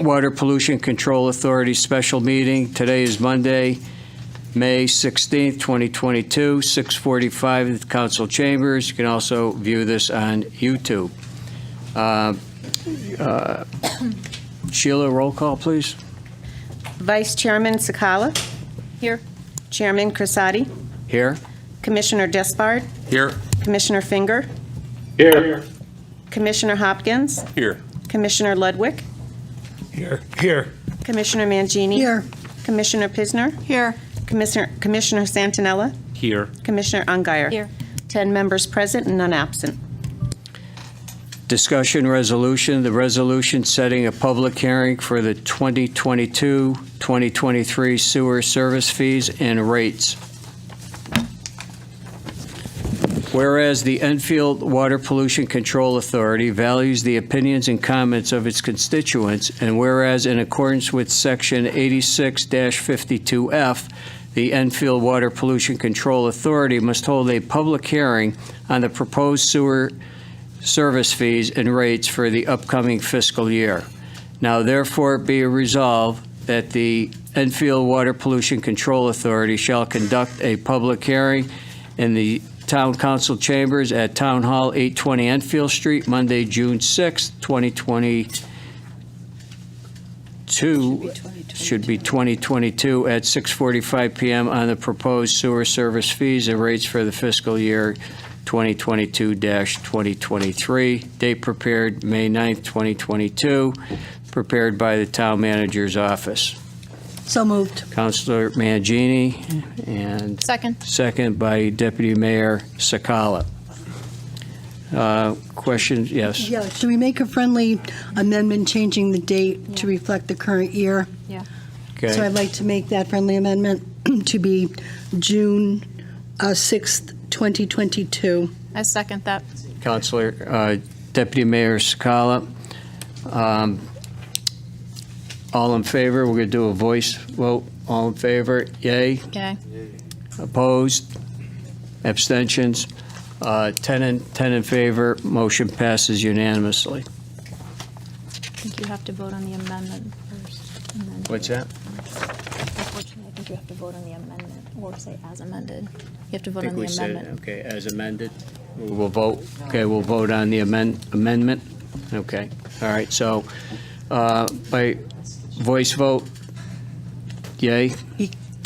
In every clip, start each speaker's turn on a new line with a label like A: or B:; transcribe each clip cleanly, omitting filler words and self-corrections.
A: Water Pollution Control Authority special meeting. Today is Monday, May 16th, 2022, 6:45 at the council chambers. You can also view this on YouTube. Sheila, roll call, please.
B: Vice Chairman Sakala.
C: Here.
B: Chairman Crisati.
A: Here.
B: Commissioner Despard.
D: Here.
B: Commissioner Finger.
D: Here.
B: Commissioner Hopkins.
D: Here.
B: Commissioner Ludwig.
D: Here. Here.
B: Commissioner Mangini.
C: Here.
B: Commissioner Pisner.
C: Here.
B: Commissioner Santinella.
D: Here.
B: Commissioner Ungary.
C: Here.
B: 10 members present and none absent.
A: Discussion resolution, the resolution setting a public hearing for the 2022-2023 sewer service fees and rates. Whereas the Enfield Water Pollution Control Authority values the opinions and comments of its constituents, and whereas in accordance with Section 86-52F, the Enfield Water Pollution Control Authority must hold a public hearing on the proposed sewer service fees and rates for the upcoming fiscal year. Now therefore be resolved that the Enfield Water Pollution Control Authority shall conduct a public hearing in the Town Council Chambers at Town Hall, 820 Enfield Street, Monday, June 6, 2022, should be 2022, at 6:45 p.m. on the proposed sewer service fees and rates for the fiscal year 2022-2023. Date prepared May 9th, 2022, prepared by the Town Manager's Office.
C: So moved.
A: Councilor Mangini, and second by Deputy Mayor Sakala. Questions? Yes.
E: Yeah, should we make a friendly amendment changing the date to reflect the current year?
C: Yeah.
E: So
A: Okay.
E: I'd like to make that friendly amendment to be June 6th, 2022.
C: I second that.
A: Councilor, Deputy Mayor Sakala. All in favor? We're going to do a voice vote. All in favor? Yay?
C: Okay.
A: Opposed? Abstentions? 10 in favor. Motion passes unanimously.
C: I think you have to vote on the amendment first. and then-
A: What's that?
C: Unfortunately, I think you have to vote on the amendment or say as amended. You have to
A: I
C: vote
A: think
C: on the
A: we said,
C: amendment.
A: okay, as amended. We'll vote, okay, we'll vote on the amendment. Okay, all right, so by voice vote, yay?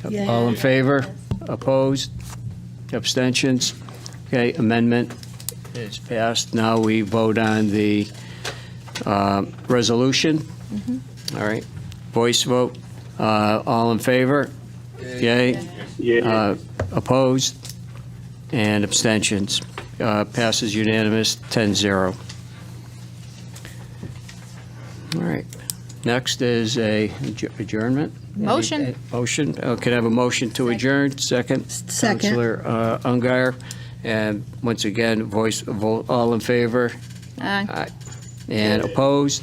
E: Yay.
A: All in favor? Opposed? Abstentions? Okay, amendment is passed. Now we vote on the resolution. All right, voice vote. All in favor? Yay? Opposed? And abstentions? Passes unanimous, 10-0. All right. Next is a adjournment.
C: Motion.
A: Motion. Can I have a motion to adjourn? Second.
E: Second.
A: Councilor Ungary. And once again, voice vote. All in favor?
C: Aye.
A: And opposed?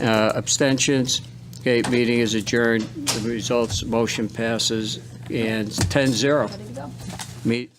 A: Abstentions? Okay, meeting is adjourned. The results, motion passes, and 10-0.
C: Ready to go?
A: Meet.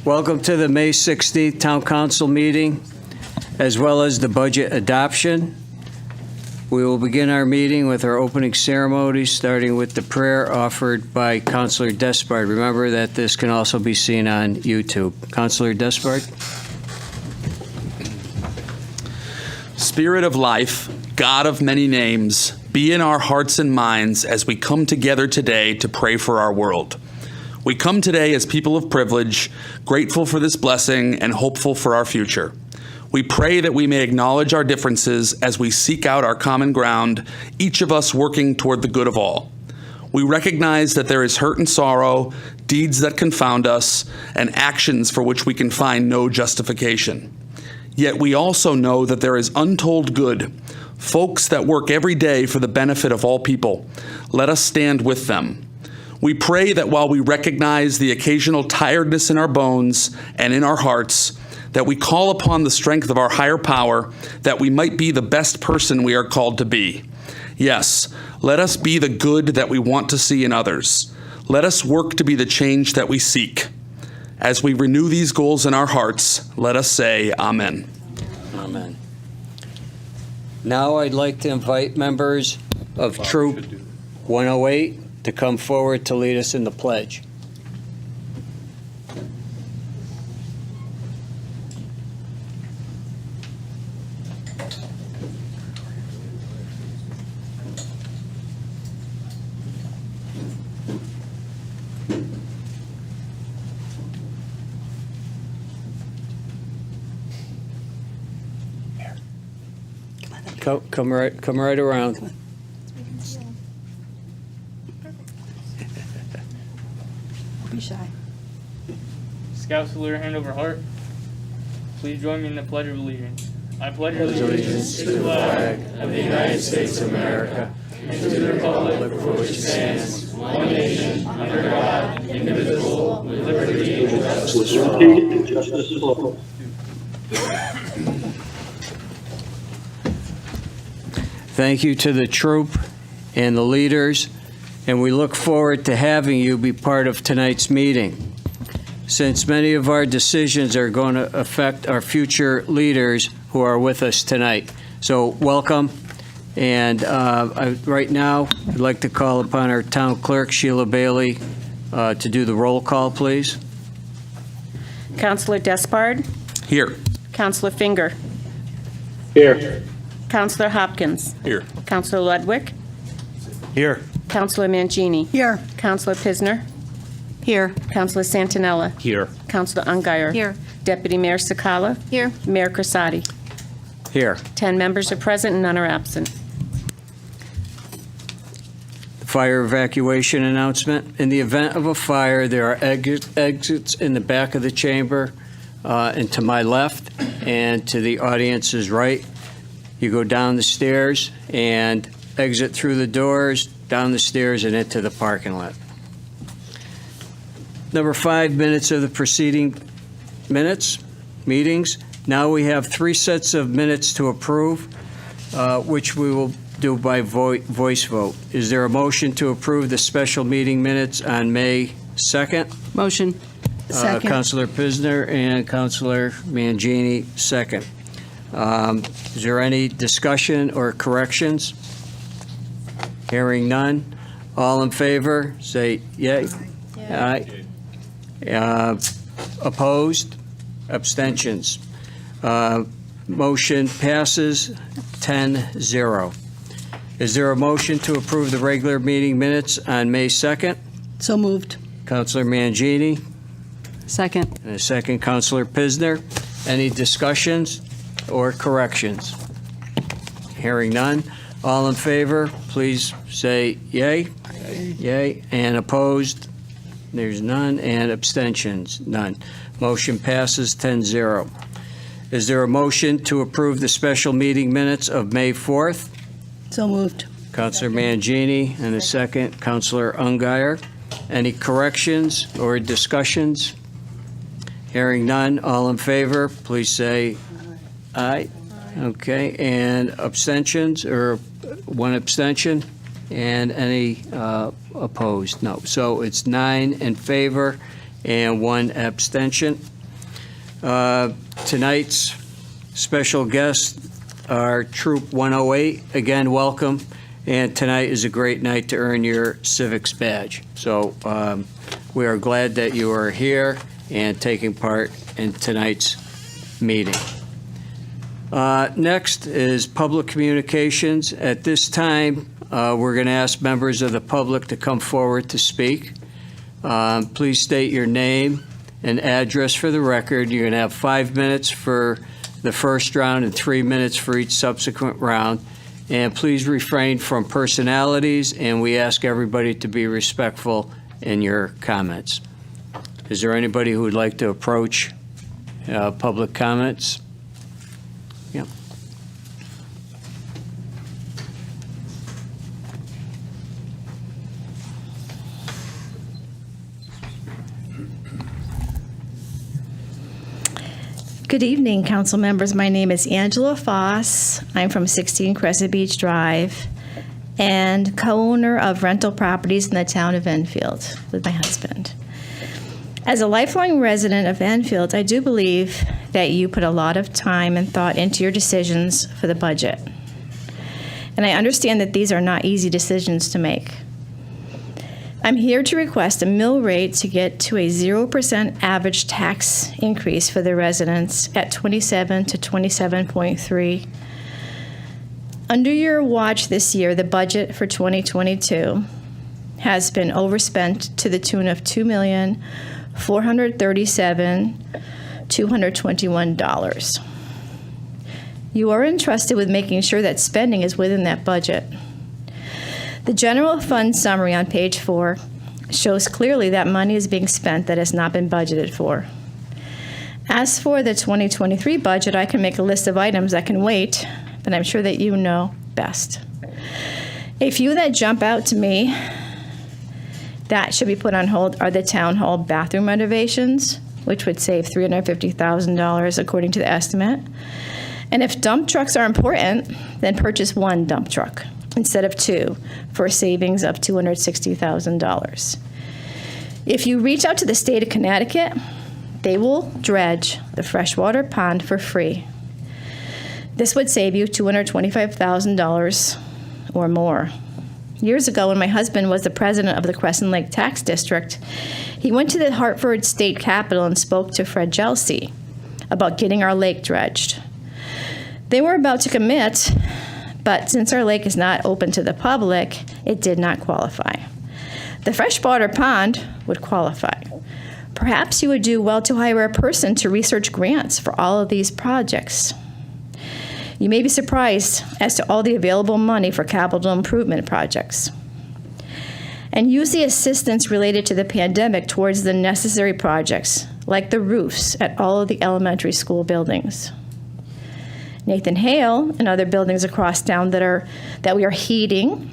A: Welcome to the May 16th Town Council meeting, as well as the budget adoption. We will begin our meeting with our opening ceremony, starting with the prayer offered by Councilor Despard. Remember that this can also be seen on YouTube. Councilor Despard?
F: Spirit of life, God of many names, be in our hearts and minds as we come together today to pray for our world. We come today as people of privilege, grateful for this blessing and hopeful for our future. We pray that we may acknowledge our differences as we seek out our common ground, each of us working toward the good of all. We recognize that there is hurt and sorrow, deeds that confound us, and actions for which we can find no justification. Yet we also know that there is untold good, folks that work every day for the benefit of all people. Let us stand with them. We pray that while we recognize the occasional tiredness in our bones and in our hearts, that we call upon the strength of our higher power, that we might be the best person we are called to be. Yes, let us be the good that we want to see in others. Let us work to be the change that we seek. As we renew these goals in our hearts, let us say amen.
A: Amen. Now I'd like to invite members of Troop 108 to come forward to lead us in the pledge. Come right around.
C: Don't be shy.
G: Scout salute, hand over heart. Please join me in the Pledge of Allegiance. I pledge allegiance to the flag of the United States of America and to the republic for which it stands, one nation, under God, indivisible, with liberty and justice for all.
A: Thank you to the troop and the leaders, and we look forward to having you be part of tonight's meeting. Since many of our decisions are going to affect our future leaders who are with us tonight. So welcome, and right now, I'd like to call upon our town clerk, Sheila Bailey, to do the roll call, please.
B: Councilor Despard?
F: Here.
B: Councilor Finger?
D: Here.
B: Councilor Hopkins?
F: Here.
B: Councilor Ludwig?
D: Here.
B: Councilor Mangini?
E: Here.
B: Councilor Pisner?
C: Here.
B: Councilor Santinella?
D: Here.
B: Councilor Ungary?
C: Here.
B: Deputy Mayor Sakala?
C: Here.
B: Mayor Crisati?
A: Here.
B: 10 members are present and none are absent.
A: Fire evacuation announcement. In the event of a fire, there are exits in the back of the chamber and to my left and to the audience's right. You go down the stairs and exit through the doors, down the stairs and into the parking lot. Number 5, minutes of the preceding meetings. Now we have 3 sets of minutes to approve, which we will do by voice vote. Is there a motion to approve the special meeting minutes on May 2nd?
E: Motion. Second.
A: Councilor Pisner and Councilor Mangini, second. Is there any discussion or corrections? Hearing none. All in favor, say yay. Aye. Opposed? Abstentions? Motion passes 10-0. Is there a motion to approve the regular meeting minutes on May 2nd?
E: So moved.
A: Councilor Mangini,
E: Second.
A: and a second, Councilor Pisner. Any discussions or corrections? Hearing none. All in favor, please say yay. Yay. And opposed? There's none. And abstentions? None. Motion passes 10-0. Is there a motion to approve the special meeting minutes of May 4th?
E: So moved.
A: Councilor Mangini, and a second, Councilor Ungary. Any corrections or discussions? Hearing none. All in favor, please say aye. Okay, and abstentions, or one abstention, and any opposed? No. So it's 9 in favor and 1 abstention. Tonight's special guests are Troop 108. Again, welcome. And tonight is a great night to earn your civics badge. So we are glad that you are here and taking part in tonight's meeting. Next is public communications. At this time, we're going to ask members of the public to come forward to speak. Please state your name and address for the record. You're going to have 5 minutes for the first round and 3 minutes for each subsequent round. And please refrain from personalities, and we ask everybody to be respectful in your comments. Is there anybody who would like to approach public comments? Yeah.
H: Good evening, council members. My name is Angela Foss. I'm from 16 Crescent Beach Drive and co-owner of rental properties in the town of Enfield with my husband. As a lifelong resident of Enfield, I do believe that you put a lot of time and thought into your decisions for the budget. And I understand that these are not easy decisions to make. I'm here to request a mill rate to get to a 0% average tax increase for the residents at 27 to 27.3. Under your watch this year, the budget for 2022 has been overspent to the tune of $2,437,221. You are entrusted with making sure that spending is within that budget. The general fund summary on page 4 shows clearly that money is being spent that has not been budgeted for. As for the 2023 budget, I can make a list of items that can wait, but I'm sure that you know best. A few that jump out to me that should be put on hold are the town hall bathroom renovations, which would save $350,000 according to the estimate. And if dump trucks are important, then purchase 1 dump truck instead of 2 for a savings of $260,000. If you reach out to the state of Connecticut, they will dredge the freshwater pond for free. This would save you $225,000 or more. Years ago, when my husband was the president of the Crescent Lake Tax District, he went to the Hartford State Capitol and spoke to Fred Jelsey about getting our lake dredged. They were about to commit, but since our lake is not open to the public, it did not qualify. The freshwater pond would qualify. Perhaps you would do well to hire a person to research grants for all of these projects. You may be surprised as to all the available money for capital improvement projects. And use the assistance related to the pandemic towards the necessary projects, like the roofs at all of the elementary school buildings. Nathan Hale and other buildings across town that we are heating,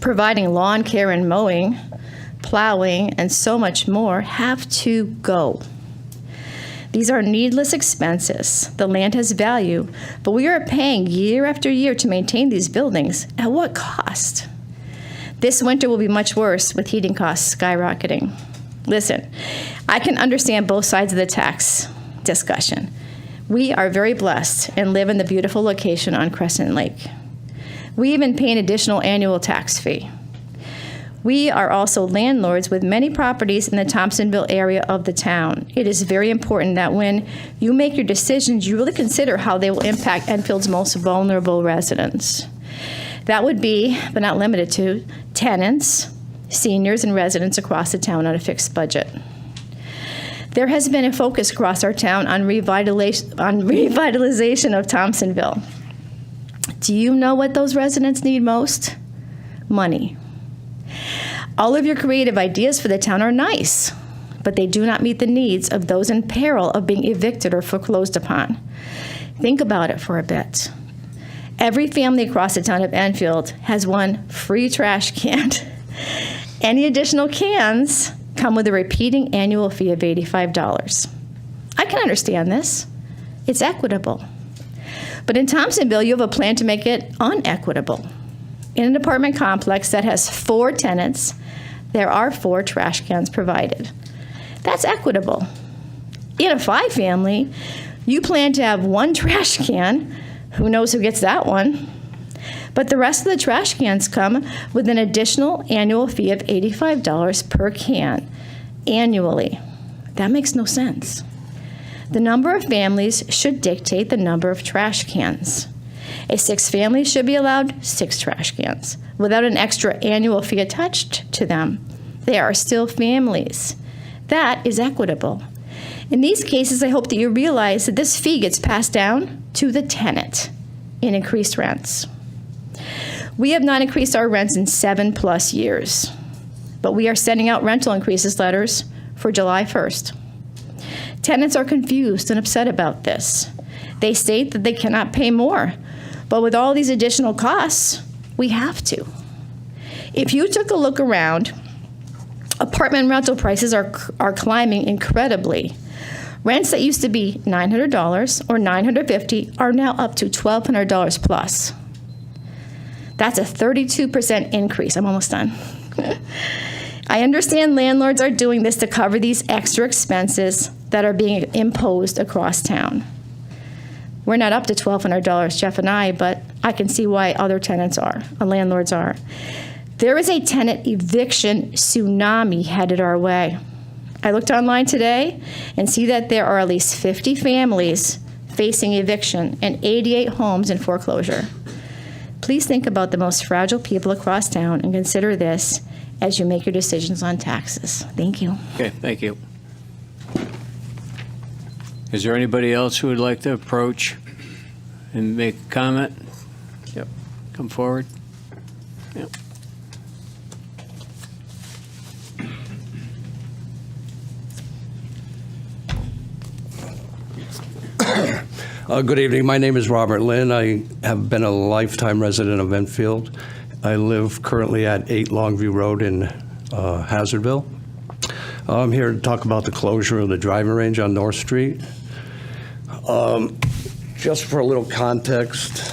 H: providing lawn care and mowing, plowing, and so much more have to go. These are needless expenses. The land has value, but we are paying year after year to maintain these buildings. At what cost? This winter will be much worse with heating costs skyrocketing. Listen, I can understand both sides of the tax discussion. We are very blessed and live in the beautiful location on Crescent Lake. We even pay an additional annual tax fee. We are also landlords with many properties in the Thompsonville area of the town. It is very important that when you make your decisions, you really consider how they will impact Enfield's most vulnerable residents. That would be, but not limited to, tenants, seniors, and residents across the town on a fixed budget. There has been a focus across our town on revitalization of Thompsonville. Do you know what those residents need most? Money. All of your creative ideas for the town are nice, but they do not meet the needs of those in peril of being evicted or foreclosed upon. Think about it for a bit. Every family across the town of Enfield has 1 free trash can. Any additional cans come with a repeating annual fee of $85. I can understand this. It's equitable. But in Thompsonville, you have a plan to make it unequitable. In an apartment complex that has 4 tenants, there are 4 trash cans provided. That's equitable. In a 5-family, you plan to have 1 trash can. Who knows who gets that one? But the rest of the trash cans come with an additional annual fee of $85 per can annually. That makes no sense. The number of families should dictate the number of trash cans. A 6-family should be allowed 6 trash cans without an extra annual fee attached to them. They are still families. That is equitable. In these cases, I hope that you realize that this fee gets passed down to the tenant in increased rents. We have not increased our rents in 7+ years, but we are sending out rental increases letters for July 1st. Tenants are confused and upset about this. They state that they cannot pay more, but with all these additional costs, we have to. If you took a look around, apartment rental prices are climbing incredibly. Rents that used to be $900 or $950 are now up to $1,200 plus. That's a 32% increase. I'm almost done. I understand landlords are doing this to cover these extra expenses that are being imposed across town. We're not up to $1,200, Jeff and I, but I can see why other tenants are, landlords are. There is a tenant eviction tsunami headed our way. I looked online today and see that there are at least 50 families facing eviction and 88 homes in foreclosure. Please think about the most fragile people across town and consider this as you make your decisions on taxes. Thank you.
A: Okay, thank you. Is there anybody else who would like to approach and make a comment? Yep, come forward. Yep.
I: Good evening. My name is Robert Lynn. I have been a lifetime resident of Enfield. I live currently at 8 Longview Road in Hazardville. I'm here to talk about the closure of the driving range on North Street. Just for a little context,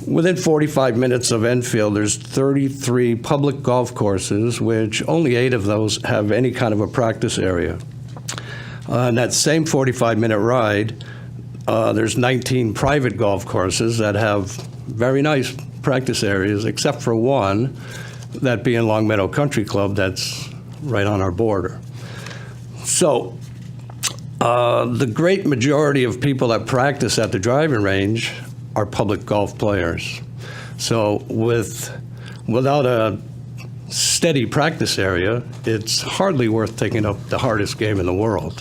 I: within 45 minutes of Enfield, there's 33 public golf courses, which only 8 of those have any kind of a practice area. On that same 45-minute ride, there's 19 private golf courses that have very nice practice areas, except for one, that being Long Meadow Country Club, that's right on our border. So the great majority of people that practice at the driving range are public golf players. So without a steady practice area, it's hardly worth taking up the hardest game in the world.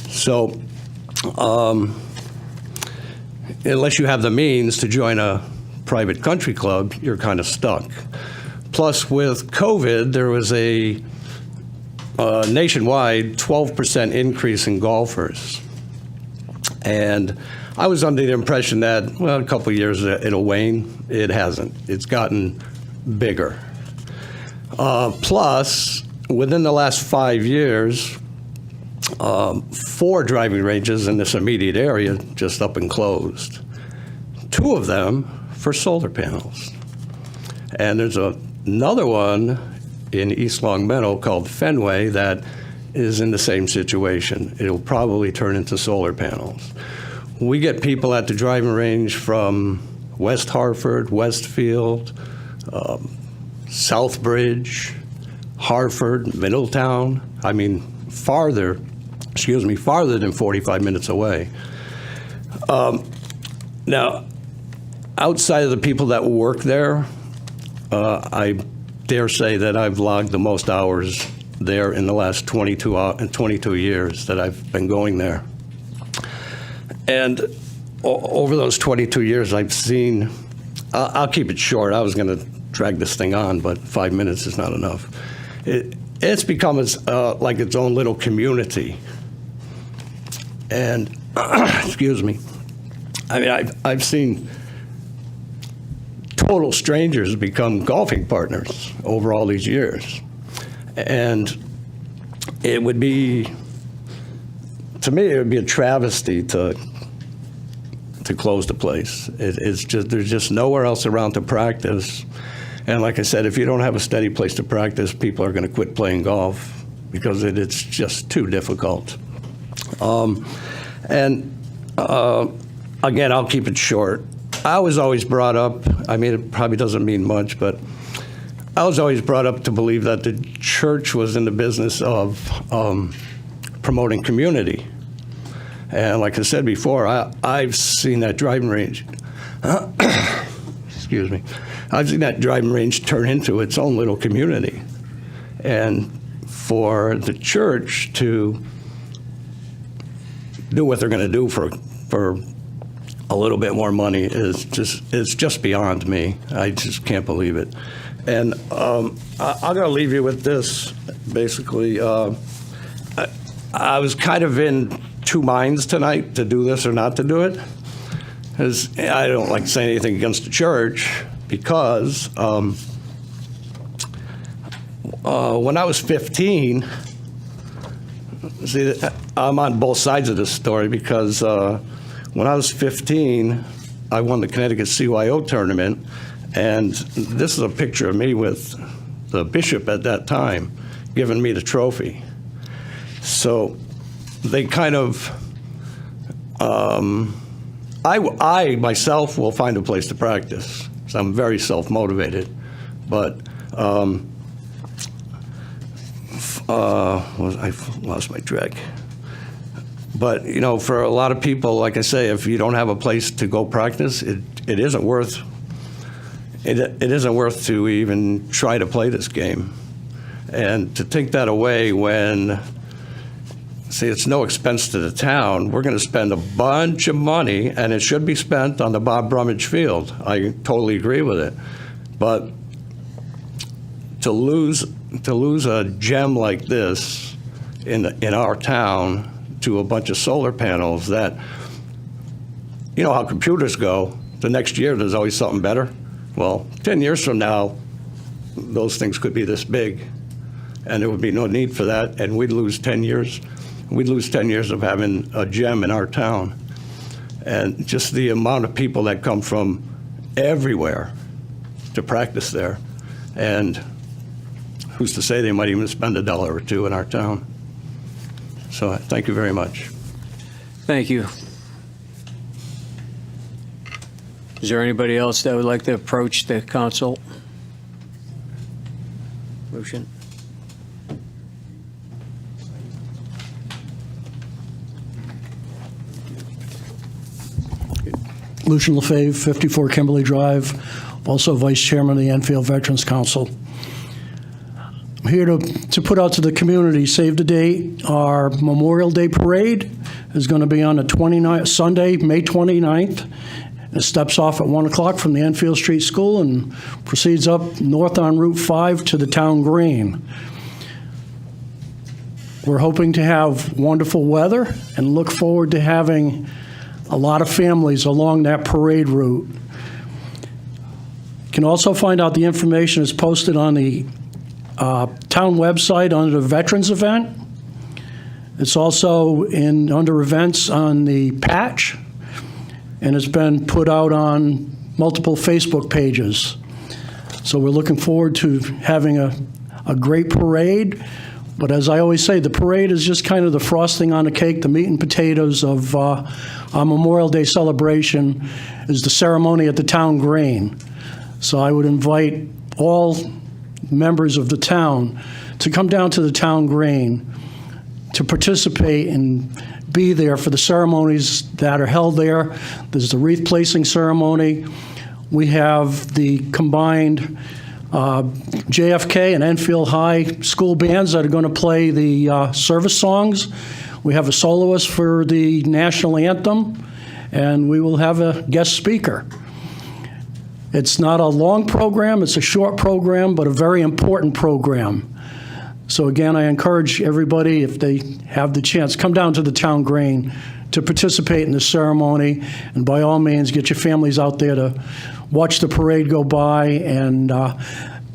I: So unless you have the means to join a private country club, you're kind of stuck. Plus, with COVID, there was a nationwide 12% increase in golfers. And I was under the impression that, well, a couple of years it'll wane. It hasn't. It's gotten bigger. Plus, within the last 5 years, 4 driving ranges in this immediate area just up and closed. 2 of them for solar panels. And there's another one in East Long Meadow called Fenway that is in the same situation. It'll probably turn into solar panels. We get people at the driving range from West Hartford, Westfield, Southbridge, Hartford, Middletown. I mean, farther than 45 minutes away. Now, outside of the people that work there, I dare say that I've logged the most hours there in the last 22 years that I've been going there. And over those 22 years, I've seen, I'll keep it short. I was going to drag this thing on, but 5 minutes is not enough. It's become like its own little community. And, excuse me, I mean, I've seen total strangers become golfing partners over all these years. And it would be, to me, it would be a travesty to close the place. It's just, there's just nowhere else around to practice. And like I said, if you don't have a steady place to practice, people are going to quit playing golf because it's just too difficult. Again, I'll keep it short. I was always brought up, I mean, it probably doesn't mean much, but I was always brought up to believe that the church was in the business of promoting community. And like I said before, I've seen that driving range, excuse me, I've seen that driving range turn into its own little community. And for the church to do what they're going to do for a little bit more money is just beyond me. I just can't believe it. And I'm going to leave you with this. Basically, I was kind of in two minds tonight to do this or not to do it. Because I don't like saying anything against the church, because when I was 15, see, I'm on both sides of this story, because when I was 15, I won the Connecticut CYO tournament, and this is a picture of me with the bishop at that time giving me the trophy. So they kind of, I myself will find a place to practice. So I'm very self-motivated, but I've lost my track. But, you know, for a lot of people, like I say, if you don't have a place to go practice, it isn't worth to even try to play this game. And to take that away when, see, it's no expense to the town, we're going to spend a bunch of money, and it should be spent on the Bob Brummage Field. I totally agree with it. But to lose a gem like this in our town to a bunch of solar panels that, you know how computers go, the next year there's always something better. Well, 10 years from now, those things could be this big, and there would be no need for that, and we'd lose 10 years. We'd lose 10 years of having a gem in our town. And just the amount of people that come from everywhere to practice there, and who's to say they might even spend $1 or $2 in our town. So thank you very much.
A: Thank you. Is there anybody else that would like to approach the council? Motion.
J: Lucian Lefebvre, 54 Kimberly Drive, also Vice Chairman of the Enfield Veterans Council. I'm here to put out to the community, save the date. Our Memorial Day Parade is going to be on the Sunday, May 29th. It steps off at 1 o'clock from the Enfield Street School and proceeds up north on Route 5 to the town green. We're hoping to have wonderful weather and look forward to having a lot of families along that parade route. You can also find out the information is posted on the town website under the Veterans event. It's also under events on the patch, and it's been put out on multiple Facebook pages. So we're looking forward to having a great parade. But as I always say, the parade is just kind of the frosting on the cake. The meat and potatoes of our Memorial Day celebration is the ceremony at the town green. So I would invite all members of the town to come down to the town green to participate and be there for the ceremonies that are held there. There's the wreath placing ceremony. We have the combined JFK and Enfield High school bands that are going to play the service songs. We have a soloist for the national anthem, and we will have a guest speaker. It's not a long program, it's a short program, but a very important program. So again, I encourage everybody, if they have the chance, come down to the town green to participate in the ceremony, and by all means, get your families out there to watch the parade go by. And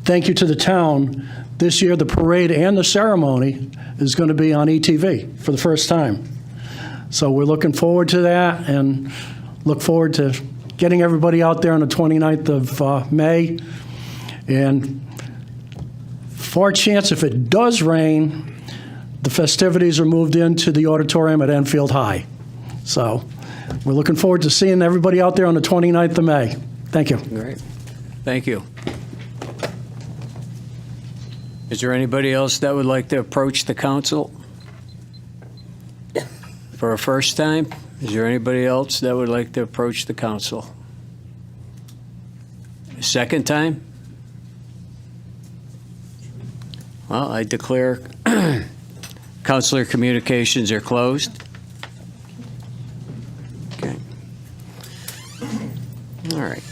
J: thank you to the town. This year, the parade and the ceremony is going to be on ETV for the first time. So we're looking forward to that, and look forward to getting everybody out there on the 29th of May. And for a chance, if it does rain, the festivities are moved into the auditorium at Enfield High. So we're looking forward to seeing everybody out there on the 29th of May. Thank you.
A: Great. Thank you. Is there anybody else that would like to approach the council for a first time? Is there anybody else that would like to approach the council? A second time? Well, I declare councilor communications are closed. Okay. All right.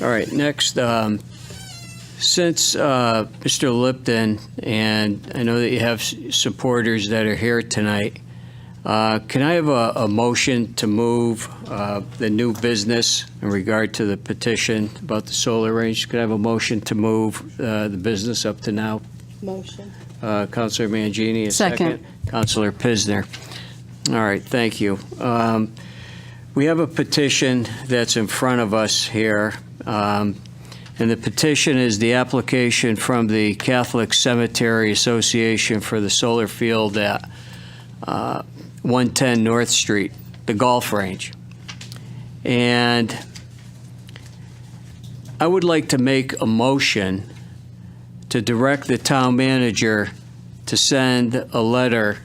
A: All right, next, since Mr. Lipton, and I know that you have supporters that are here tonight, can I have a motion to move the new business in regard to the petition about the solar range? Could I have a motion to move the business up to now?
E: Motion.
A: Councilor Mangini, a
B: Second.
A: Councilor Pisner. All right, thank you. We have a petition that's in front of us here. And the petition is the application from the Catholic Cemetery Association for the solar field at 110 North Street, the golf range. And I would like to make a motion to direct the town manager to send a letter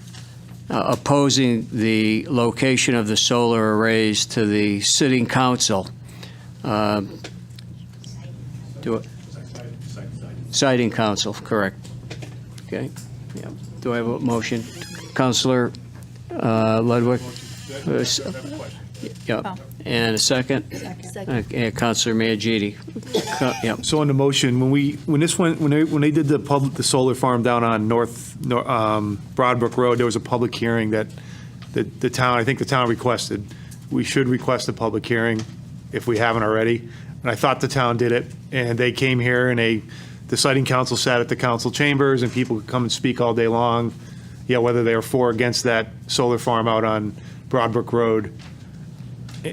A: opposing the location of the solar arrays to the sitting council. Siting council, correct. Okay. Yeah. Do I have a motion? Councilor Ludwig? Yeah. And a second? And Councilor Mangini. Yeah.
D: So on the motion, when they did the solar farm down on Broadbrook Road, there was a public hearing that the town, I think the town requested. We should request a public hearing if we haven't already. And I thought the town did it, and they came here, and the siting council sat at the council chambers, and people could come and speak all day long, whether they were for or against that solar farm out on Broadbrook Road.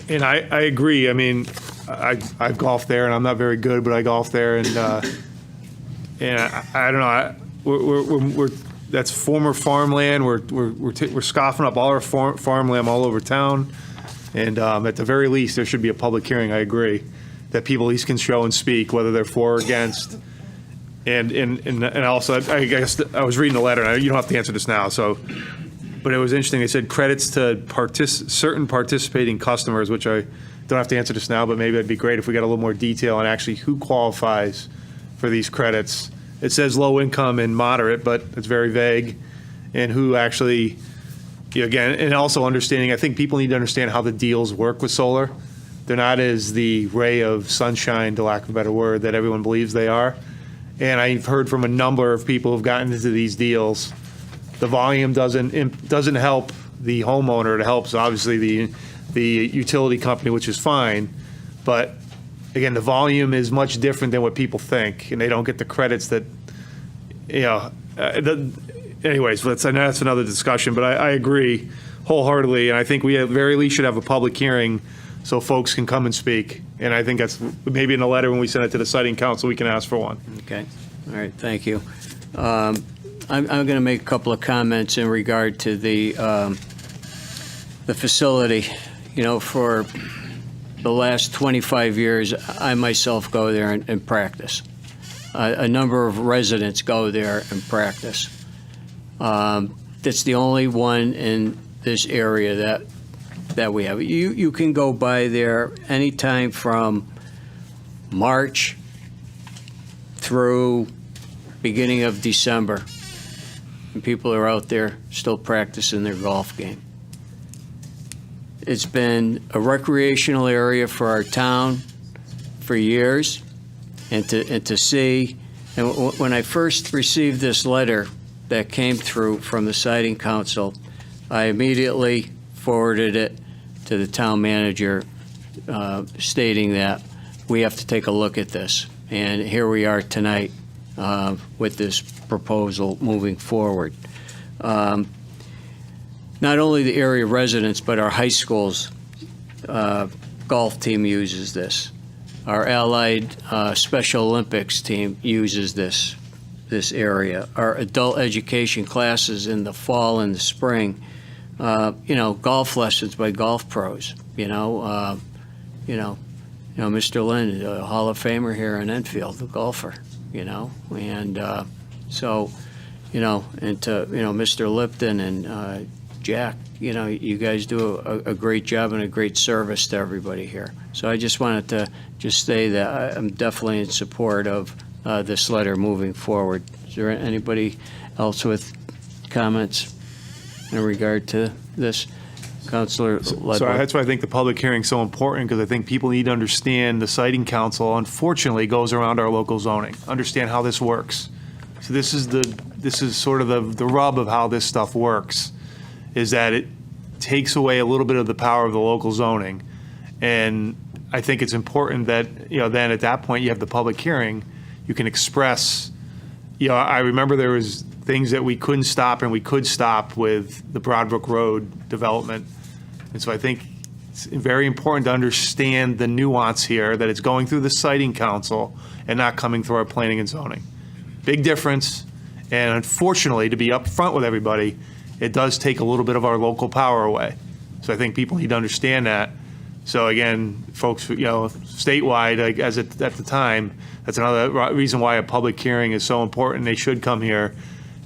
D: And I agree. I mean, I've golfed there, and I'm not very good, but I golf there, and I don't know. That's former farmland. We're scoffing up all our farmland all over town, and at the very least, there should be a public hearing. I agree that people at least can show and speak whether they're for or against. And also, I guess I was reading the letter, and you don't have to answer this now. But it was interesting. They said credits to certain participating customers, which I don't have to answer this now, but maybe it'd be great if we got a little more detail on actually who qualifies for these credits. It says low income and moderate, but it's very vague, and who actually, again, and also understanding, I think people need to understand how the deals work with solar. They're not as the ray of sunshine, to lack of a better word, that everyone believes they are. And I've heard from a number of people who've gotten into these deals. The volume doesn't help the homeowner. It helps, obviously, the utility company, which is fine. But, again, the volume is much different than what people think, and they don't get the credits that, anyways, I know that's another discussion, but I agree wholeheartedly, and I think we at the very least should have a public hearing so folks can come and speak. And I think that's maybe in a letter when we send it to the siting council, we can ask for one.
A: Okay. All right. Thank you. I'm going to make a couple of comments in regard to the facility. For the last 25 years, I myself go there and practice. A number of residents go there and practice. That's the only one in this area that we have. You can go by there anytime from March through beginning of December. And people are out there still practicing their golf game. It's been a recreational area for our town for years, and to see, and when I first received this letter that came through from the siting council, I immediately forwarded it to the town manager, stating that we have to take a look at this. And here we are tonight with this proposal moving forward. Not only the area residents, but our high school's golf team uses this. Our allied Special Olympics team uses this this area. Our adult education classes in the fall and the spring, golf lessons by golf pros, Mr. Lynn, a Hall of Famer here in Enfield, the golfer, and so, and to, Mr. Lipton and Jack, you guys do a great job and a great service to everybody here. So I just wanted to just say that I'm definitely in support of this letter moving forward. Is there anybody else with comments in regard to this? Councilor
D: So
A: Ledbetter.
D: that's why I think the public hearing is so important, because I think people need to understand the siting council, unfortunately, goes around our local zoning. Understand how this works. So this is sort of the rub of how this stuff works, is that it takes away a little bit of the power of the local zoning. And I think it's important that, then at that point you have the public hearing, you can express, I remember there was things that we couldn't stop and we could stop with the Broadbrook Road development. And so I think it's very important to understand the nuance here, that it's going through the siting council and not coming through our planning and zoning. Big difference. And unfortunately, to be upfront with everybody, it does take a little bit of our local power away. So I think people need to understand that. So again, folks, statewide, at the time, that's another reason why a public hearing is so important. They should come here.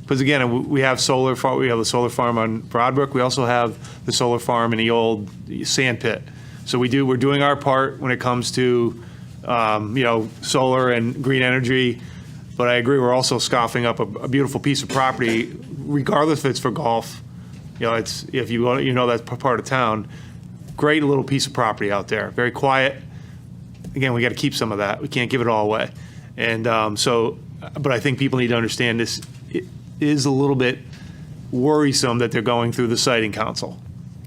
D: Because again, we have solar farm. We have the solar farm on Broadbrook. We also have the solar farm in the old sand pit. So we're doing our part when it comes to, solar and green energy. But I agree, we're also scoffing up a beautiful piece of property, regardless if it's for golf. It's, if you want, that's part of town. Great little piece of property out there, very quiet. Again, we got to keep some of that. We can't give it all away. And but I think people need to understand this. It is a little bit worrisome that they're going through the siting council.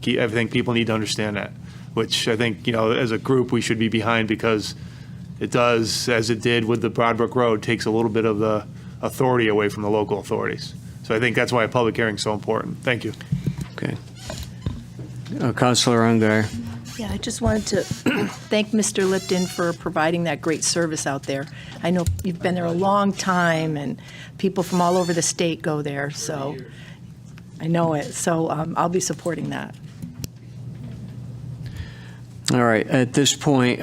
D: I think people need to understand that, which I think, as a group, we should be behind, because it does, as it did with the Broadbrook Road, takes a little bit of the authority away from the local authorities. So I think that's why a public hearing is so important. Thank you.
A: Okay. Councilor Ungar.
K: Yeah, I just wanted to thank Mr. Lipton for providing that great service out there. I know you've been there a long time, and people from all over the state go there, so I know it. So I'll be supporting that.
A: All right. At this point,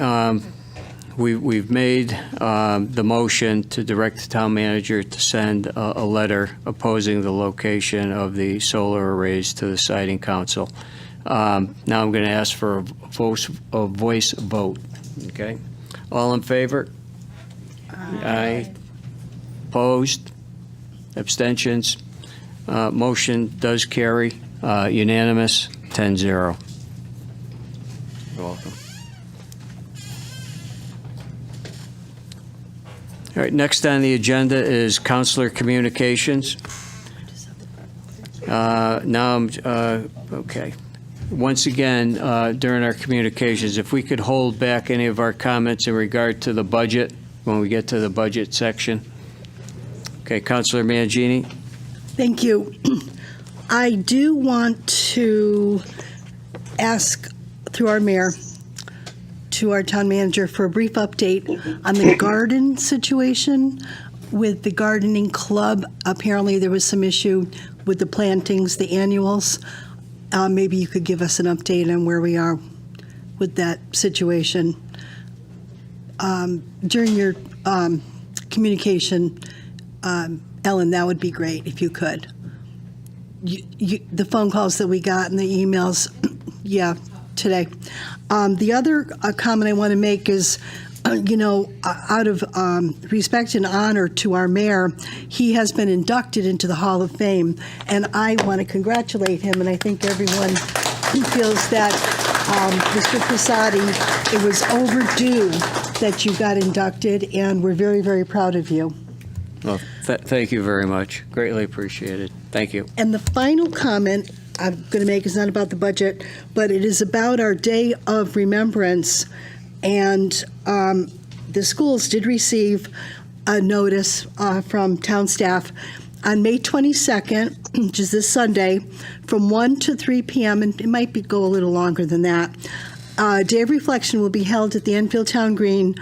A: we've made the motion to direct the town manager to send a letter opposing the location of the solar arrays to the siting council. Now I'm going to ask for a voice vote. Okay. All in favor? Aye. Opposed? Abstentions? Motion does carry. Unanimous, 10-0. You're welcome. All right, next on the agenda is Councilor Communications. Okay. Once again, during our communications, if we could hold back any of our comments in regard to the budget when we get to the budget section. Okay, Councilor Mangini.
E: Thank you. I do want to ask, through our mayor, to our town manager for a brief update on the garden situation with the gardening club. Apparently there was some issue with the plantings, the annuals. Maybe you could give us an update on where we are with that situation. During your communication, Ellen, that would be great if you could. The phone calls that we got and the emails, yeah, today. The other comment I want to make is, out of respect and honor to our mayor, he has been inducted into the Hall of Fame, and I want to congratulate him, and I think everyone feels that, Mr. Prasadi, it was overdue that you got inducted, and we're very, very proud of you.
A: Well, thank you very much. Greatly appreciated. Thank you.
E: And the final comment I'm going to make is not about the budget, but it is about our Day of Remembrance. And the schools did receive a notice from town staff on May 22nd, which is this Sunday, from 1 to 3 p.m., and it might go a little longer than that. Day of Reflection will be held at the Enfield Town Green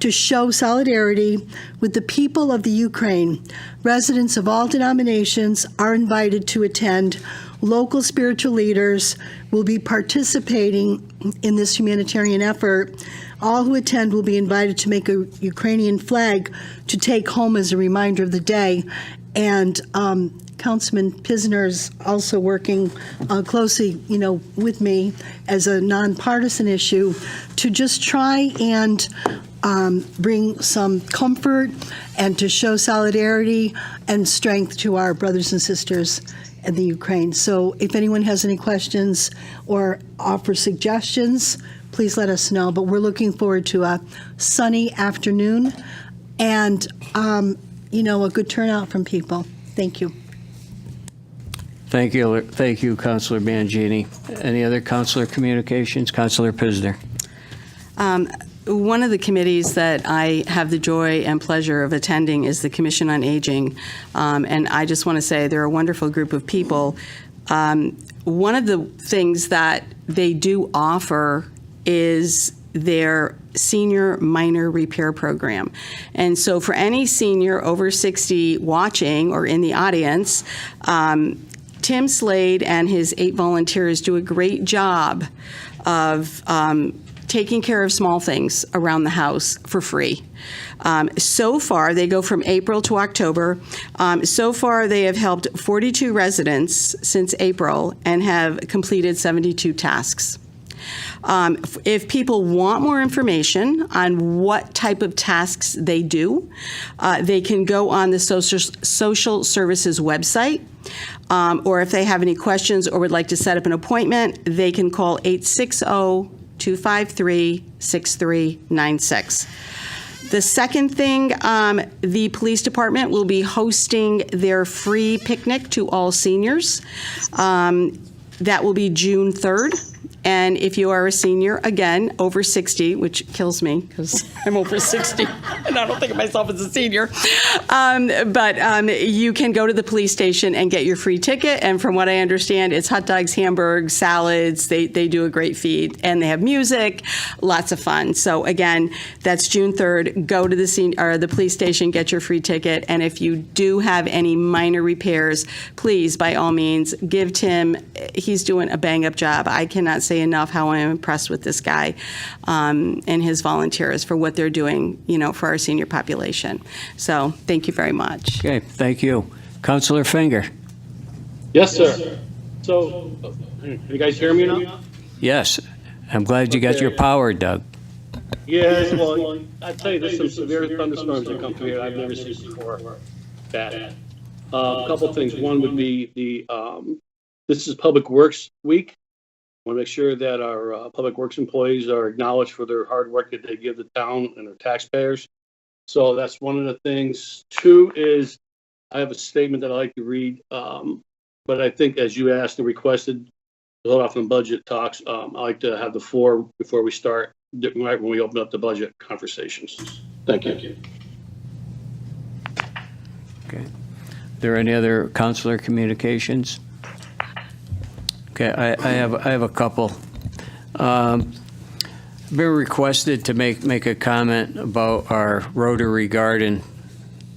E: to show solidarity with the people of the Ukraine. Residents of all denominations are invited to attend. Local spiritual leaders will be participating in this humanitarian effort. All who attend will be invited to make a Ukrainian flag to take home as a reminder of the day. And Councilman Pisner is also working closely, with me as a nonpartisan issue to just try and bring some comfort and to show solidarity and strength to our brothers and sisters in the Ukraine. So if anyone has any questions or offer suggestions, please let us know. But we're looking forward to a sunny afternoon and, a good turnout from people. Thank you.
A: Thank you, Councilor Mangini. Any other councilor communications? Councilor Pisner.
L: One of the committees that I have the joy and pleasure of attending is the Commission on Aging. And I just want to say they're a wonderful group of people. One of the things that they do offer is their senior minor repair program. And so for any senior over 60 watching or in the audience, Tim Slade and his 8 volunteers do a great job of taking care of small things around the house for free. So far, they go from April to October. So far, they have helped 42 residents since April and have completed 72 tasks. If people want more information on what type of tasks they do, they can go on the social services website, or if they have any questions or would like to set up an appointment, they can call 860-253-6396. The second thing, the police department will be hosting their free picnic to all seniors. That will be June 3rd. And if you are a senior, again, over 60, which kills me because I'm over 60 and I don't think of myself as a senior, but you can go to the police station and get your free ticket. And from what I understand, it's hot dogs, hamburgers, salads. They do a great feed and they have music, lots of fun. So again, that's June 3rd. Go to the police station, get your free ticket. And if you do have any minor repairs, please, by all means, give Tim. He's doing a bang-up job. I cannot say enough how I'm impressed with this guy and his volunteers for what they're doing, for our senior population. So thank you very much.
A: Okay, thank you. Councilor Finger.
M: Yes, sir. So, you guys hear me now?
A: Yes, I'm glad you got your power, Doug.
M: Yes, well, I tell you, there's some severe thunderstorms that come through here I've never seen before. Bad. A couple of things. One would be this is Public Works Week. I want to make sure that our public works employees are acknowledged for their hard work that they give the town and their taxpayers. So that's one of the things. Two is I have a statement that I like to read, but I think as you asked and requested, hold off on budget talks, I like to have the floor before we start, right when we open up the budget conversations. Thank you.
A: Okay. Are there any other councilor communications? Okay, I have a couple. I've been requested to make a comment about our Rotary Garden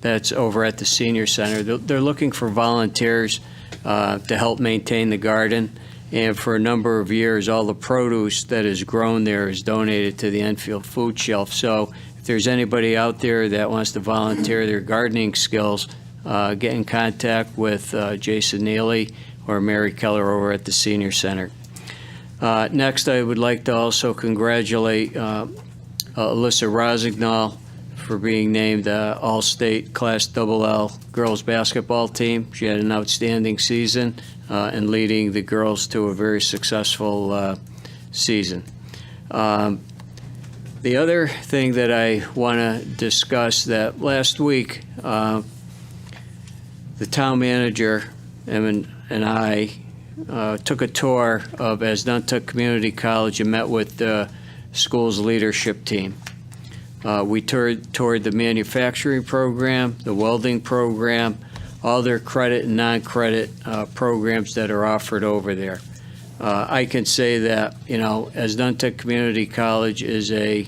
A: that's over at the Senior Center. They're looking for volunteers to help maintain the garden, and for a number of years, all the produce that is grown there is donated to the Enfield Food Shelf. So if there's anybody out there that wants to volunteer their gardening skills, get in contact with Jason Neely or Mary Keller over at the Senior Center. Next, I would like to also congratulate Alyssa Rosignol for being named All-State Class LL Girls Basketball Team. She had an outstanding season and leading the girls to a very successful season. The other thing that I want to discuss, that last week, the town manager and I took a tour of Asnuntuck Community College and met with the school's leadership team. We toured the manufacturing program, the welding program, all their credit and non-credit programs that are offered over there. I can say that, Asnuntuck Community College is a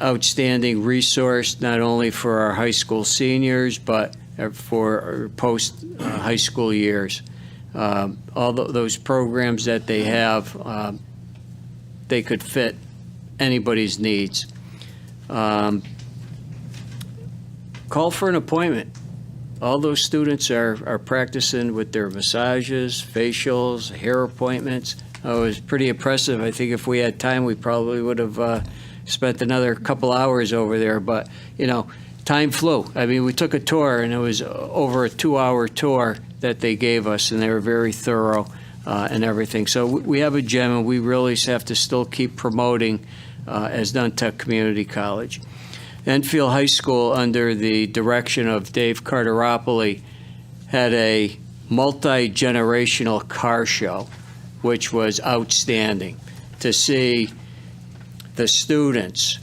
A: outstanding resource, not only for our high school seniors, but for our post-high school years. All those programs that they have, they could fit anybody's needs. Call for an appointment. All those students are practicing with their massages, facials, hair appointments. It was pretty impressive. I think if we had time, we probably would have spent another couple hours over there. But, time flew. I mean, we took a tour, and it was over a 2-hour tour that they gave us, and they were very thorough and everything. So we have a gem, and we really have to still keep promoting as Duntech Community College. Enfield High School, under the direction of Dave Carteropoli, had a multi-generational car show, which was outstanding to see the students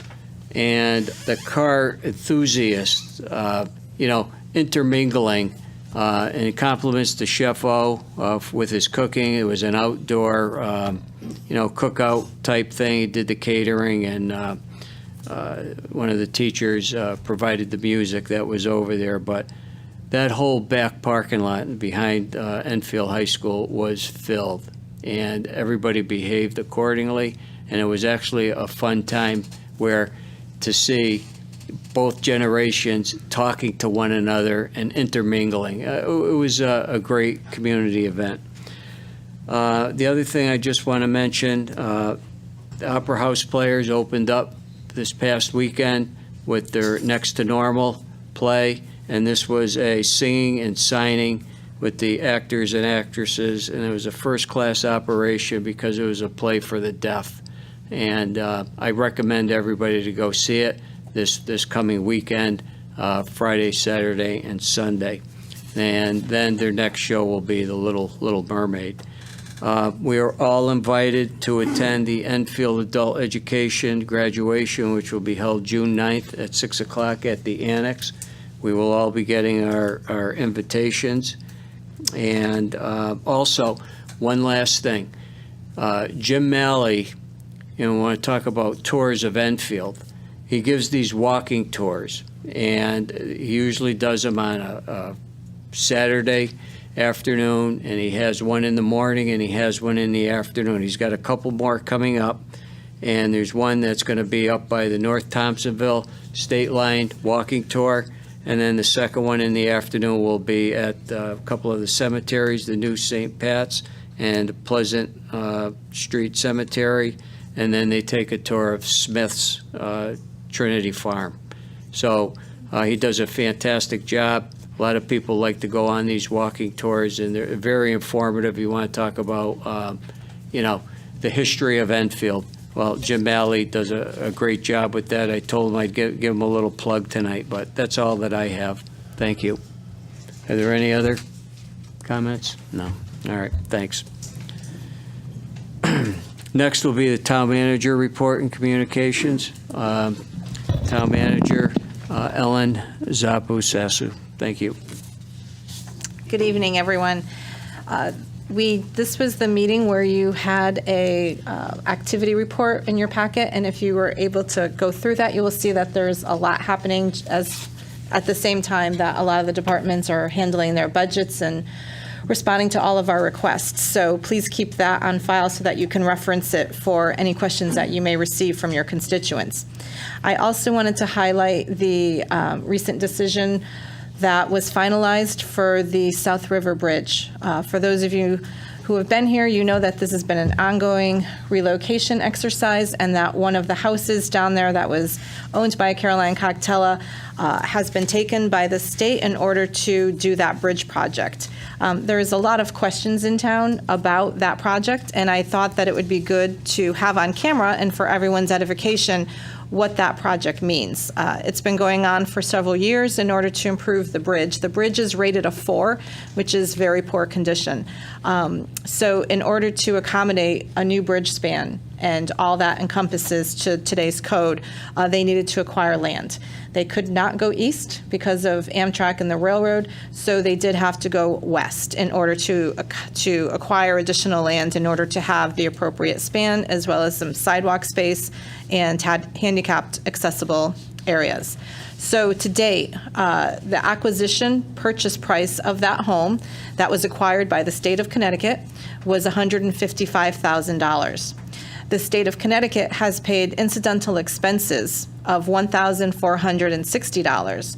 A: and the car enthusiasts, intermingling. And compliments to Chef O with his cooking. It was an outdoor, cookout type thing. He did the catering, and one of the teachers provided the music that was over there. But that whole back parking lot behind Enfield High School was filled, and everybody behaved accordingly. And it was actually a fun time where to see both generations talking to one another and intermingling. It was a great community event. The other thing I just want to mention, the Opera House Players opened up this past weekend with their Next to Normal play, and this was a singing and signing with the actors and actresses, and it was a first-class operation because it was a play for the deaf. And I recommend everybody to go see it this coming weekend, Friday, Saturday, and Sunday. And then their next show will be The Little Mermaid. We are all invited to attend the Enfield Adult Education graduation, which will be held June 9th at 6 o'clock at the Annex. We will all be getting our invitations. And also, one last thing. Jim Malley, we want to talk about tours of Enfield. He gives these walking tours, and he usually does them on a Saturday afternoon, and he has one in the morning and he has one in the afternoon. He's got a couple more coming up, and there's one that's going to be up by the North Thompsonville State Line walking tour, and then the second one in the afternoon will be at a couple of the cemeteries, the new St. Pat's and Pleasant Street Cemetery, and then they take a tour of Smith's Trinity Farm. So he does a fantastic job. A lot of people like to go on these walking tours, and they're very informative. You want to talk about, the history of Enfield. Well, Jim Malley does a great job with that. I told him I'd give him a little plug tonight, but that's all that I have. Thank you. Are there any other comments? No. All right, thanks. Next will be the town manager report and communications. Town manager Ellen Zapu-Sasu. Thank you.
C: Good evening, everyone. This was the meeting where you had a activity report in your packet, and if you were able to go through that, you will see that there's a lot happening at the same time that a lot of the departments are handling their budgets and responding to all of our requests. So please keep that on file so that you can reference it for any questions that you may receive from your constituents. I also wanted to highlight the recent decision that was finalized for the South River Bridge. For those of you who have been here, you know that this has been an ongoing relocation exercise, and that one of the houses down there that was owned by Caroline Coctella has been taken by the state in order to do that bridge project. There is a lot of questions in town about that project, and I thought that it would be good to have on camera and for everyone's edification what that project means. It's been going on for several years in order to improve the bridge. The bridge is rated a 4, which is very poor condition. So in order to accommodate a new bridge span and all that encompasses to today's code, they needed to acquire land. They could not go east because of Amtrak and the railroad, so they did have to go west in order to acquire additional land in order to have the appropriate span, as well as some sidewalk space and had handicapped accessible areas. So to date, the acquisition purchase price of that home that was acquired by the state of Connecticut was $155,000. The state of Connecticut has paid incidental expenses of $1,460.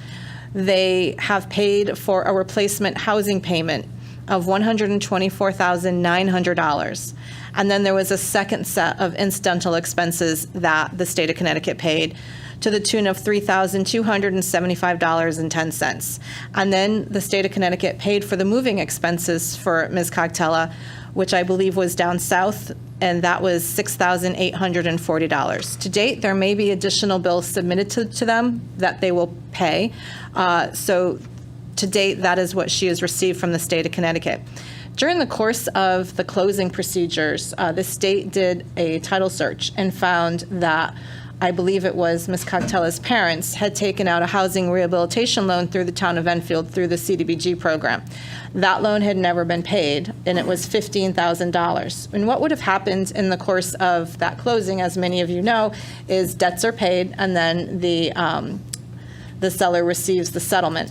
C: They have paid for a replacement housing payment of $124,900. And then there was a second set of incidental expenses that the state of Connecticut paid to the tune of $3,275.10. And then the state of Connecticut paid for the moving expenses for Ms. Cogtella, which I believe was down south, and that was $6,840. To date, there may be additional bills submitted to them that they will pay. So to date, that is what she has received from the state of Connecticut. During the course of the closing procedures, the state did a title search and found that I believe it was Ms. Cogtella's parents had taken out a housing rehabilitation loan through the town of Enfield through the CDBG program. That loan had never been paid, and it was $15,000. And what would have happened in the course of that closing, as many of you know, is debts are paid, and then the seller receives the settlement.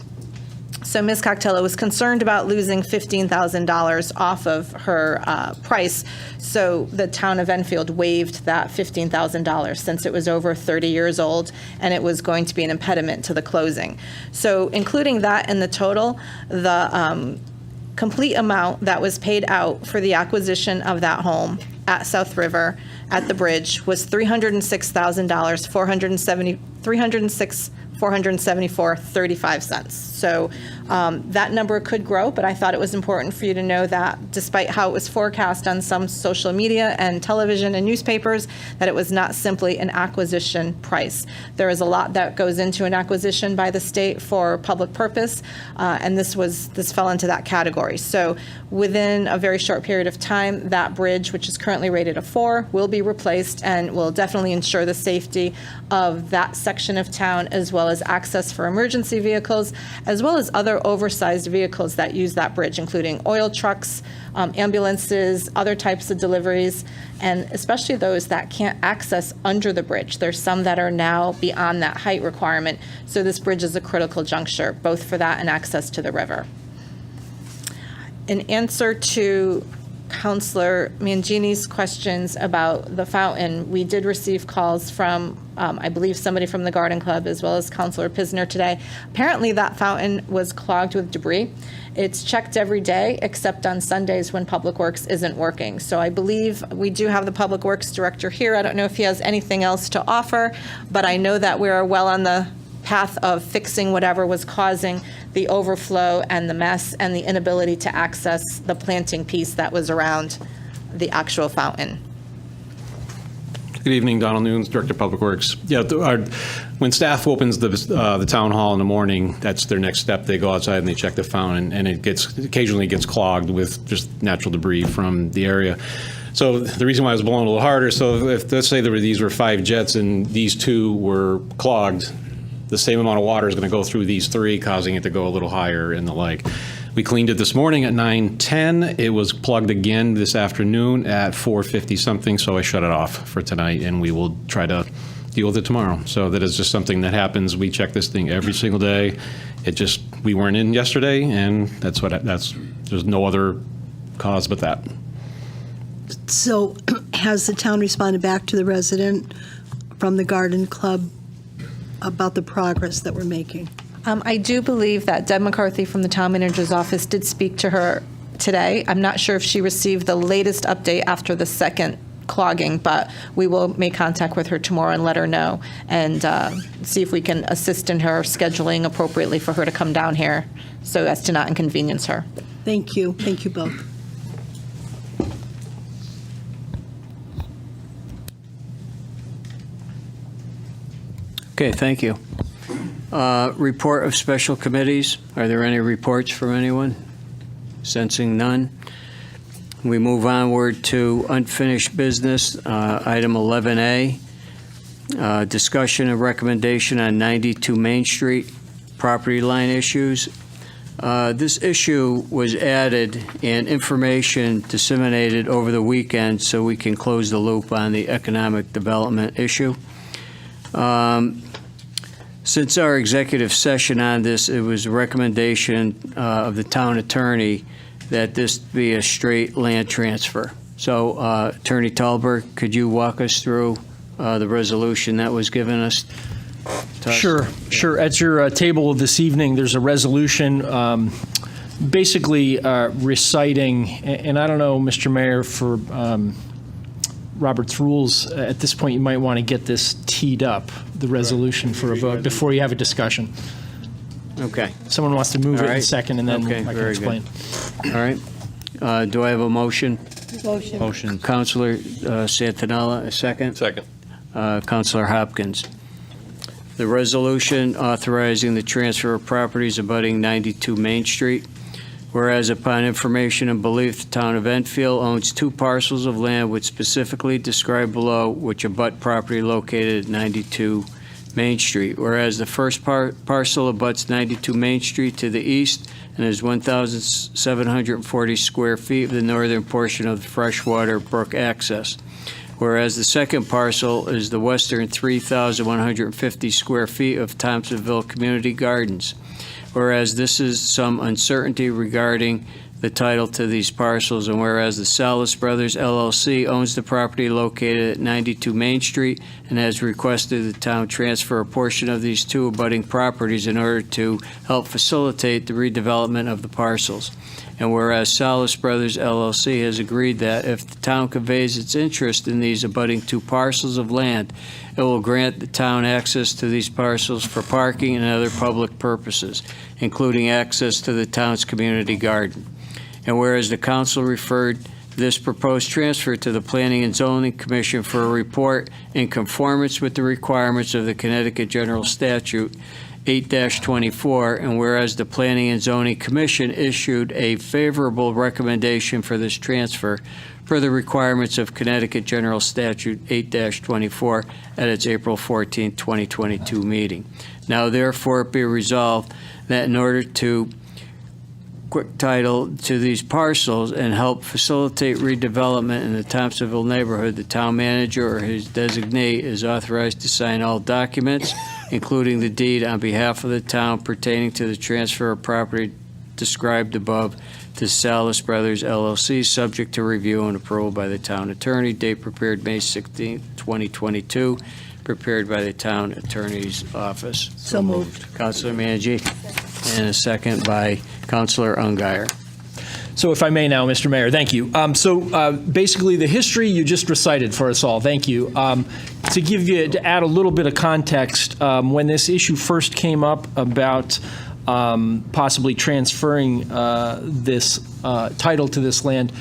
C: So Ms. Cogtella was concerned about losing $15,000 off of her price, so the town of Enfield waived that $15,000 since it was over 30 years old and it was going to be an impediment to the closing. So including that in the total, the complete amount that was paid out for the acquisition of that home at South River at the bridge was $306,000, $474.35. So that number could grow, but I thought it was important for you to know that despite how it was forecast on some social media and television and newspapers, that it was not simply an acquisition price. There is a lot that goes into an acquisition by the state for public purpose, and this fell into that category. So within a very short period of time, that bridge, which is currently rated a 4, will be replaced and will definitely ensure the safety of that section of town, as well as access for emergency vehicles, as well as other oversized vehicles that use that bridge, including oil trucks, ambulances, other types of deliveries, and especially those that can't access under the bridge. There's some that are now beyond that height requirement, so this bridge is a critical juncture, both for that and access to the river. In answer to Councilor Mangini's questions about the fountain, we did receive calls from, I believe, somebody from the Garden Club, as well as Councilor Pisner today. Apparently that fountain was clogged with debris. It's checked every day except on Sundays when Public Works isn't working. So I believe we do have the Public Works Director here. I don't know if he has anything else to offer, but I know that we're well on the path of fixing whatever was causing the overflow and the mess and the inability to access the planting piece that was around the actual fountain.
N: Good evening, Donald Nunes, Director of Public Works. Yeah, when staff opens the town hall in the morning, that's their next step. They go outside and they check the fountain, and it occasionally gets clogged with just natural debris from the area. So the reason why I was blowing a little harder, so if let's say these were 5 jets and these 2 were clogged, the same amount of water is going to go through these 3, causing it to go a little higher and the like. We cleaned it this morning at 9:10. It was plugged again this afternoon at 4:50 something, so I shut it off for tonight, and we will try to deal with it tomorrow. So that is just something that happens. We check this thing every single day. We weren't in yesterday, and there's no other cause but that.
E: So has the town responded back to the resident from the Garden Club about the progress that we're making?
C: I do believe that Deb McCarthy from the town manager's office did speak to her today. I'm not sure if she received the latest update after the second clogging, but we will make contact with her tomorrow and let her know and see if we can assist in her scheduling appropriately for her to come down here so as to not inconvenience her.
E: Thank you. Thank you both.
A: Okay, thank you. Report of special committees. Are there any reports from anyone? Sensing none. We move onward to unfinished business, item 11A, discussion and recommendation on 92 Main Street property line issues. This issue was added and information disseminated over the weekend so we can close the loop on the economic development issue. Since our executive session on this, it was a recommendation of the town attorney that this be a straight land transfer. So Attorney Talbert, could you walk us through the resolution that was given us? to us?
O: Sure. At your table this evening, there's a resolution basically reciting, and I don't know, Mr. Mayor, for Robert's rules, at this point, you might want to get this teed up, the resolution for a vote, before you have a discussion.
A: Okay.
O: Someone wants to move
A: All
O: it in
A: right.
O: a second, and then
A: Okay,
O: I can
A: very
O: explain.
A: good. All right. Do I have a motion?
E: Motion.
A: Counselor Santinella, a second?
P: Second.
A: Counselor Hopkins. The resolution authorizing the transfer of properties abutting 92 Main Street. Whereas upon information and belief, the town of Enfield owns 2 parcels of land which specifically described below, which abut property located at 92 Main Street. Whereas the first parcel abuts 92 Main Street to the east and is 1,740 square feet of the northern portion of the freshwater brook access. Whereas the second parcel is the western 3,150 square feet of Thompsonville Community Gardens. Whereas this is some uncertainty regarding the title to these parcels, and whereas the Salas Brothers LLC owns the property located at 92 Main Street and has requested the town transfer a portion of these 2 abutting properties in order to help facilitate the redevelopment of the parcels. And whereas Salas Brothers LLC has agreed that if the town conveys its interest in these abutting 2 parcels of land, it will grant the town access to these parcels for parking and other public purposes, including access to the town's community garden. And whereas the council referred this proposed transfer to the Planning and Zoning Commission for a report in conformance with the requirements of the Connecticut General Statute 8-24, and whereas the Planning and Zoning Commission issued a favorable recommendation for this transfer per the requirements of Connecticut General Statute 8-24 at its April 14, 2022 meeting. Now therefore be resolved that in order to quick title to these parcels and help facilitate redevelopment in the Thompsonville neighborhood, the town manager or his designee is authorized to sign all documents, including the deed on behalf of the town pertaining to the transfer of property described above to Salas Brothers LLC, subject to review and approval by the town attorney. Date prepared May 16, 2022, prepared by the town attorney's office.
E: So moved.
A: Councilor Manji, and a second by Councilor Ungary.
O: So if I may now, Mr. Mayor, thank you. Basically, the history you just recited for us all, thank you. To add a little bit of context, when this issue first came up about possibly transferring this title to this land,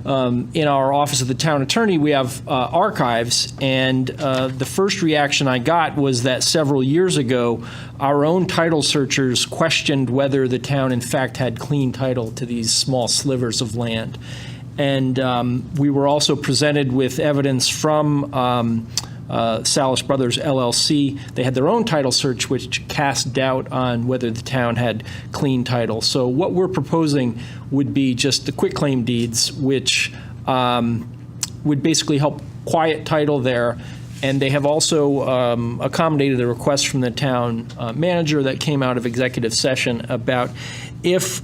O: in our office of the town attorney, we have archives, and the first reaction I got was that several years ago, our own title searchers questioned whether the town in fact had clean title to these small slivers of land. And we were also presented with evidence from Salas Brothers LLC. They had their own title search, which cast doubt on whether the town had clean title. So what we're proposing would be just the quitclaim deeds, which would basically help quiet title there. And they have also accommodated a request from the town manager that came out of executive session about if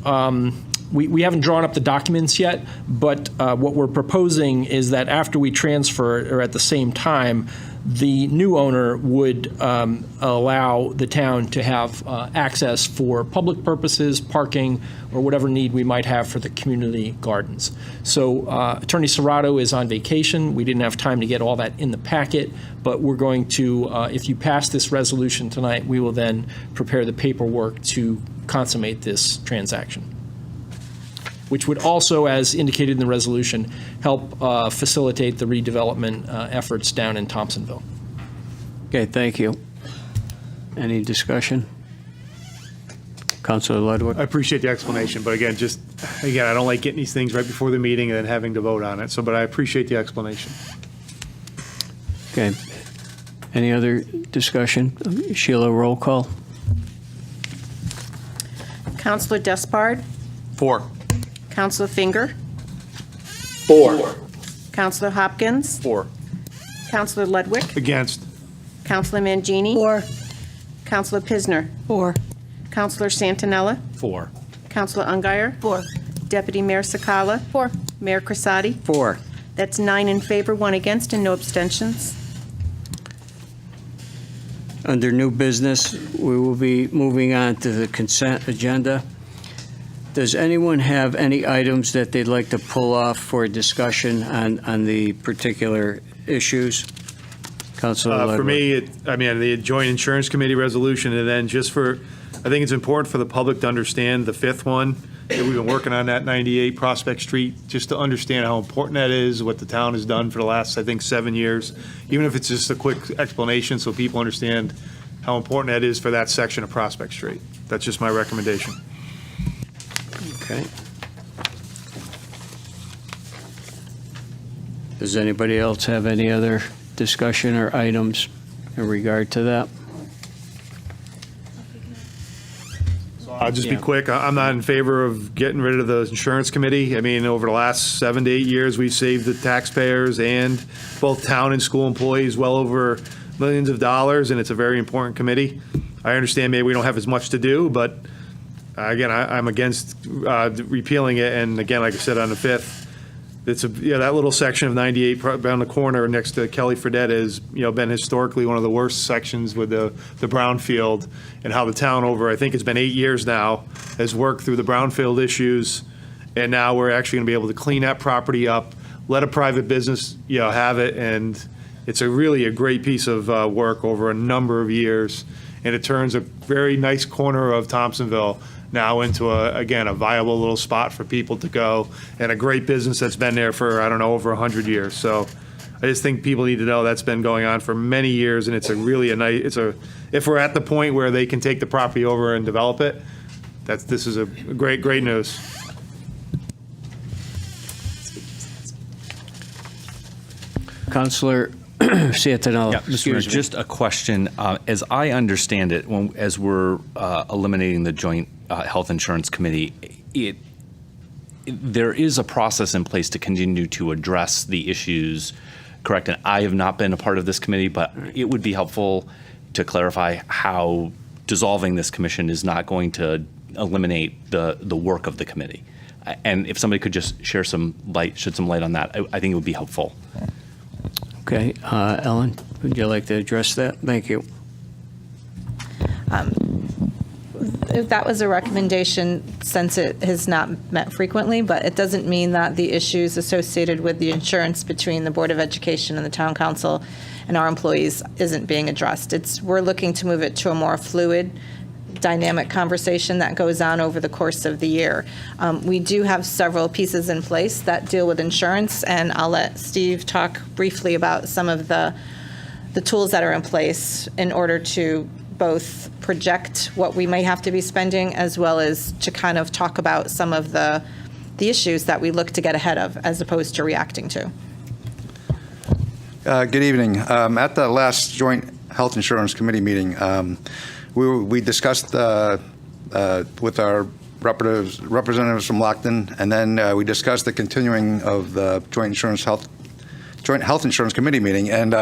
O: we haven't drawn up the documents yet, but what we're proposing is that after we transfer, or at the same time, the new owner would allow the town to have access for public purposes, parking, or whatever need we might have for the community gardens. So Attorney Serrato is on vacation. We didn't have time to get all that in the packet, but we're going to, if you pass this resolution tonight, we will then prepare the paperwork to consummate this transaction, which would also, as indicated in the resolution, help facilitate the redevelopment efforts down in Thompsonville.
A: Okay, thank you. Any discussion? Councilor Ludwig?
D: I appreciate the explanation, but again, I don't like getting these things right before the meeting and then having to vote on it. So, but I appreciate the explanation.
A: Okay. Any other discussion? Sheila, roll call.
B: Counselor Despard,
F: 4.
B: Counselor Finger,
M: 4.
B: Counselor Hopkins,
F: 4.
B: Counselor Ludwig,
D: Against.
B: Counselor Mangini,
E: 4.
B: Counselor Pisner,
E: 4.
B: Counselor Santinella,
N: 4.
B: Counselor Ungary,
E: 4.
B: Deputy Mayor Sakala, 4. Mayor Crisati.
A: 4.
B: That's 9 in favor, 1 against, and no abstentions.
A: Under new business, we will be moving on to the consent agenda. Does anyone have any items that they'd like to pull off for discussion on the particular issues? Councilor Ludwig.
D: For me, the joint insurance committee resolution, and then I think it's important for the public to understand the fifth one, that we've been working on that 98 Prospect Street, just to understand how important that is, what the town has done for the last, I think, 7 years, even if it's just a quick explanation so people understand how important that is for that section of Prospect Street. That's just my recommendation.
A: Okay. Does anybody else have any other discussion or items in regard to that?
D: I'll just be quick. I'm not in favor of getting rid of the insurance committee. I mean, over the last 7 to 8 years, we've saved the taxpayers and both town and school employees well over millions of dollars, and it's a very important committee. I understand maybe we don't have as much to do, but again, I'm against repealing it. And again, like I said, on the 5th, it's that little section of 98 around the corner next to Kelly Fredette has been historically one of the worst sections with the brownfield, and how the town over, I think it's been 8 years now, has worked through the brownfield issues, and now we're actually going to be able to clean that property up, let a private business have it, and it's really a great piece of work over a number of years, and it turns a very nice corner of Thompsonville now into a viable little spot for people to go, and a great business that's been there for, over 100 years. So I just think people need to know that's been going on for many years, and it's if we're at the point where they can take the property over and develop it, this is a great news.
A: Councilor Santinella.
P: Yeah, Mr. Mayor, just a question. As I understand it, as we're eliminating the Joint Health Insurance Committee, there is a process in place to continue to address the issues, correct? And I have not been a part of this committee, but it would be helpful to clarify how dissolving this commission is not going to eliminate the work of the committee. And if somebody could just shed some light on that, I think it would be helpful.
A: Okay, Ellen, would you like to address that? Thank you.
C: If that was a recommendation, since it has not met frequently, but it doesn't mean that the issues associated with the insurance between the Board of Education and the Town Council and our employees isn't being addressed. We're looking to move it to a more fluid, dynamic conversation that goes on over the course of the year. We do have several pieces in place that deal with insurance, and I'll let Steve talk briefly about some of the tools that are in place in order to both project what we may have to be spending, as well as to kind of talk about some of the issues that we look to get ahead of as opposed to reacting to.
Q: Good evening. At the last Joint Health Insurance Committee meeting, we discussed with our representatives from Lockton, and then we discussed the continuing of the Joint Health Insurance Committee meeting. And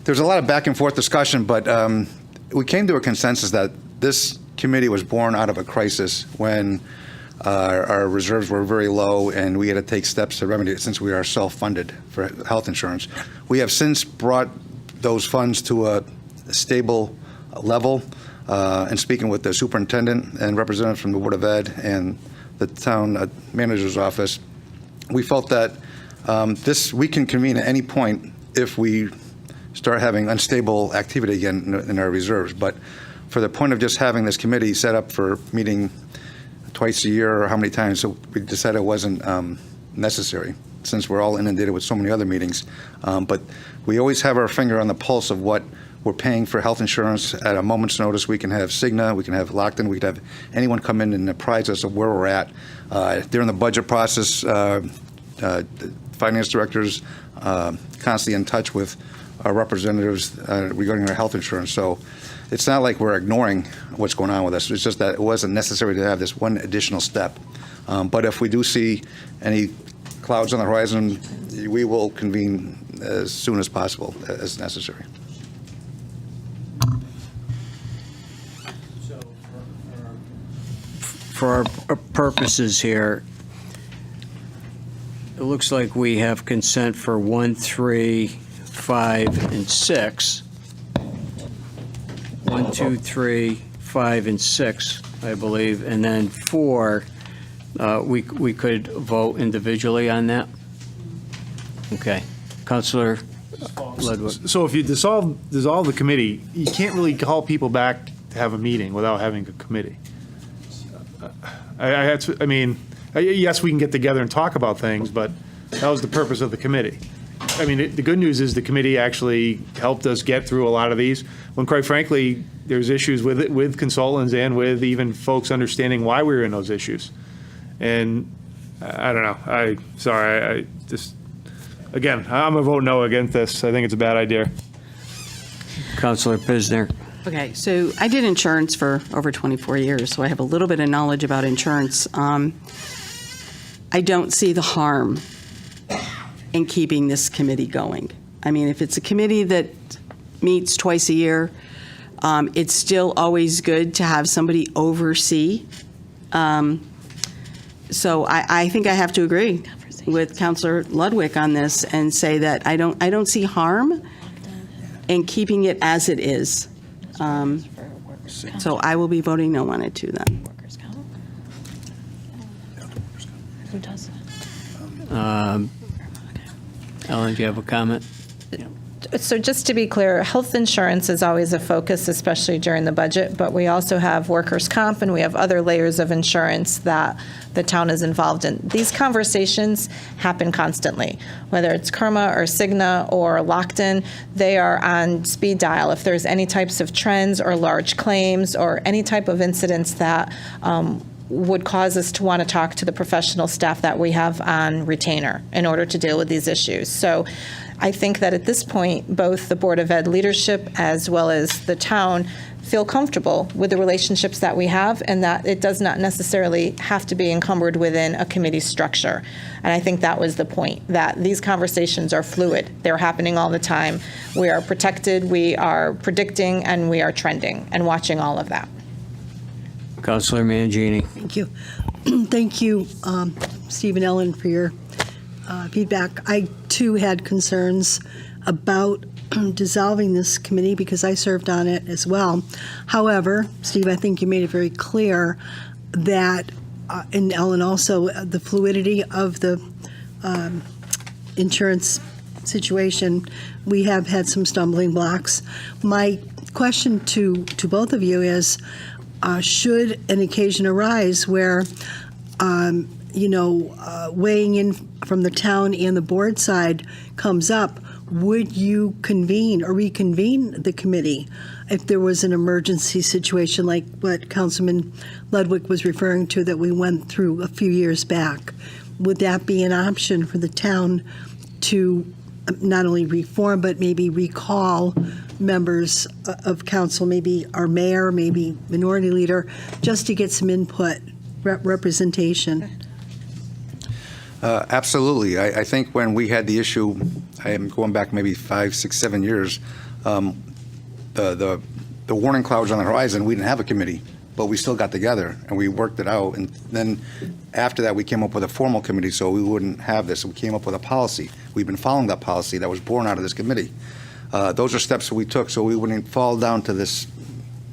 Q: there's a lot of back and forth discussion, but we came to a consensus that this committee was born out of a crisis when our reserves were very low, and we had to take steps to remedy it since we are self-funded for health insurance. We have since brought those funds to a stable level, and speaking with the superintendent and representatives from the Board of Ed and the town manager's office, we felt that we can convene at any point if we start having unstable activity again in our reserves. But for the point of just having this committee set up for meeting twice a year or how many times, so we decided it wasn't necessary since we're all inundated with so many other meetings. But we always have our finger on the pulse of what we're paying for health insurance at a moment's notice. We can have Cigna, we can have Lockton, we can have anyone come in and apprise us of where we're at. During the budget process, the finance directors constantly in touch with our representatives regarding our health insurance. So it's not like we're ignoring what's going on with us. It's just that it wasn't necessary to have this one additional step. But if we do see any clouds on the horizon, we will convene as soon as possible, as necessary.
A: For our purposes here, it looks like we have consent for 1, 3, 5, and 6. 1, 2, 3, 5, and 6, I believe, and then 4, we could vote individually on that? Okay. Counselor Ludwig.
D: So if you dissolve the committee, you can't really call people back to have a meeting without having a committee. I mean, yes, we can get together and talk about things, but that was the purpose of the committee. I mean, the good news is the committee actually helped us get through a lot of these, when quite frankly, there's issues with it, with consultants and with even folks understanding why we were in those issues. And I don't know, I just, again, I'm going to vote no against this. I think it's a bad idea.
A: Counselor Pisner.
L: Okay, so I did insurance for over 24 years, so I have a little bit of knowledge about insurance. I don't see the harm in keeping this committee going. I mean, if it's a committee that meets twice a year, it's still always good to have somebody oversee. So I think I have to agree with Councilor Ludwig on this and say that I don't see harm in keeping it as it is. So I will be voting no on it too then.
H: Who does?
A: Ellen, do you have a comment?
C: So just to be clear, health insurance is always a focus, especially during the budget, but we also have workers' comp and we have other layers of insurance that the town is involved in. These conversations happen constantly, whether it's Kerma or Cigna or Lockton, they are on speed dial. If there's any types of trends or large claims or any type of incidents that would cause us to want to talk to the professional staff that we have on retainer in order to deal with these issues. So I think that at this point, both the Board of Ed leadership as well as the town feel comfortable with the relationships that we have and that it does not necessarily have to be encumbered within a committee structure. And I think that was the point, that these conversations are fluid. They're happening all the time. We are protected, we are predicting, and we are trending and watching all of that.
A: Counselor Mangini.
E: Thank you. Thank you, Steve and Ellen, for your feedback. I, too, had concerns about dissolving this committee because I served on it as well. However, Steve, I think you made it very clear that, and Ellen also, the fluidity of the insurance situation, we have had some stumbling blocks. My question to both of you is, should an occasion arise where, weighing in from the town and the board side comes up, would you convene or reconvene the committee if there was an emergency situation like what Councilman Ludwig was referring to that we went through a few years back? Would that be an option for the town to not only reform but maybe recall members of council, maybe our mayor, maybe minority leader, just to get some input, representation?
Q: Absolutely. I think when we had the issue, I am going back maybe 5, 6, 7 years, the warning clouds on the horizon, we didn't have a committee, but we still got together and we worked it out. And then after that, we came up with a formal committee so we wouldn't have this. We came up with a policy. We've been following that policy that was born out of this committee. Those are steps that we took so we wouldn't fall down to this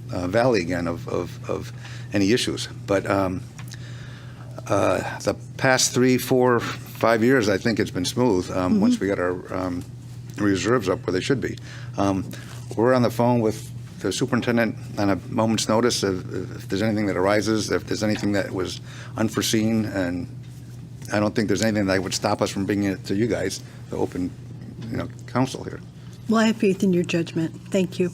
Q: valley again of any issues. But the past 3, 4, 5 years, I think it's been smooth once we got our reserves up where they should be. We're on the phone with the superintendent on a moment's notice if there's anything that arises, if there's anything that was unforeseen, and I don't think there's anything that would stop us from bringing it to you guys, the open council here.
E: Well, I have faith in your judgment. Thank you.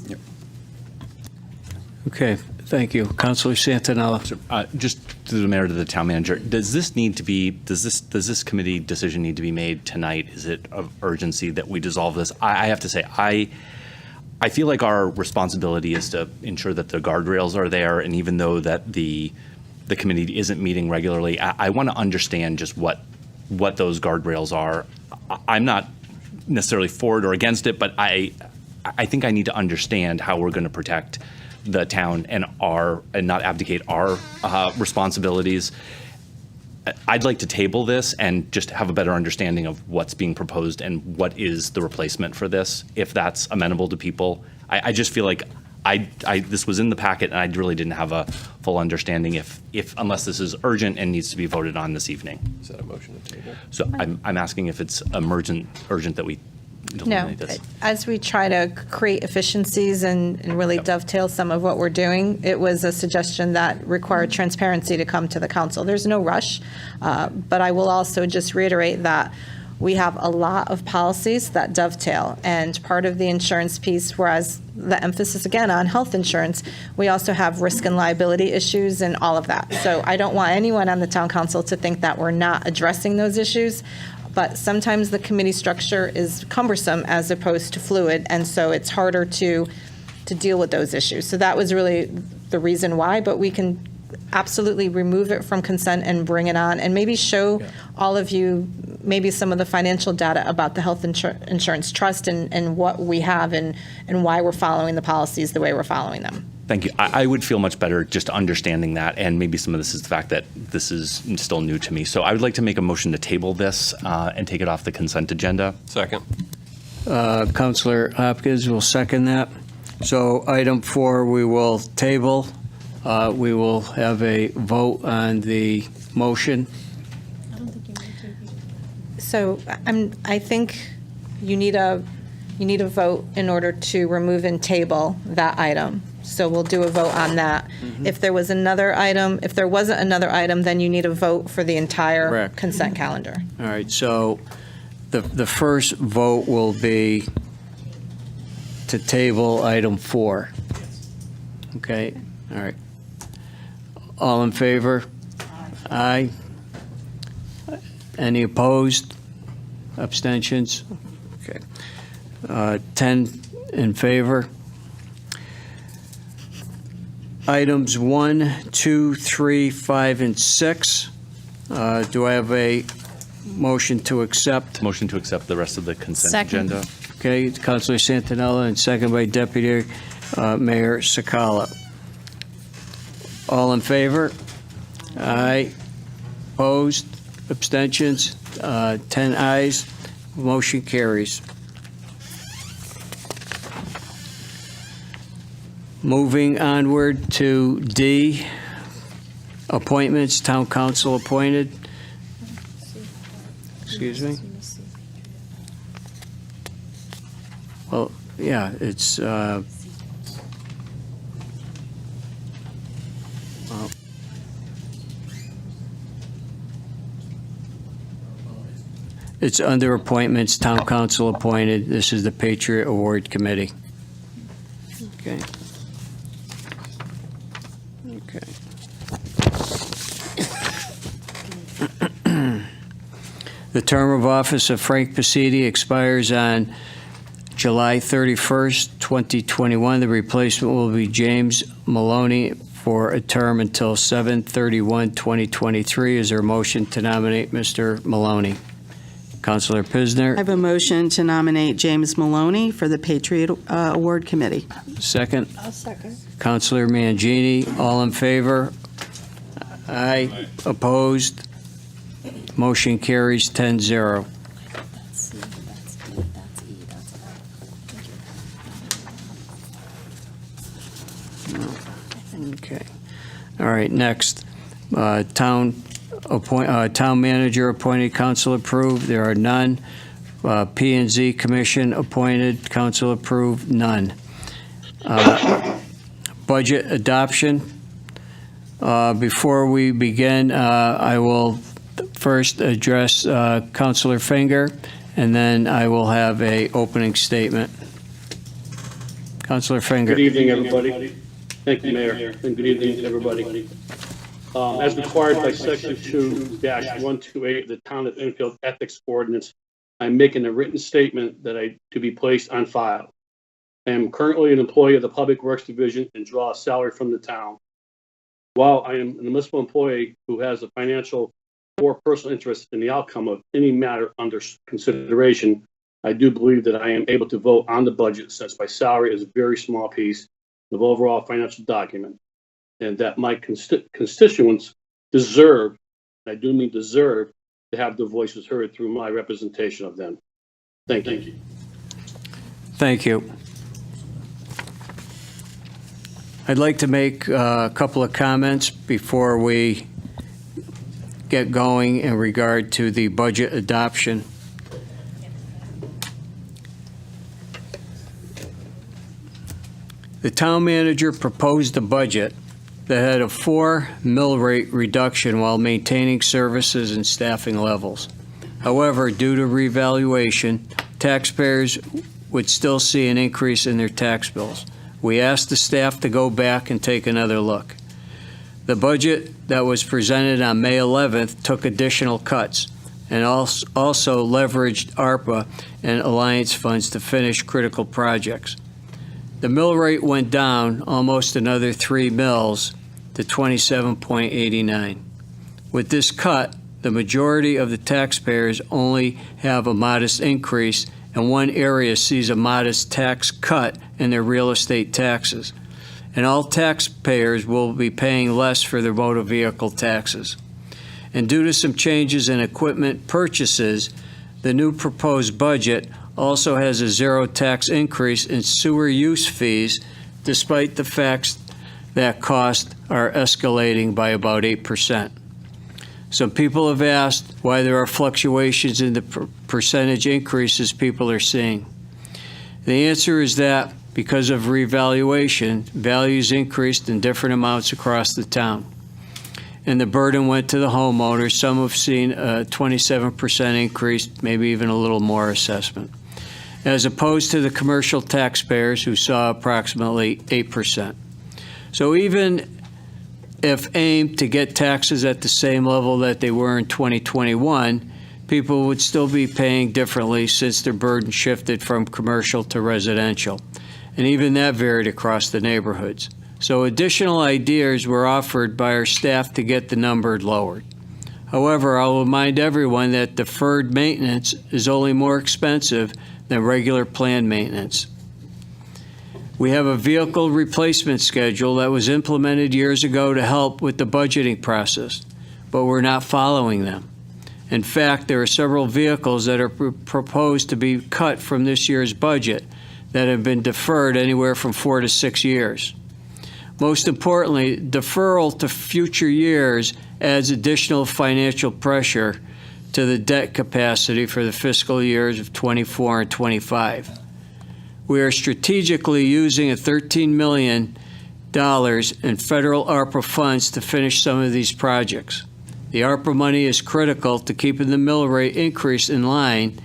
A: Okay, thank you. Councilor Santinella.
P: Just through the mayor to the town manager, does this committee decision need to be made tonight? Is it of urgency that we dissolve this? I have to say, I feel like our responsibility is to ensure that the guardrails are there, and even though that the committee isn't meeting regularly, I want to understand just what those guardrails are. I'm not necessarily for it or against it, but I think I need to understand how we're going to protect the town and not abdicate our responsibilities. I'd like to table this and just have a better understanding of what's being proposed and what is the replacement for this, if that's amenable to people. I just feel like this was in the packet and I really didn't have a full understanding unless this is urgent and needs to be voted on this evening.
R: Is that a motion to table?
P: So I'm asking if it's urgent that we
C: No,
P: eliminate this.
C: as we try to create efficiencies and really dovetail some of what we're doing, it was a suggestion that required transparency to come to the council. There's no rush, but I will also just reiterate that we have a lot of policies that dovetail, and part of the insurance piece, whereas the emphasis again on health insurance, we also have risk and liability issues and all of that. So I don't want anyone on the town council to think that we're not addressing those issues. But sometimes the committee structure is cumbersome as opposed to fluid, and so it's harder to deal with those issues. So that was really the reason why, but we can absolutely remove it from consent and bring it on, and maybe show all of you maybe some of the financial data about the health insurance trust and what we have and why we're following the policies the way we're following them.
P: Thank you. I would feel much better just understanding that, and maybe some of this is the fact that this is still new to me. So I would like to make a motion to table this and take it off the consent agenda.
R: Second.
A: Councilor Hopkins will second that. So item 4, we will table. We will have a vote on the motion.
C: So I think you need a vote in order to remove and table that item. So we'll do a vote on that. If there wasn't another item, then you need a vote for the entire
A: Correct.
C: consent calendar.
A: All right, so the first vote will be to table item 4. Okay, all right. All in favor? Aye. Any opposed? Abstentions? Okay. 10 in favor. Items 1, 2, 3, 5, and 6. Do I have a motion to accept?
P: Motion to accept the rest of the consent
H: Second.
P: agenda.
A: Okay, Councilor Santinella, and second by Deputy Mayor Sakala. All in favor? Aye. Opposed? Abstentions? 10 ayes. Motion carries. Moving onward to D, appointments, town council appointed. Excuse me? Well, yeah, it's, well, it's under appointments, town council appointed. This is the Patriot Award Committee. Okay. Okay. The term of office of Frank Pasidi expires on July 31st, 2021. The replacement will be James Maloney for a term until 7/31/2023. Is there a motion to nominate Mr. Maloney? Councilor Pisner.
L: I have a motion to nominate James Maloney for the Patriot Award Committee.
A: Second.
K: I'll second.
A: Councilor Mangini. All in favor? Aye. Opposed? Motion carries 10-0. Okay. All right, next. Town manager appointed, council approved. There are none. P&Z Commission appointed, council approved, none. Budget adoption. Before we begin, I will first address Councilor Finger, and then I will have a opening statement. Councilor Finger.
M: Good evening, everybody. Thank you, Mayor, and good evening, everybody. As required by Section 2-128 of the Town of Enfield Ethics Ordinance, I'm making a written statement to be placed on file. I am currently an employee of the Public Works Division and draw a salary from the town. While I am a municipal employee who has a financial or personal interest in the outcome of any matter under consideration, I do believe that I am able to vote on the budget since my salary is a very small piece of overall financial document, and that my constituents deserve, and I do mean deserve, to have their voices heard through my representation of them. Thank you.
A: Thank you. I'd like to make a couple of comments before we get going in regard to the budget adoption. The town manager proposed a budget that had a 4 mill rate reduction while maintaining services and staffing levels. However, due to revaluation, taxpayers would still see an increase in their tax bills. We asked the staff to go back and take another look. The budget that was presented on May 11th took additional cuts and also leveraged ARPA and alliance funds to finish critical projects. The mill rate went down almost another 3 mills to 27.89. With this cut, the majority of the taxpayers only have a modest increase, and one area sees a modest tax cut in their real estate taxes. And all taxpayers will be paying less for their motor vehicle taxes. And due to some changes in equipment purchases, the new proposed budget also has a zero tax increase in sewer use fees, despite the fact that costs are escalating by about 8%. Some people have asked why there are fluctuations in the percentage increases people are seeing. The answer is that because of revaluation, values increased in different amounts across the town. And the burden went to the homeowners. Some have seen a 27% increase, maybe even a little more assessment, as opposed to the commercial taxpayers who saw approximately 8%. So even if aimed to get taxes at the same level that they were in 2021, people would still be paying differently since their burden shifted from commercial to residential. And even that varied across the neighborhoods. So additional ideas were offered by our staff to get the number lowered. However, I'll remind everyone that deferred maintenance is only more expensive than regular planned maintenance. We have a vehicle replacement schedule that was implemented years ago to help with the budgeting process, but we're not following them. In fact, there are several vehicles that are proposed to be cut from this year's budget that have been deferred anywhere from 4 to 6 years. Most importantly, deferral to future years adds additional financial pressure to the debt capacity for the fiscal years of 24 and 25. We are strategically using a $13 million in federal ARPA funds to finish some of these projects. The ARPA money is critical to keeping the mill rate increase in line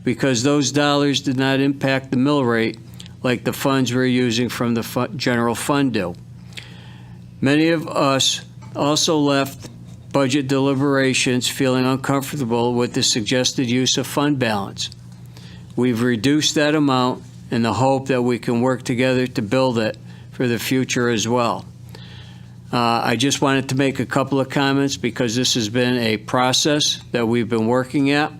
A: because those dollars did not impact the mill rate like the funds we're using from the general fund do. Many of us also left budget deliberations feeling uncomfortable with the suggested use of fund balance. We've reduced that amount in the hope that we can work together to build it for the future as well. I just wanted to make a couple of comments because this has been a process that we've been working at.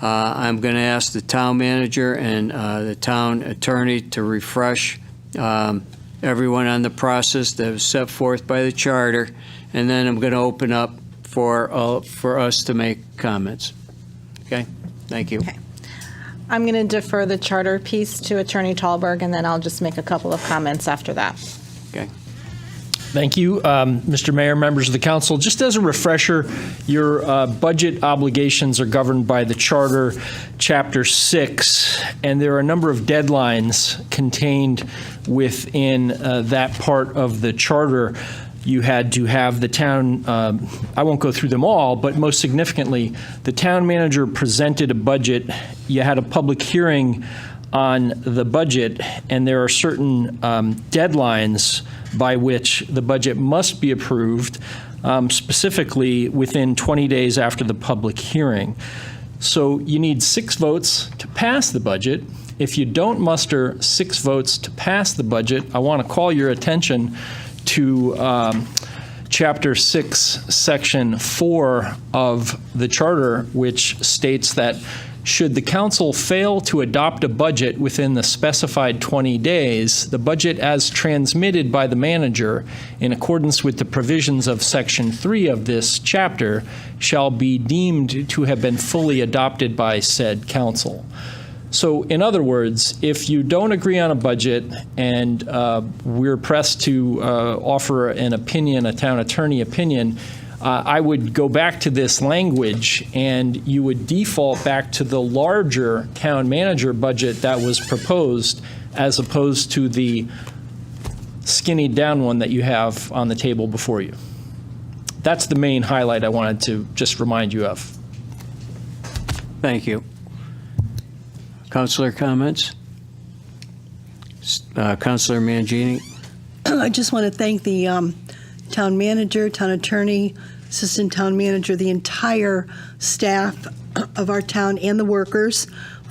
A: I'm going to ask the town manager and the town attorney to refresh everyone on the process that was set forth by the charter, and then I'm going to open up for us to make comments. Okay? Thank you.
C: Okay. I'm going to defer the charter piece to Attorney Tallberg, and then I'll just make a couple of comments after that.
A: Okay.
O: Thank you, Mr. Mayor, members of the council. Just as a refresher, your budget obligations are governed by the Charter, Chapter 6, and there are a number of deadlines contained within that part of the Charter. You had to have the town, I won't go through them all, but most significantly, the town manager presented a budget. You had a public hearing on the budget, and there are certain deadlines by which the budget must be approved, specifically within 20 days after the public hearing. So you need 6 votes to pass the budget. If you don't muster 6 votes to pass the budget, I want to call your attention to Chapter 6, Section 4 of the Charter, which states that should the council fail to adopt a budget within the specified 20 days, the budget as transmitted by the manager in accordance with the provisions of Section 3 of this chapter shall be deemed to have been fully adopted by said council. So in other words, if you don't agree on a budget and we're pressed to offer an opinion, a town attorney opinion, I would go back to this language and you would default back to the larger town manager budget that was proposed as opposed to the skinny down one that you have on the table before you. That's the main highlight I wanted to just remind you of.
A: Thank you. Councilor comments? Councilor Mangini?
E: I just want to thank the town manager, town attorney, assistant town manager, the entire staff of our town and the workers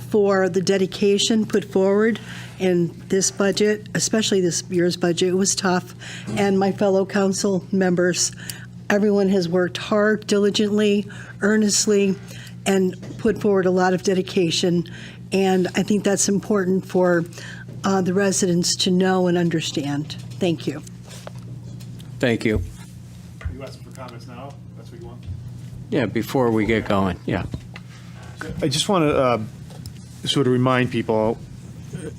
E: for the dedication put forward in this budget, especially this year's budget. It was tough. And my fellow council members, everyone has worked hard, diligently, earnestly, and put forward a lot of dedication. And I think that's important for the residents to know and understand. Thank you.
A: Thank you.
D: Are you asking for comments now? That's what you want?
A: Yeah, before we get going, yeah.
D: I just want to sort of remind people,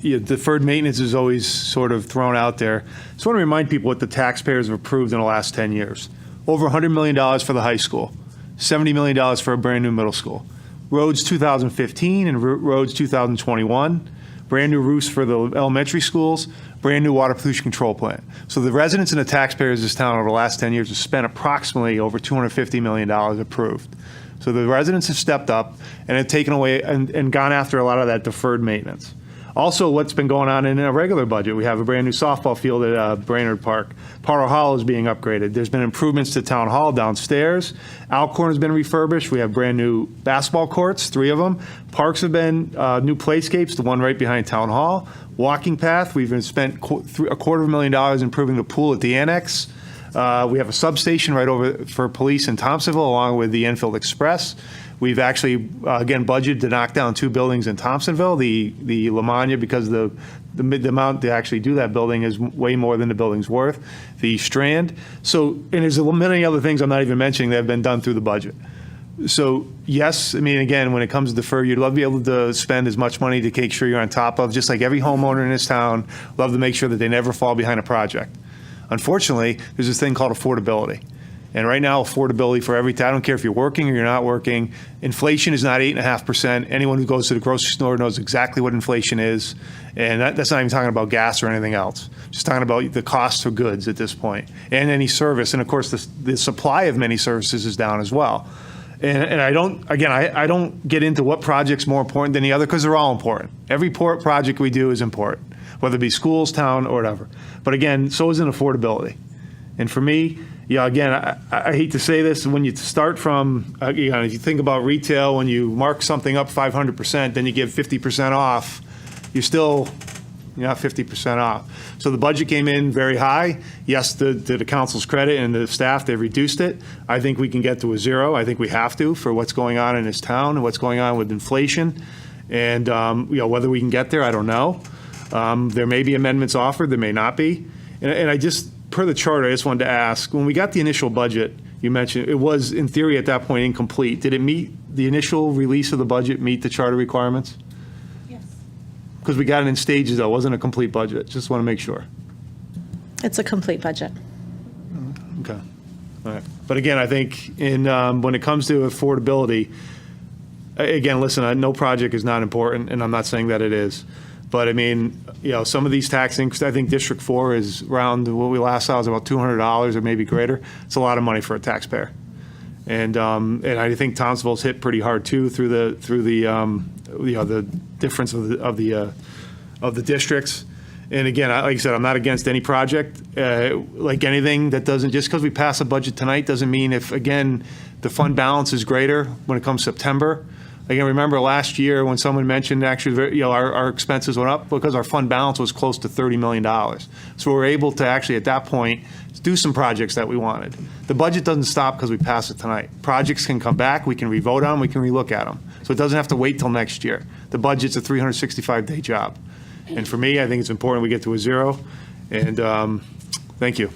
D: deferred maintenance is always sort of thrown out there. Just want to remind people what the taxpayers have approved in the last 10 years. Over $100 million for the high school, $70 million for a brand new middle school. Roads 2015 and roads 2021, brand new roofs for the elementary schools, brand new water pollution control plant. So the residents and the taxpayers of this town over the last 10 years have spent approximately over $250 million approved. So the residents have stepped up and have taken away and gone after a lot of that deferred maintenance. Also, what's been going on in a regular budget, we have a brand new softball field at Brainerd Park. Potter Hall is being upgraded. There's been improvements to Town Hall downstairs. Alcorn has been refurbished. We have brand new basketball courts, 3 of them. Parks have been new playscapes, the one right behind Town Hall. Walking path, we've been spent $250,000 improving the pool at the annex. We have a substation right over for police in Thompsonville, along with the Enfield Express. We've actually, again, budgeted to knock down 2 buildings in Thompsonville. The Lamagna, because the amount to actually do that building is way more than the building's worth. The Strand. So, and there's many other things I'm not even mentioning that have been done through the budget. So, yes, I mean, again, when it comes to defer, you'd love to be able to spend as much money to make sure you're on top of, just like every homeowner in this town, love to make sure that they never fall behind a project. Unfortunately, there's this thing called affordability. And right now, affordability for every town, I don't care if you're working or you're not working, inflation is not 8.5%. Anyone who goes to the grocery store knows exactly what inflation is. And that's not even talking about gas or anything else. Just talking about the cost of goods at this point and any service. And of course, the supply of many services is down as well. And I don't get into what project's more important than the other because they're all important. Every project we do is important, whether it be schools, town, or whatever. But again, so is an affordability. And for me, again, I hate to say this, when you start from, if you think about retail, when you mark something up 500%, then you give 50% off, you're not 50% off. So the budget came in very high. Yes, to the council's credit and the staff, they've reduced it. I think we can get to a 0. I think we have to for what's going on in this town and what's going on with inflation. And whether we can get there, I don't know. There may be amendments offered, there may not be. And I just, per the charter, I just wanted to ask, when we got the initial budget, you mentioned it was, in theory, at that point, incomplete. Did it meet the initial release of the budget, meet the charter requirements?
C: Yes.
A: Because we got it in stages, though. It wasn't a complete budget. Just want to make sure.
C: It's a complete budget.
A: Okay. All right. But again, I think when it comes to affordability, again, listen, no project is not important, and I'm not saying that it is. But I mean, some of these tax increases, I think District 4 is around, what we last saw was about $200 or maybe greater. It's a lot of money for a taxpayer. And I think Townsville's hit pretty hard too through the
D: difference of the districts. And again, like I said, I'm not against any project. Like anything that doesn't, just because we pass a budget tonight doesn't mean if, again, the fund balance is greater when it comes September. Again, remember last year when someone mentioned actually, our expenses went up because our fund balance was close to $30 million. So we were able to actually at that point do some projects that we wanted. The budget doesn't stop because we pass it tonight. Projects can come back, we can re-vote on them, we can relook at them. So it doesn't have to wait till next year. The budget's a 365-day job. And for me, I think it's important we get to a zero. And thank you.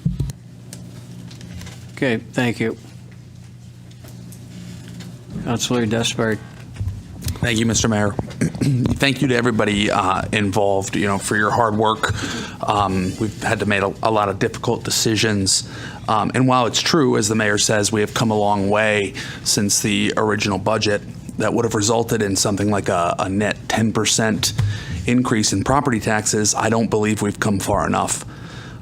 A: Okay, thank you. Councilor Despard.
F: Thank you, Mr. Mayor. Thank you to everybody involved, for your hard work. We've had to make a lot of difficult decisions. And while it's true, as the mayor says, we have come a long way since the original budget that would have resulted in something like a net 10% increase in property taxes, I don't believe we've come far enough.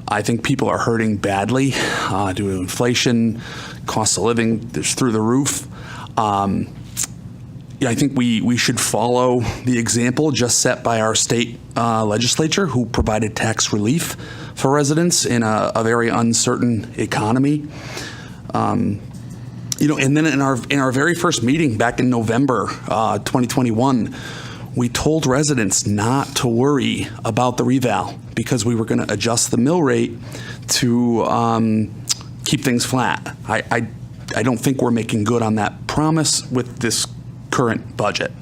F: I think people are hurting badly due to inflation, cost of living is through the roof. I think we should follow the example just set by our state legislature, who provided tax relief for residents in a very uncertain economy. And then in our very first meeting back in November 2021, we told residents not to worry about the reval because we were going to adjust the mill rate to keep things flat. I don't think we're making good on that promise with this current budget.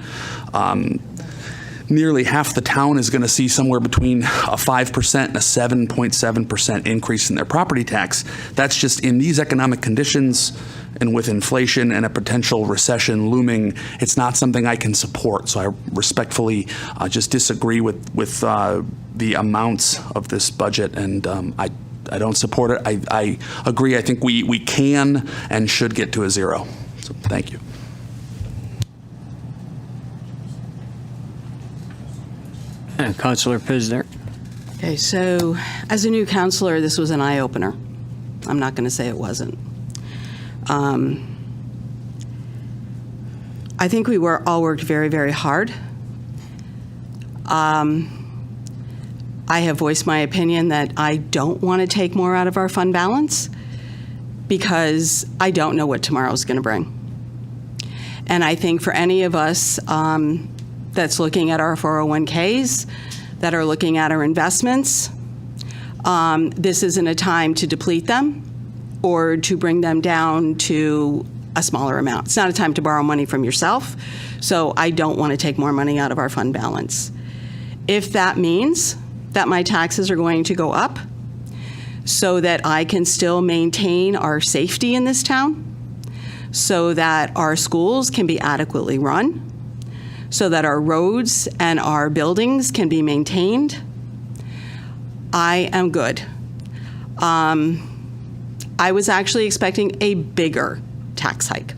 F: Nearly half the town is going to see somewhere between a 5% and a 7.7% increase in their property tax. That's just in these economic conditions and with inflation and a potential recession looming. It's not something I can support. So I respectfully just disagree with the amounts of this budget, and I don't support it. I agree. I think we can and should get to a zero. So thank you.
A: And Councilor Pisner.
L: Okay, so as a new counselor, this was an eye-opener. I'm not going to say it wasn't. I think we all worked very, very hard. I have voiced my opinion that I don't want to take more out of our fund balance because I don't know what tomorrow's going to bring. And I think for any of us that's looking at our 401ks, that are looking at our investments, this isn't a time to deplete them or to bring them down to a smaller amount. It's not a time to borrow money from yourself, so I don't want to take more money out of our fund balance. If that means that my taxes are going to go up so that I can still maintain our safety in this town, so that our schools can be adequately run, so that our roads and our buildings can be maintained, I am good. I was actually expecting a bigger tax hike.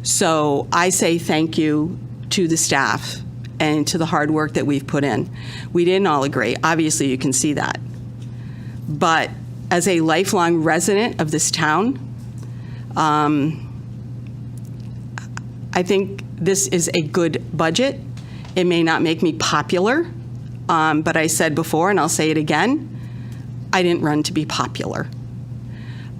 L: So I say thank you to the staff and to the hard work that we've put in. We didn't all agree. Obviously, you can see that. But as a lifelong resident of this town, I think this is a good budget. It may not make me popular, but I said before, and I'll say it again, I didn't run to be popular.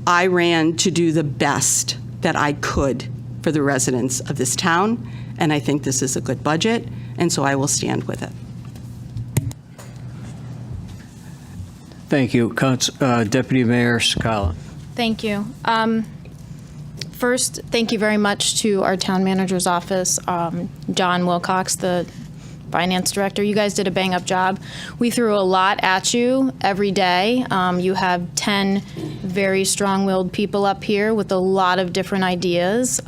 L: I ran to do the best that I could for the residents of this town, and I think this is a good budget, and so I will stand with it.
A: Thank you. Deputy Mayor Sakala.
R: Thank you. First, thank you very much to our town manager's office, John Wilcox, the finance director. You guys did a bang-up job. We threw a lot at you every day. You have 10 very strong-willed people up here with a lot of different ideas.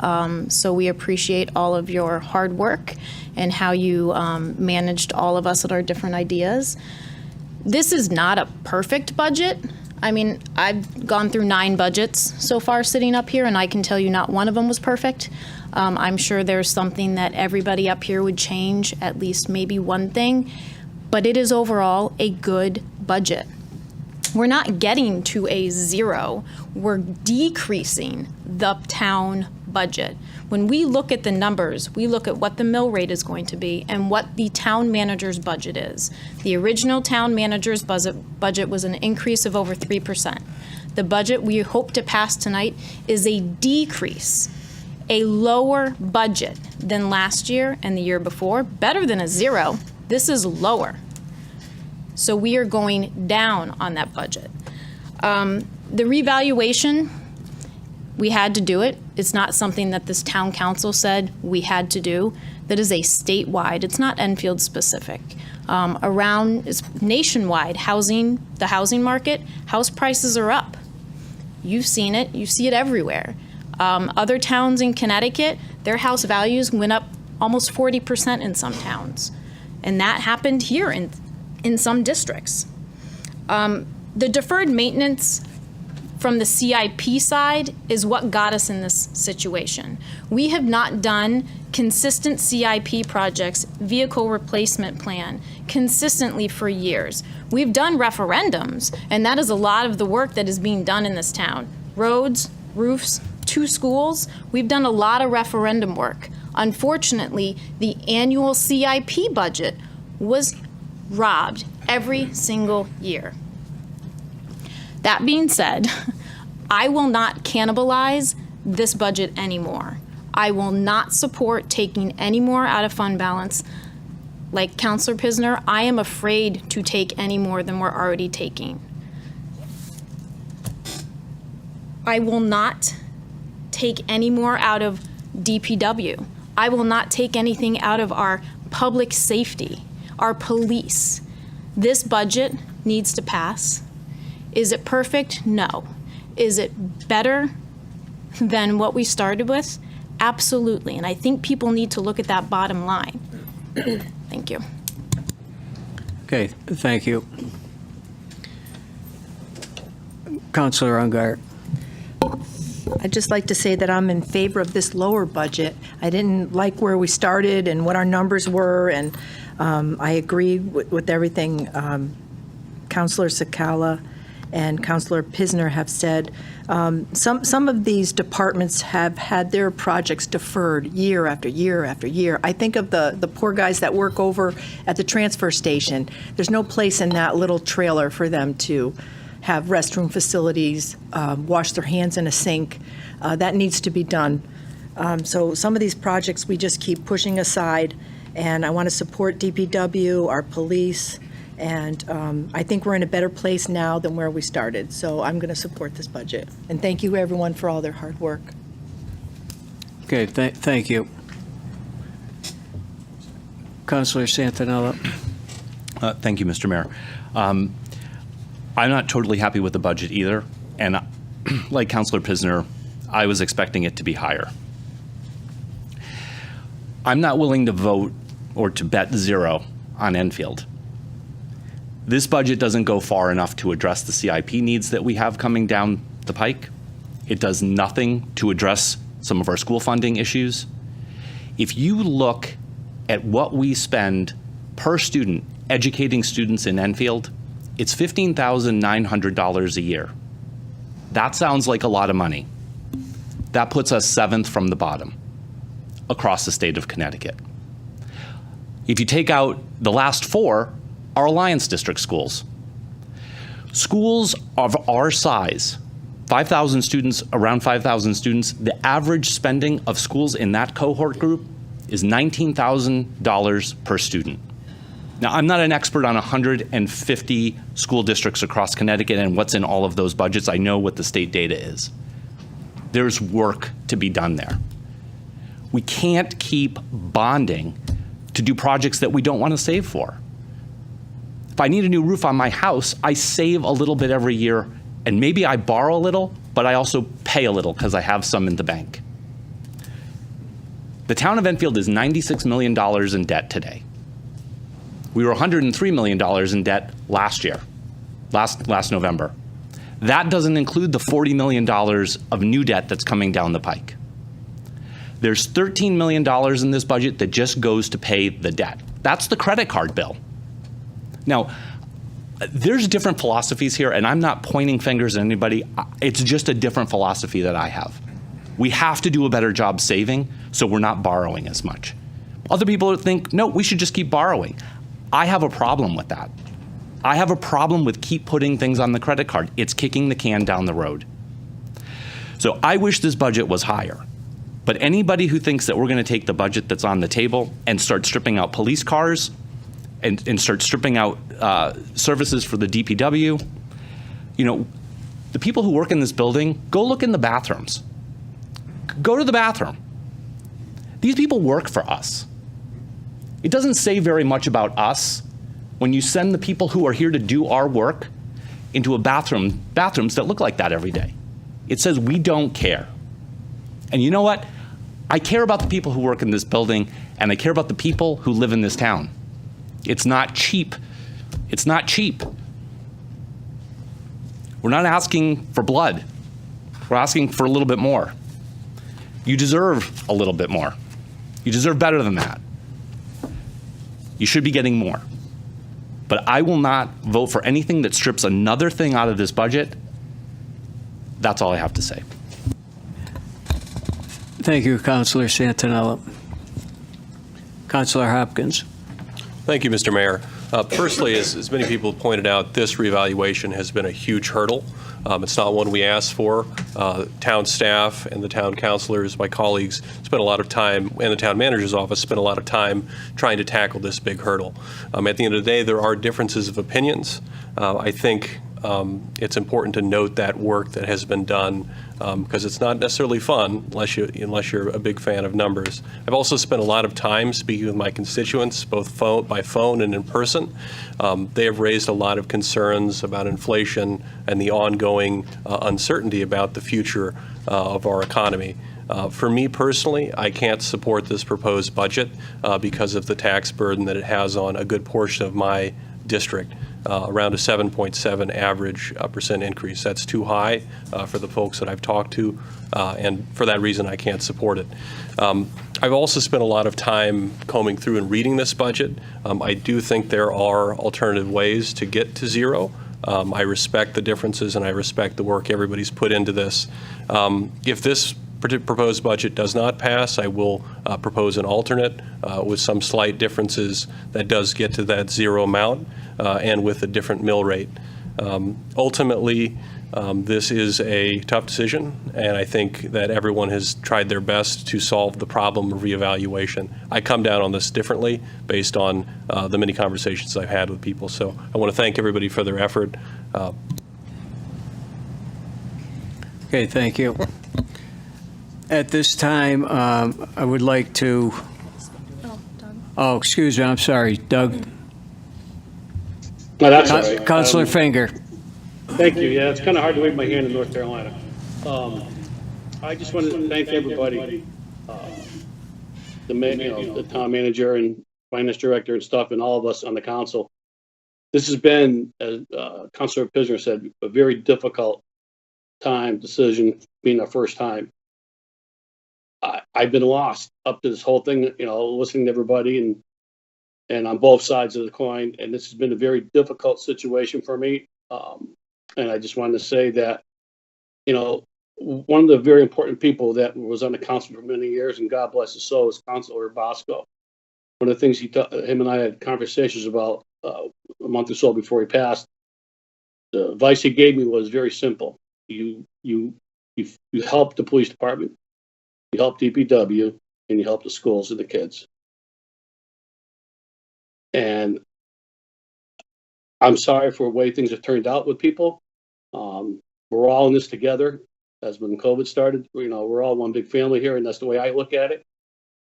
R: So we appreciate all of your hard work and how you managed all of us at our different ideas. This is not a perfect budget. I mean, I've gone through 9 budgets so far sitting up here, and I can tell you not one of them was perfect. I'm sure there's something that everybody up here would change, at least maybe one thing, but it is overall a good budget. We're not getting to a zero. We're decreasing the town budget. When we look at the numbers, we look at what the mill rate is going to be and what the town manager's budget is. The original town manager's budget was an increase of over 3%. The budget we hope to pass tonight is a decrease, a lower budget than last year and the year before, better than a zero. This is lower. So we are going down on that budget. The revaluation, we had to do it. It's not something that this town council said we had to do. That is a statewide, it's not Enfield specific. It's nationwide, the housing market, house prices are up. You've seen it, you see it everywhere. Other towns in Connecticut, their house values went up almost 40% in some towns. And that happened here in some districts. The deferred maintenance from the CIP side is what got us in this situation. We have not done consistent CIP projects, vehicle replacement plan, consistently for years. We've done referendums, and that is a lot of the work that is being done in this town. Roads, roofs, 2 schools, we've done a lot of referendum work. Unfortunately, the annual CIP budget was robbed every single year. That being said, I will not cannibalize this budget anymore. I will not support taking any more out of fund balance. Like Councilor Pisner, I am afraid to take any more than we're already taking. I will not take any more out of DPW. I will not take anything out of our public safety, our police. This budget needs to pass. Is it perfect? No. Is it better than what we started with? Absolutely. And I think people need to look at that bottom line. Thank you.
A: Okay, thank you. Councilor Ungary.
K: I'd just like to say that I'm in favor of this lower budget. I didn't like where we started and what our numbers were, and I agree with everything Councilor Sakala and Councilor Pisner have said. Some of these departments have had their projects deferred year after year after year. I think of the poor guys that work over at the transfer station. There's no place in that little trailer for them to have restroom facilities, wash their hands in a sink. That needs to be done. So some of these projects we just keep pushing aside, and I want to support DPW, our police, and I think we're in a better place now than where we started. So I'm going to support this budget. And thank you, everyone, for all their hard work.
A: Okay, thank you. Councilor Santinella.
P: Thank you, Mr. Mayor. I'm not totally happy with the budget either, and like Councilor Pisner, I was expecting it to be higher. I'm not willing to vote or to bet zero on Enfield. This budget doesn't go far enough to address the CIP needs that we have coming down the pike. It does nothing to address some of our school funding issues. If you look at what we spend per student educating students in Enfield, it's $15,900 a year. That sounds like a lot of money. That puts us 7th from the bottom across the state of Connecticut. If you take out the last 4, our Alliance District schools. Schools of our size, 5,000 students, around 5,000 students, the average spending of schools in that cohort group is $19,000 per student. Now, I'm not an expert on 150 school districts across Connecticut and what's in all of those budgets. I know what the state data is. There's work to be done there. We can't keep bonding to do projects that we don't want to save for. If I need a new roof on my house, I save a little bit every year, and maybe I borrow a little, but I also pay a little because I have some in the bank. The town of Enfield is $96 million in debt today. We were $103 million in debt last year, last November. That doesn't include the $40 million of new debt that's coming down the pike. There's $13 million in this budget that just goes to pay the debt. That's the credit card bill. Now, there's different philosophies here, and I'm not pointing fingers at anybody. It's just a different philosophy that I have. We have to do a better job saving, so we're not borrowing as much. Other people think, no, we should just keep borrowing. I have a problem with that. I have a problem with keep putting things on the credit card. It's kicking the can down the road. So I wish this budget was higher. But anybody who thinks that we're going to take the budget that's on the table and start stripping out police cars and start stripping out services for the DPW, you know, the people who work in this building, go look in the bathrooms. Go to the bathroom. These people work for us. It doesn't say very much about us when you send the people who are here to do our work into a bathrooms that look like that every day. It says we don't care. And you know what? I care about the people who work in this building, and I care about the people who live in this town. It's not cheap. It's not cheap. We're not asking for blood. We're asking for a little bit more. You deserve a little bit more. You deserve better than that. You should be getting more. But I will not vote for anything that strips another thing out of this budget. That's all I have to say.
A: Thank you, Councilor Santinella. Councilor Hopkins.
S: Thank you, Mr. Mayor. Firstly, as many people have pointed out, this reevaluation has been a huge hurdle. It's not one we asked for. Town staff and the town councilors, my colleagues, spent a lot of time, and the town manager's office spent a lot of time trying to tackle this big hurdle. At the end of the day, there are differences of opinions. I think it's important to note that work that has been done because it's not necessarily fun unless you're a big fan of numbers. I've also spent a lot of time speaking with my constituents, both by phone and in person. They have raised a lot of concerns about inflation and the ongoing uncertainty about the future of our economy. For me personally, I can't support this proposed budget because of the tax burden that it has on a good portion of my district. Around a 7.7 average percent increase. That's too high for the folks that I've talked to, and for that reason I can't support it. I've also spent a lot of time combing through and reading this budget. I do think there are alternative ways to get to zero. I respect the differences and I respect the work everybody's put into this. If this proposed budget does not pass, I will propose an alternate with some slight differences that does get to that zero amount and with a different mill rate. Ultimately, this is a tough decision, and I think that everyone has tried their best to solve the problem of reevaluation. I come down on this differently based on the many conversations I've had with people. So I want to thank everybody for their effort.
A: Okay, thank you. At this time, I would like to, excuse me, I'm sorry, Doug.
M: No, that's all right.
A: Councilor Finger.
M: Thank you. Yeah, it's kind of hard to wave my hand in North Carolina. I just wanted to thank everybody, the town manager and finance director and stuff, and all of us on the council. This has been, as Councilor Pisner said, a very difficult decision, being our first time. I've been lost up to this whole thing, listening to everybody and on both sides of the coin. And this has been a very difficult situation for me. And I just wanted to say that, one of the very important people that was on the council for many years, and God bless his soul, is Councilor Bosco. One of the things him and I had conversations about a month or so before he passed, the advice he gave me was very simple. You help the police department, you help DPW, and you help the schools and the kids. And I'm sorry for the way things have turned out with people. We're all in this together. As when COVID started, we're all one big family here, and that's the way I look at it.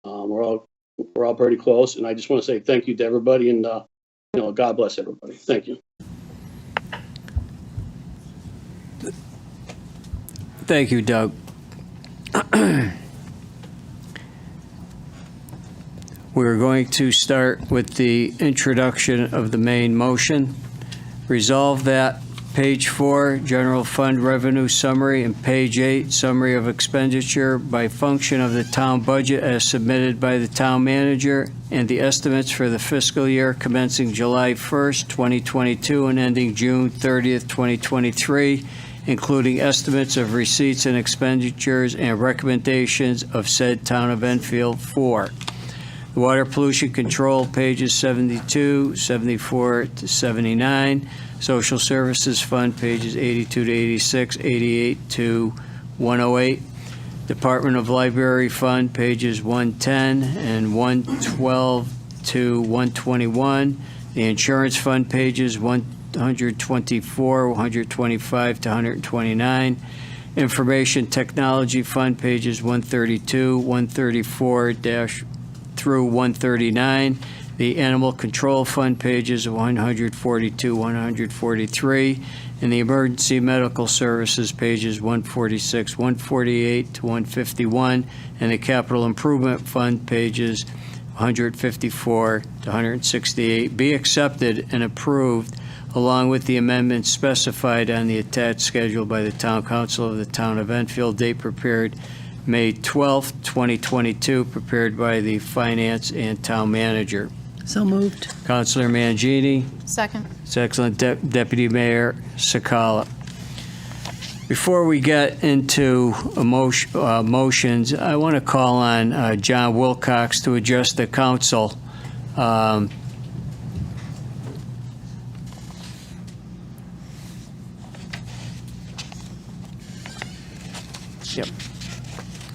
M: We're all pretty close, and I just want to say thank you to everybody, and God bless everybody. Thank you.
A: Thank you, Doug. We're going to start with the introduction of the main motion. Resolve that Page 4, General Fund Revenue Summary, and page 8, Summary of Expenditure by function of the town budget as submitted by the town manager, and the estimates for the fiscal year commencing July 1st, 2022, and ending June 30th, 2023, including estimates of receipts and expenditures and recommendations of said Town of Enfield 4. The Water Pollution Control, pages 72, 74 to 79. Social Services Fund, pages 82 to 86, 88 to 108. Department of Library Fund, pages 110 and 112 to 121. The Insurance Fund, pages 124, 125 to 129. Information Technology Fund, pages 132, 134 through 139. The Animal Control Fund, pages 142, 143, and the Emergency Medical Services, pages 146, 148 to 151, and the Capital Improvement Fund, pages 154 to 168, be accepted and approved along with the amendments specified on the attached schedule by the Town Council of the Town of Enfield, date prepared May 12th, 2022, prepared by the Finance and Town Manager.
E: So moved.
A: Councilor Mangini.
R: Second.
A: His Excellent Deputy Mayor Sakala. Before we get into motions, I want to call on John Wilcox to address the council. Yep.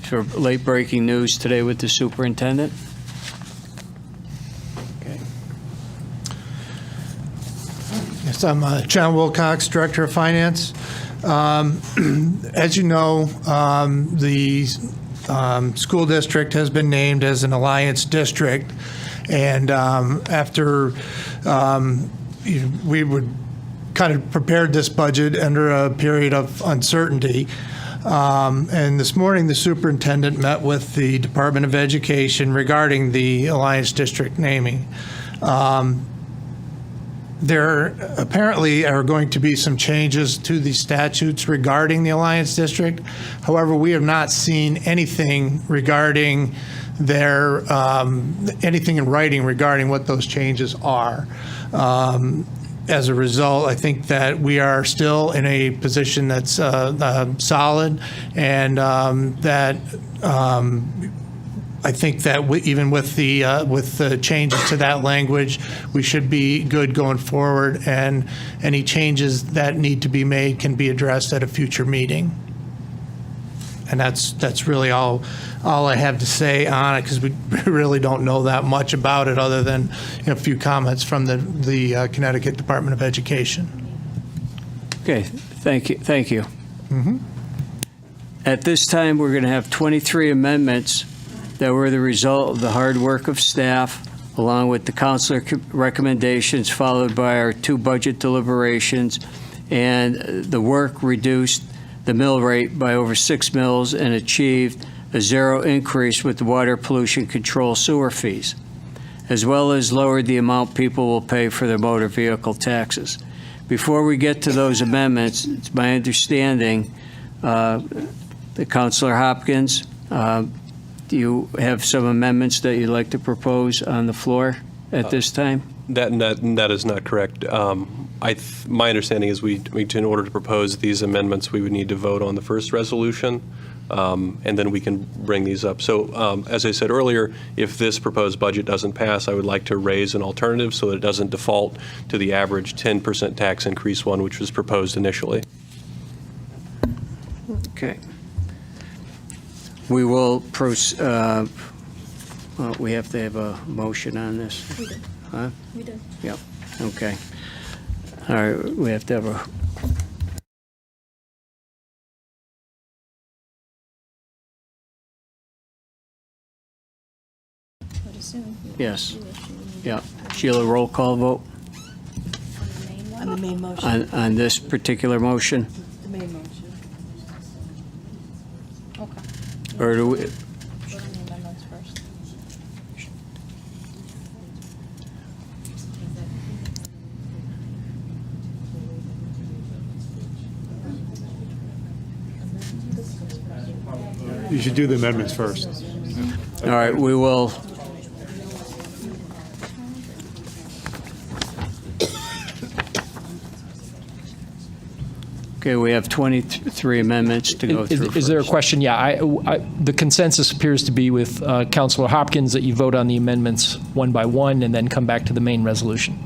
A: For late-breaking news today with the superintendent.
T: Yes, I'm John Wilcox, Director of Finance. As you know, the school district has been named as an Alliance District, and after we would kind of prepared this budget under a period of uncertainty, and this morning the superintendent met with the Department of Education regarding the Alliance District naming. There apparently are going to be some changes to the statutes regarding the Alliance District. However, we have not seen anything regarding their, anything in writing regarding what those changes are. As a result, I think that we are still in a position that's solid, and that I think that even with the changes to that language, we should be good going forward, and any changes that need to be made can be addressed at a future meeting. And that's really all I have to say on it, because we really don't know that much about it other than a few comments from the Connecticut Department of Education.
A: Okay, thank you. Thank you. At this time, we're going to have 23 amendments that were the result of the hard work of staff, along with the counselor recommendations, followed by our 2 budget deliberations, and the work reduced the mill rate by over 6 mills and achieved a 0 increase with the water pollution control sewer fees, as well as lowered the amount people will pay for their motor vehicle taxes. Before we get to those amendments, it's my understanding that Councilor Hopkins, do you have some amendments that you'd like to propose on the floor at this time?
S: That is not correct. My understanding is in order to propose these amendments, we would need to vote on the first resolution, and then we can bring these up. So as I said earlier, if this proposed budget doesn't pass, I would like to raise an alternative so that it doesn't default to the average 10% tax increase one, which was proposed initially.
A: Okay. We will proceed. Well, we have to have a motion on this.
H: We did.
A: Huh?
H: We did.
A: Yep. Okay. All right. We have to have a. Yes. Yeah. Sheila, roll call vote
E: On the main motion.
A: on this particular motion,
E: The main motion.
A: or do we?
D: You should do the amendments first.
A: All right, we will. Okay, we have 23 amendments to go through.
O: Is there a
A: first.
O: question? Yeah, the consensus appears to be with Councilor Hopkins that you vote on the amendments one by one and then come back to the main resolution.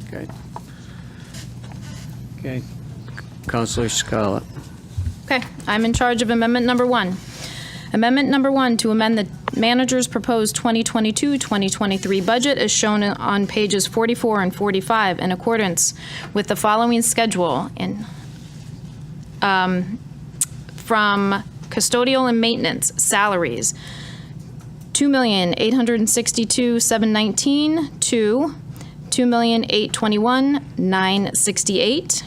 A: Okay. Okay. Councilor Scala.
R: Okay, I'm in charge of amendment number 1. Amendment number 1 to amend the manager's proposed 2022-2023 budget is shown on pages 44 and 45 in accordance with the following schedule from custodial and maintenance salaries, $2,862,719 to $2,821,968.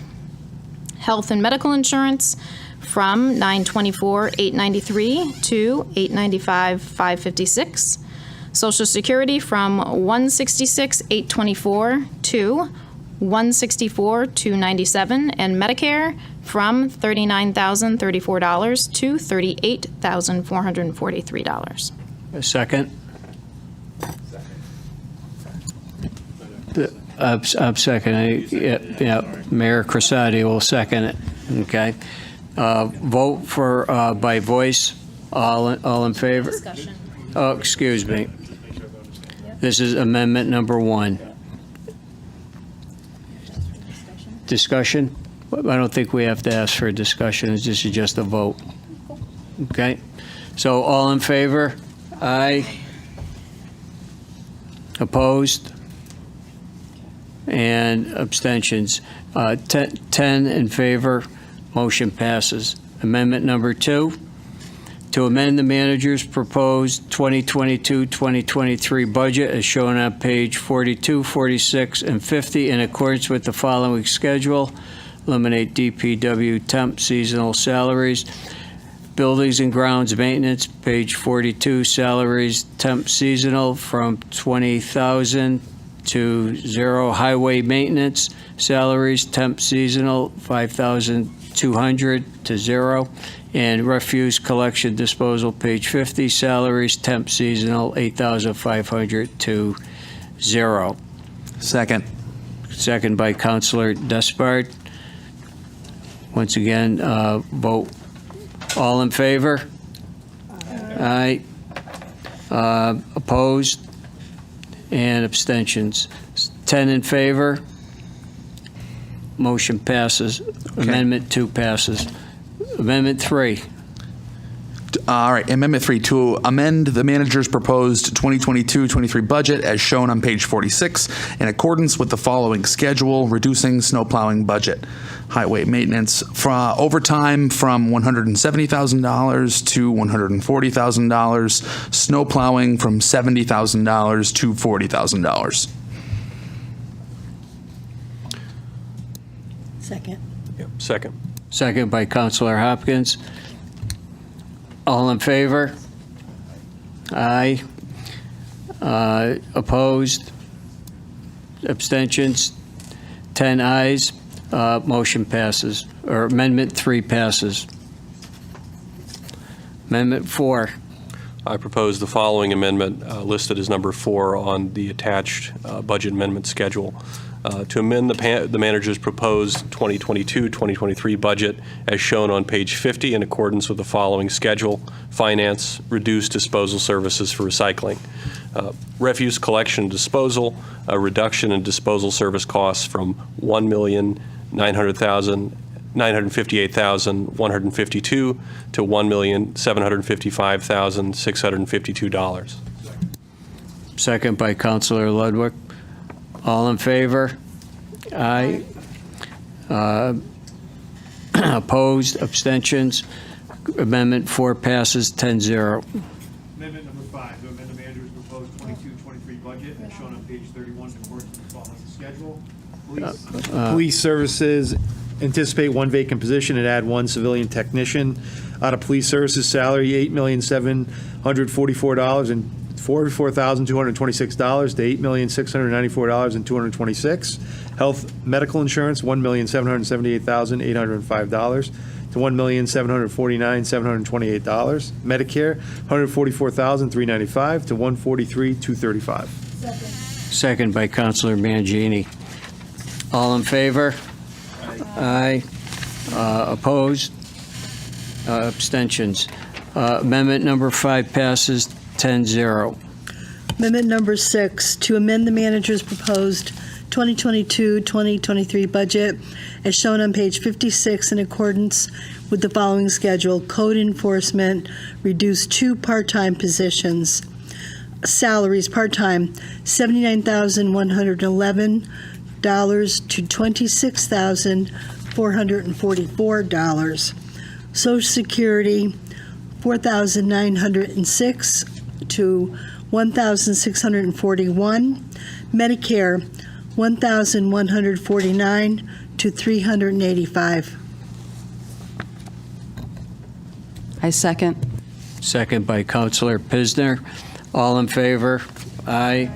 R: Health and medical insurance from $924,893 to $895,556. Social Security from $166,824 to $164,297, and Medicare from $39,034 to $38,443.
A: A second? I'm seconding. Yeah, Mayor Crissati will second it. Okay. Vote for by voice. All in favor?
R: Discussion.
A: Oh, excuse me. This is amendment number 1. Discussion? I don't think we have to ask for a discussion. This is just a vote. Okay. So all in favor? Aye. Opposed? And abstentions. 10 in favor. Motion passes. Amendment number 2, to amend the manager's proposed 2022-2023 budget as shown on page 42, 46, and 50 in accordance with the following schedule. Eliminate DPW temp seasonal salaries. Buildings and grounds maintenance, page 42, salaries temp seasonal from $20,000 to 0. Highway maintenance salaries temp seasonal $5,200 to 0. And refuse collection disposal, page 50, salaries temp seasonal $8,500 to 0.
F: Second.
A: Second by Councilor Despard. Once again, vote. All in favor? Aye. Opposed? And abstentions. 10 in favor. Motion passes. Amendment 2 passes. Amendment 3.
F: All right, Amendment 3, to amend the manager's proposed 2022-23 budget as shown on page 46 in accordance with the following schedule, reducing snow plowing budget. Highway maintenance overtime from $170,000 to $140,000. Snow plowing from $70,000 to $40,000.
K: Second.
S: Yep, second.
A: Second by Councilor Hopkins. All in favor? Aye. Opposed? Abstentions? 10 ayes. Motion passes, or Amendment 3 passes. Amendment 4.
S: I propose the following amendment listed as number 4 on the attached budget amendment schedule. To amend the manager's proposed 2022-2023 budget as shown on page 50 in accordance with the following schedule. Finance, reduce disposal services for recycling. Refuse collection and disposal, a reduction in disposal service costs from $1,958,152 to $1,755,652.
A: Second by Councilor Ludwig. All in favor? Aye. Opposed? Abstentions? Amendment 4 passes 10-0.
D: Amendment number 5, to amend the manager's proposed 22-23 budget as shown on page 31 in accordance with the following schedule. Police services, anticipate 1 vacant position and add 1 civilian technician. Out of police services salary, $8,744,226 to $8,694,226. Health medical insurance, $1,778,805 to to $1,749,728. Medicare, $144,395 to $143,235.
A: Second by Counselor Mangini. All in favor? Aye. Opposed? Abstentions? Amendment number 5 passes 10-0.
E: Amendment number 6, to amend the manager's proposed 2022-2023 budget as shown on page 56 in accordance with the following schedule. Code enforcement, reduce 2 part-time positions. Salaries, part-time, $79,111 to $26,444. Social Security, $4,906 to $1,641. Medicare, $1,149 to $385.
L: I second.
A: Second by Counselor Pisner. All in favor? Aye.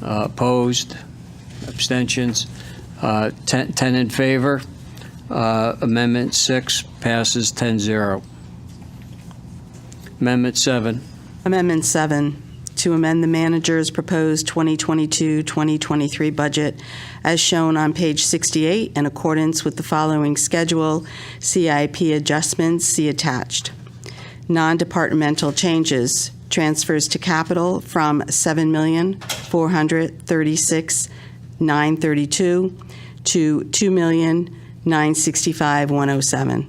A: Opposed? Abstentions? 10 in favor. Amendment 6 passes 10-0. Amendment 7.
L: Amendment 7, to amend the manager's proposed 2022-2023 budget as shown on page 68 in accordance with the following schedule. CIP adjustments, see attached. Non-departmental changes, transfers to capital from $7,436,932 to $2,965,107.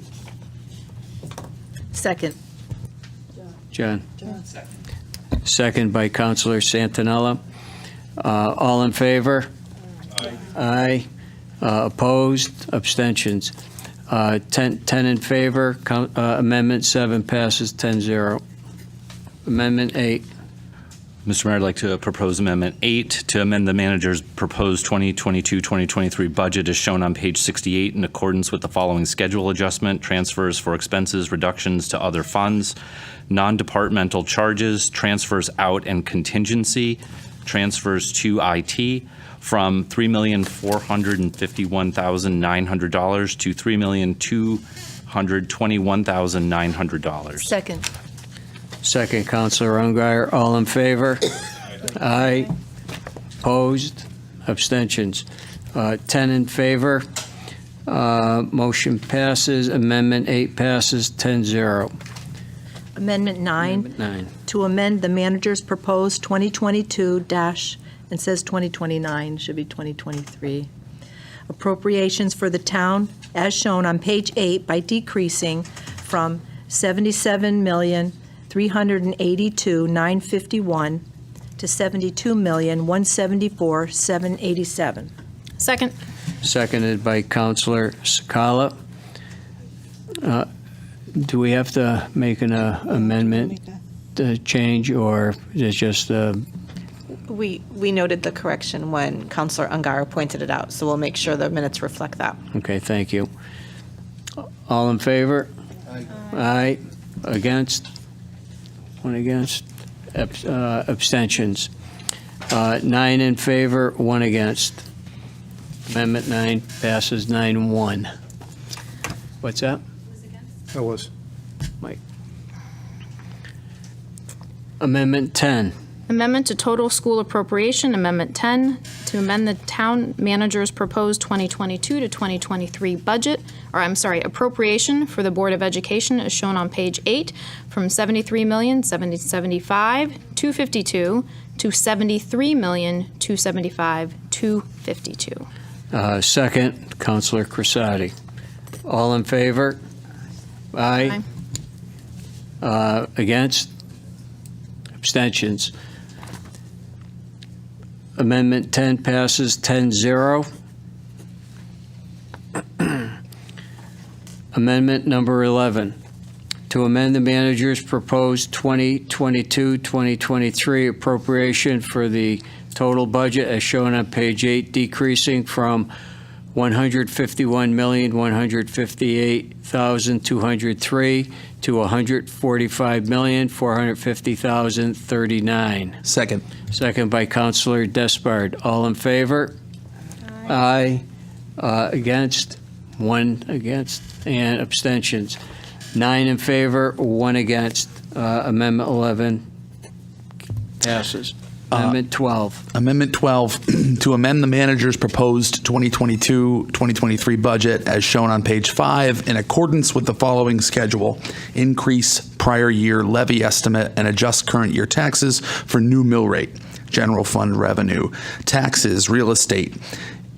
K: Second.
A: John. Second by Counselor Santinella. All in favor? Aye. Opposed? Abstentions? 10 in favor. Amendment 7 passes 10-0. Amendment 8.
P: Mr. Mayor, I'd like to propose Amendment 8 to amend the manager's proposed 2022-2023 budget as shown on page 68 in accordance with the following schedule adjustment: transfers for expenses, reductions to other funds, non-departmental charges, transfers out and contingency, transfers to IT from $3,451,900 to $3,221,900.
K: Second.
A: Second, Counselor Ungary. All in favor? Aye. Opposed? Abstentions? 10 in favor. Motion passes. Amendment 8 passes 10-0.
K: Amendment 9.
A: Amendment 9.
K: To amend the manager's proposed 2022 dash, it says 2029, should be 2023. Appropriations for the town as shown on page 8 by decreasing from $77,382,951 to $72,174,787.
R: Second.
A: Seconded by Counselor Sakala. Do we have to make an amendment change, or is it just
C: We noted the correction when Counselor Ungaro pointed it out, so we'll make sure the minutes reflect that.
A: okay, thank you. All in favor? Aye. Against? One against? Abstentions? 9 in favor, 1 against. Amendment 9 passes 9-1. What's that?
D: That was.
A: Mike. Amendment 10.
R: Amendment to total school appropriation, Amendment 10, to amend the town manager's proposed 2022 to 2023 budget, appropriation for the Board of Education as shown on page 8 from $73,775,252 to $73,275,252.
A: Second, Counselor Crisati. All in favor? Aye. Against? Abstentions? Amendment 10 passes 10-0. Amendment number 11, to amend the manager's proposed 2022-2023 appropriation for the total budget as shown on page 8, decreasing from $151,158,203 to $145,450,039.
F: Second.
A: Second by Counselor Despard. All in favor? Aye. Against? 1 against, and abstentions. 9 in favor, 1 against. Amendment 11 passes. Amendment 12.
F: Amendment 12, to amend the manager's proposed 2022-2023 budget as shown on page 5 in accordance with the following schedule. Increase prior year levy estimate and adjust current year taxes for new mill rate. General fund revenue. Taxes, real estate,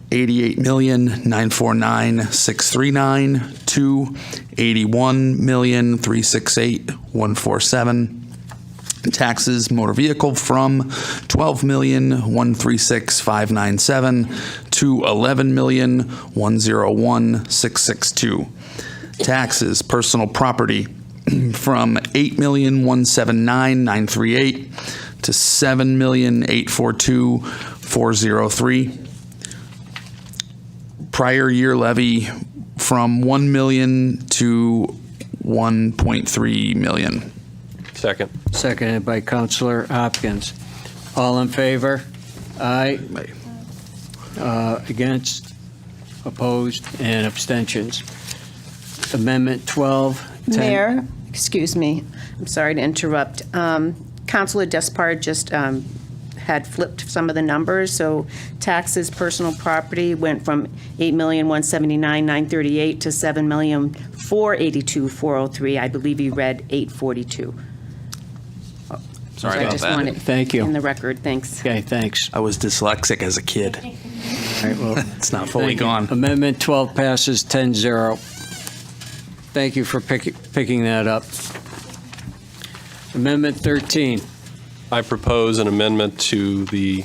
F: $88,949,639 to $81,368,147. Taxes, motor vehicle, from $12,136,597 to $11,101,662. Taxes, personal property, from $8,179,938 to $7,842,403. Prior year levy from $1 million to $1.3 million.
S: Second.
A: Seconded by Councilor Hopkins. All in favor? Aye. Against? Opposed? And abstentions. Amendment 12. 10.
B: Mayor, excuse me, I'm sorry to interrupt. Councilor Despard just had flipped some of the numbers, so taxes, personal property went from $8,179,938 to $7,482,403. I believe he read $842.
F: Sorry
B: I
F: about
B: just
F: that.
B: want it
A: Thank you.
B: in the record. Thanks.
A: Okay, thanks.
F: I was dyslexic as a kid.
A: All right, well,
F: It's not fully
A: thank you.
F: gone.
A: Amendment 12 passes 10-0. Thank you for picking that up. Amendment 13.
S: I propose an amendment to the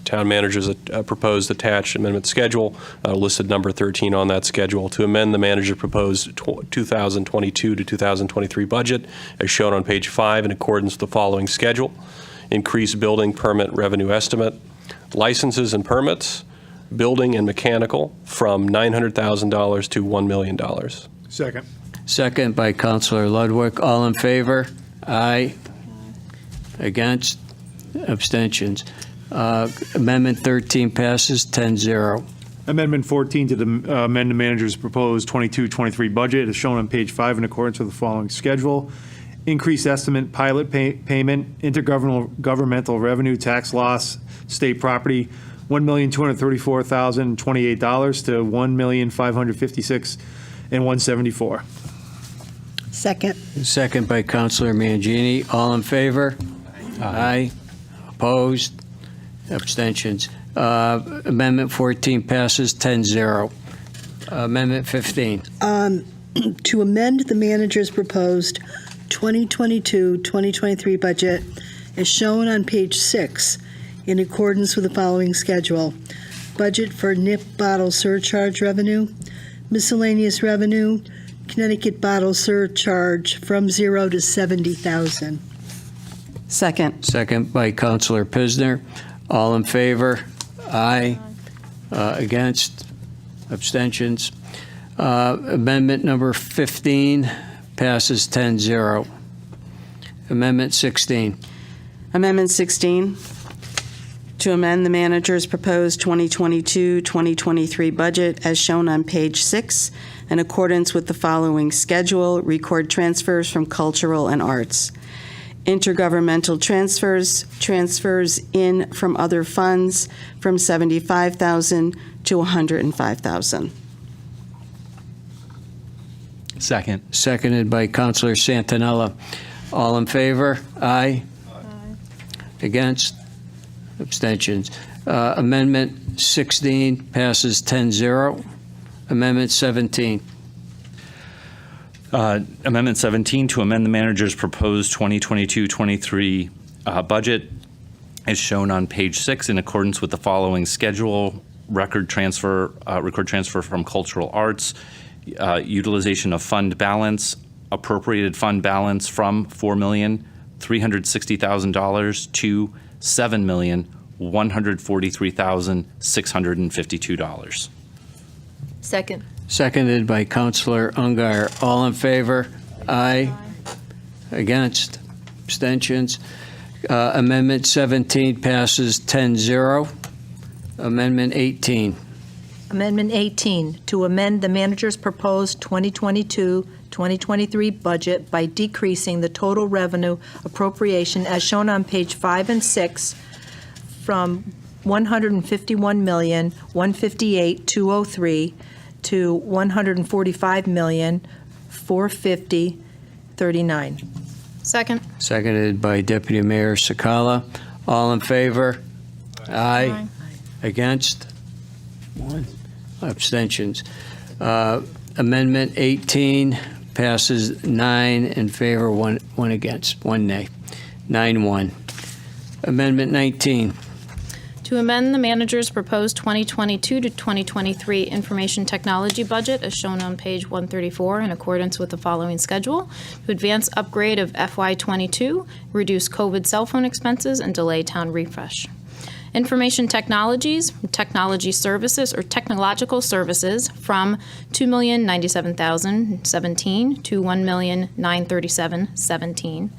S: town manager's proposed attached amendment schedule, listed number 13 on that schedule, to amend the manager's proposed 2022 to 2023 budget as shown on page 5 in accordance with the following schedule. Increase building permit revenue estimate, licenses and permits, building and mechanical from $900,000 to $1 million.
D: Second.
A: Second by Councilor Ludwig. All in favor? Aye. Against? Abstentions. Amendment 13 passes 10-0.
D: Amendment 14 to amend the manager's proposed 22-23 budget is shown on page 5 in accordance with the following schedule. Increased estimate pilot payment, intergovernmental revenue, tax loss, state property, $1,234,028 to $1,556,174.
E: Second.
A: Second by Councilor Mangini. All in favor? Aye. Opposed? Abstentions. Amendment 14 passes 10-0. Amendment 15.
E: To amend the manager's proposed 2022-2023 budget as shown on page 6 in accordance with the following schedule. Budget for NIP bottle surcharge revenue, miscellaneous revenue, Connecticut bottle surcharge from 0 to 70,000.
L: Second.
A: Second by Councilor Pisner. All in favor? Aye. Against? Abstentions. Amendment number 15 passes 10-0. Amendment 16.
L: Amendment 16, to amend the manager's proposed 2022-2023 budget as shown on page 6 in accordance with the following schedule. Record transfers from cultural and arts. Intergovernmental transfers in from other funds from $75,000 to $105,000.
P: Second.
A: Seconded by Councilor Santinella. All in favor? Aye. Against? Abstentions. Amendment 16 passes 10-0. Amendment 17.
P: Amendment 17 to amend the manager's proposed 2022-23 budget is shown on page 6 in accordance with the following schedule. Record transfer from cultural arts, utilization of fund balance, appropriated fund balance from $4,360,000 to $7,143,652.
K: Second.
A: Seconded by Councilor Ungar. All in favor? Aye. Against? Abstentions? Amendment 17 passes 10-0. Amendment 18.
K: Amendment 18, to amend the manager's proposed 2022-2023 budget by decreasing the total revenue appropriation as shown on page 5 and 6 from $151,158,203 to $145,450,39.
R: Second.
A: Seconded by Deputy Mayor Sakala. All in favor? Aye. Against? One. Abstentions. Amendment 18 passes 9 in favor, one against, 1 nay. 9-1. Amendment 19.
R: To amend the manager's proposed 2022 to 2023 information technology budget as shown on page 134 in accordance with the following schedule: to advance upgrade of FY22, reduce COVID cell phone expenses, and delay town refresh. Information technologies, technology services, or technological services from $2,097,017 to $1,937,017.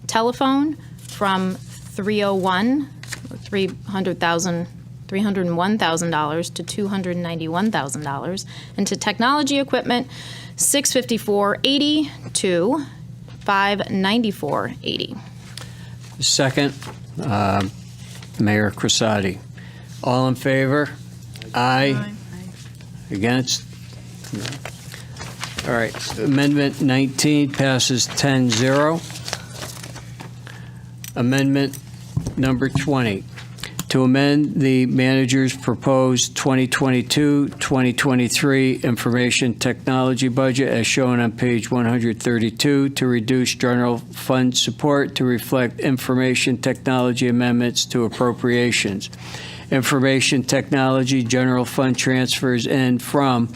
R: Telephone from $301,000 to $291,000, and to technology equipment, $654,80 to $594,80.
A: Second, Mayor Crissati. All in favor? Aye. Against? No. All right. Amendment 19 passes 10-0. Amendment number 20, to amend the manager's proposed 2022-2023 information technology budget as shown on page 132 to reduce general fund support to reflect information technology amendments to appropriations. Information technology general fund transfers in from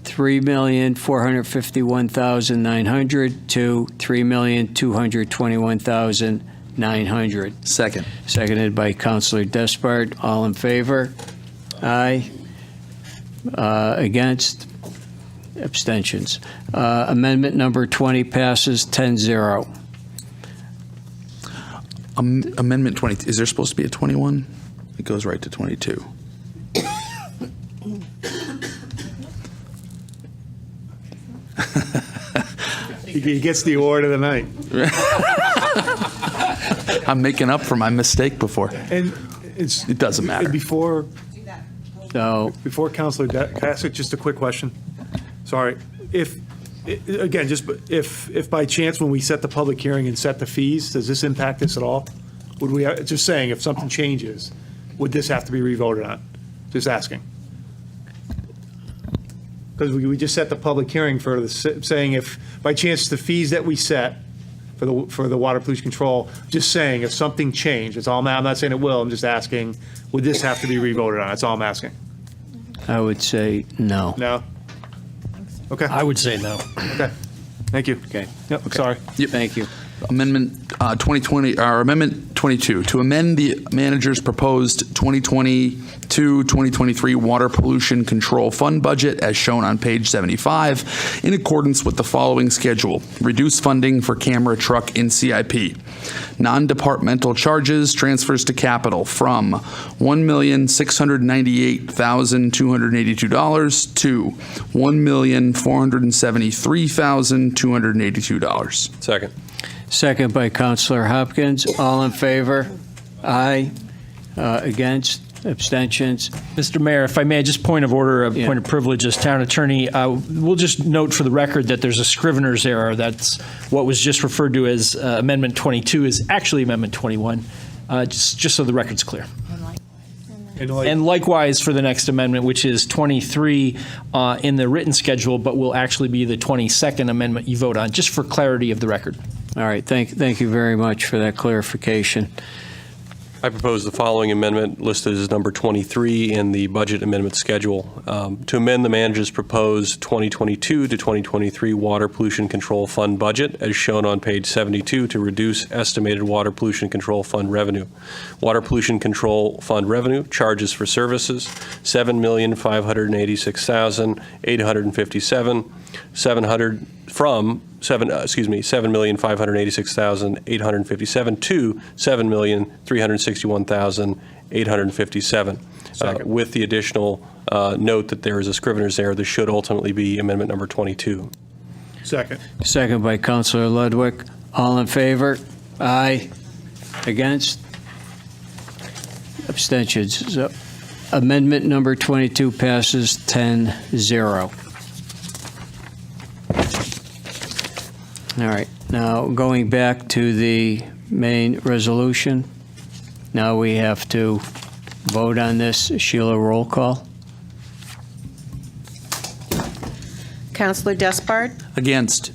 A: $3,451,900 to $3,221,900.
F: Second.
A: Seconded by Councilor Despard. All in favor? Aye. Against? Abstentions. Amendment number 20 passes 10-0.
F: Amendment 20, is there supposed to be a 21? It goes right to 22.
D: He gets the award of the night.
F: I'm making up for my mistake before.
D: And
F: it doesn't matter.
D: Before
A: So,
D: Councilor, can I ask just a quick question? Sorry. If by chance when we set the public hearing and set the fees, does this impact this at all? Would we, just saying, if something changes, would this have to be revoted on? Just asking. Because we just set the public hearing for the, saying if by chance the fees that we set for the water pollution control, just saying if something changed, that's all. I'm not saying it will, I'm just asking, would this have to be revoted on? That's all I'm asking.
A: I would say no.
D: No? Okay.
O: I would say no.
D: Okay. Thank you.
A: Okay.
D: Yep, sorry.
F: Yep.
A: Thank you.
F: Amendment 2020, or Amendment 22, to amend the manager's proposed 2022-2023 water pollution control fund budget as shown on page 75 in accordance with the following schedule: reduce funding for camera truck in CIP. Non-departmental charges transfers to capital from $1,698,282 to $1,473,282.
S: Second.
A: Second by Councilor Hopkins. All in favor? Aye. Against? Abstentions?
O: Mr. Mayor, if I may, just point of order, point of privilege as town attorney, we'll just note for the record that there's a Scrivener's error. That's what was just referred to as Amendment 22 is actually Amendment 21, just so the record's clear. And likewise for the next amendment, which is 23 in the written schedule, but will actually be the 22nd amendment you vote on, just for clarity of the record.
A: All right. Thank you very much for that clarification.
S: I propose the following amendment listed as number 23 in the budget amendment schedule to amend the manager's proposed 2022 to 2023 water pollution control fund budget as shown on page 72 to reduce estimated water pollution control fund revenue. Water pollution control fund revenue charges for services $7,586,857 $7,586,857 to $7,361,857, with the additional note that there is a scrivener's error. This should ultimately be amendment number 22.
D: Second.
A: Second by Counselor Ludwig. All in favor? Aye. Against? Abstentions. So amendment number 22 passes 10-0. All right, now going back to the main resolution. Now we have to vote on this. Sheila, roll call.
B: Counselor Despard?
F: Against.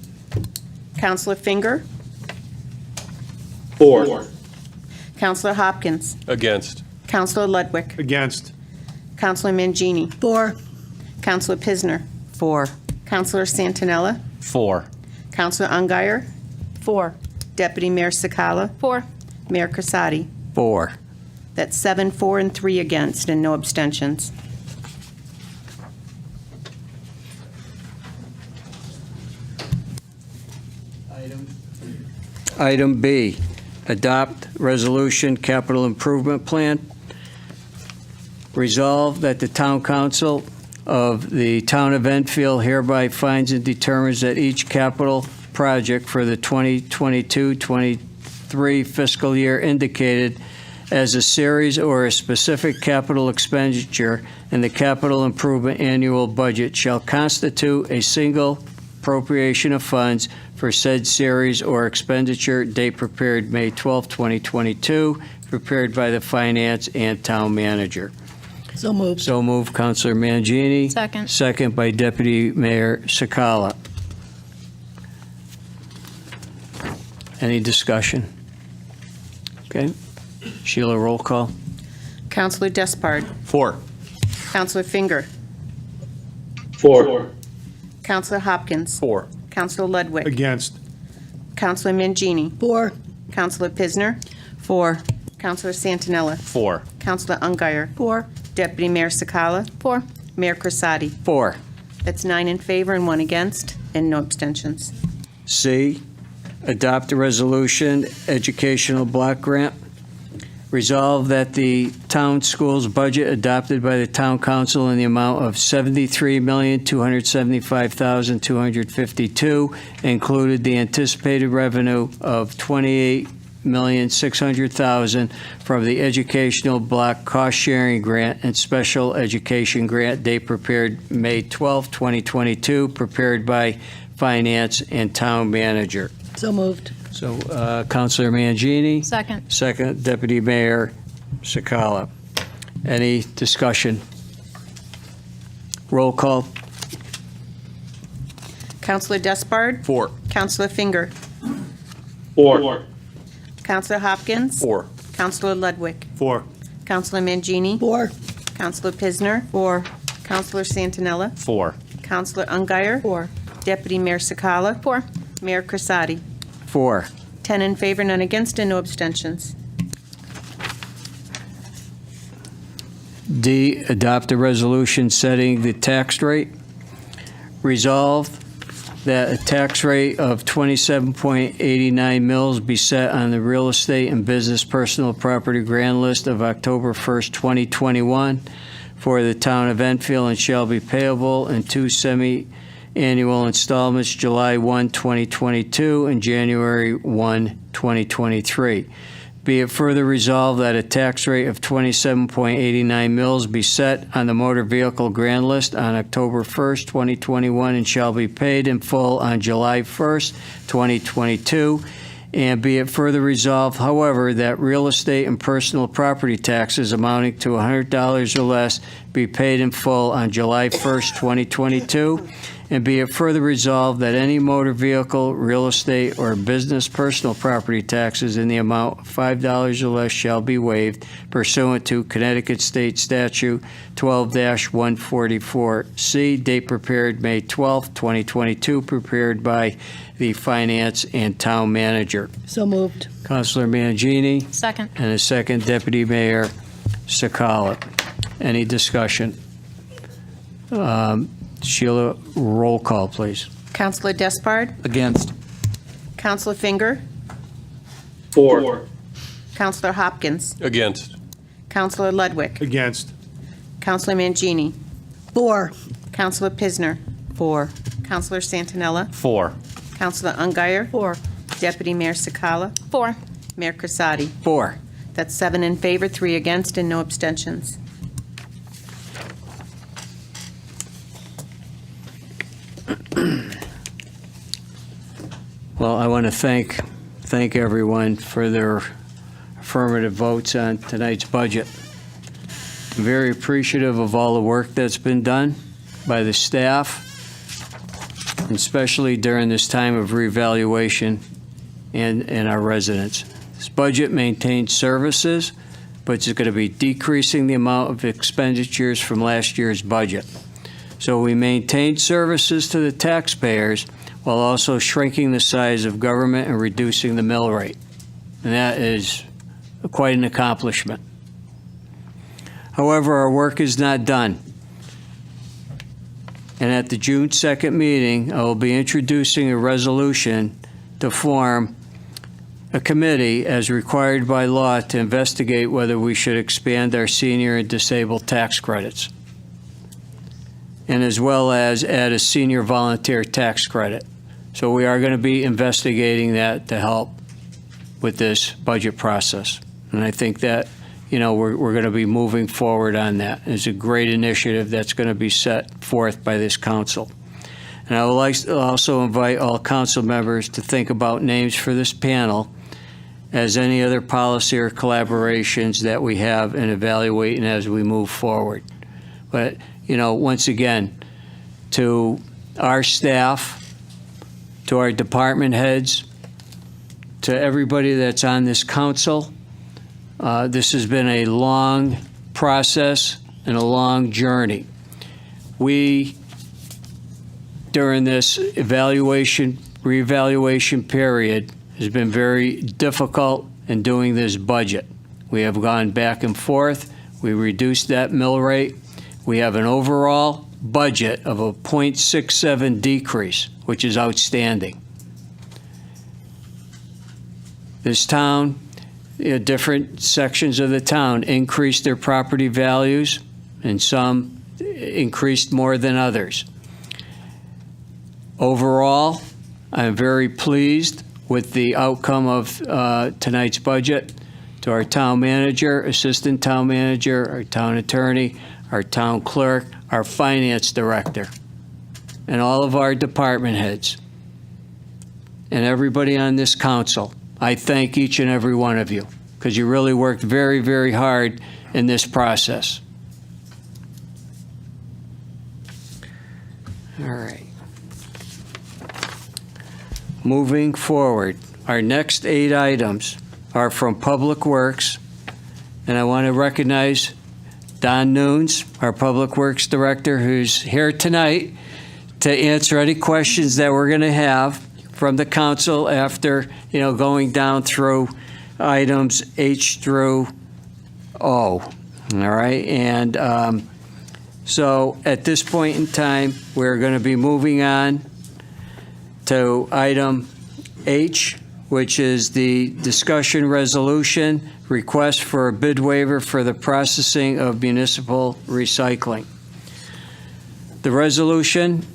B: Counselor Finger?
M: For.
B: Counselor Hopkins?
S: Against.
B: Counselor Ludwig?
D: Against.
B: Counselor Mangini?
E: For.
B: Counselor Pisner?
L: For.
B: Counselor Santinella?
P: 4.
B: Counselor Ungary?
K: 4.
B: Deputy Mayor Sakala?
R: 4.
B: Mayor Crisati?
A: 4.
B: That's 7, 4, and 3 against, and no abstentions.
A: Item B, adopt resolution capital improvement plan. Resolve that the town council of the town of Enfield hereby finds and determines that each capital project for the 2022-23 fiscal year indicated as a series or a specific capital expenditure in the capital improvement annual budget shall constitute a single appropriation of funds for said series or expenditure, date prepared May 12, 2022, prepared by the finance and town manager.
E: So moved.
A: So moved, Councilor Mangini.
R: Second.
A: Second by Deputy Mayor Sakala. Any discussion? Okay. Sheila, roll call.
B: Counselor Despard?
F: 4.
B: Counselor Finger?
M: For.
B: Counselor Hopkins?
S: 4.
B: Counselor Ludwig?
D: Against.
B: Counselor Mangini?
E: For.
B: Counselor Pisner?
L: For.
B: Counselor Santinella?
P: 4.
B: Counselor Ungary?
K: 4.
B: Deputy Mayor Sakala?
R: 4.
B: Mayor Crisati?
A: 4.
B: That's 9 in favor and 1 against, and no abstentions.
A: C, adopt a resolution, educational block grant. Resolve that the town schools budget adopted by the town council in the amount of $73,275,252 included the anticipated revenue of $28,600,000 from the educational block cost sharing grant and special education grant, date prepared May 12, 2022, prepared by finance and town manager.
E: So moved.
A: So, Councilor Mangini.
R: Second.
A: Second, Deputy Mayor Sakala. Any discussion? Roll call.
B: Counselor Despard?
F: 4.
B: Counselor Finger?
M: For.
B: Counselor Hopkins?
S: 4.
B: Counselor Ludwig?
D: 4.
B: Counselor Mangini?
E: 4.
B: Counselor Pisner?
L: For.
B: Counselor Santinella?
P: 4.
B: Counselor Ungary?
K: 4.
B: Deputy Mayor Sakala?
R: 4.
B: Mayor Crisati?
A: 4.
B: 10 in favor, none against, and no abstentions.
A: D, adopt a resolution setting the tax rate. Resolve that a tax rate of 27.89 mils be set on the real estate and business personal property grand list of October 1st, 2021 for the town of Enfield and shall be payable in 2 semi-annual installments, July 1, 2022 and January 1, 2023. Be it further resolved that a tax rate of 27.89 mils be set on the motor vehicle grand list on October 1st, 2021, and shall be paid in full on July 1st, 2022. And be it further resolved, however, that real estate and personal property taxes amounting to $100 or less be paid in full on July 1st, 2022. And be it further resolved that any motor vehicle, real estate, or business personal property taxes in the amount of $5 or less shall be waived pursuant to Connecticut State Statute 12-144C, date prepared May 12, 2022, prepared by the Finance and Town Manager.
E: So moved.
A: Councilor Mangini.
R: Second.
A: And a second, Deputy Mayor Sakala. Any discussion? Sheila, roll call, please.
B: Counselor Despard?
F: Against.
B: Counselor Finger?
M: For.
B: Counselor Hopkins?
S: Against.
B: Counselor Ludwig?
D: Against.
B: Counselor Mangini?
E: 4.
B: Counselor Pisner.
L: 4.
B: Counselor Santinella.
P: 4.
B: Counselor Ungary.
K: 4.
B: Deputy Mayor Sakala.
R: 4.
B: Mayor Crisati.
A: 4.
B: That's 7 in favor, 3 against, and no abstentions.
A: Well, I want to thank everyone for their affirmative votes on tonight's budget. I'm very appreciative of all the work that's been done by the staff, especially during this time of reevaluation and our residents. This budget maintains services, but it's going to be decreasing the amount of expenditures from last year's budget. So we maintain services to the taxpayers while also shrinking the size of government and reducing the mill rate. And that is quite an accomplishment. However, our work is not done. And at the June 2nd meeting, I will be introducing a resolution to form a committee as required by law to investigate whether we should expand our senior and disabled tax credits, and as well as add a senior volunteer tax credit. So we are going to be investigating that to help with this budget process. And I think that, we're going to be moving forward on that. It's a great initiative that's going to be set forth by this council. And I would like to also invite all council members to think about names for this panel as any other policy or collaborations that we have and evaluating as we move forward. But, once again, to our staff, to our department heads, to everybody that's on this council, this has been a long process and a long journey. We, during this reevaluation period, has been very difficult in doing this budget. We have gone back and forth. We reduced that mill rate. We have an overall budget of a 0.67 decrease, which is outstanding. This town, different sections of the town increased their property values, and some increased more than others. Overall, I'm very pleased with the outcome of tonight's budget. To our town manager, assistant town manager, our town attorney, our town clerk, our finance director, and all of our department heads, and everybody on this council, I thank each and every one of you, because you really worked very, very hard in this process. All right. Moving forward, our next 8 items are from Public Works, and I want to recognize Don Nunes, our Public Works Director, who's here tonight to answer any questions that we're going to have from the council after, going down through items H through O. All right, and so at this point in time, we're going to be moving on to item H, which is the discussion resolution, request for a bid waiver for the processing of municipal recycling. The resolution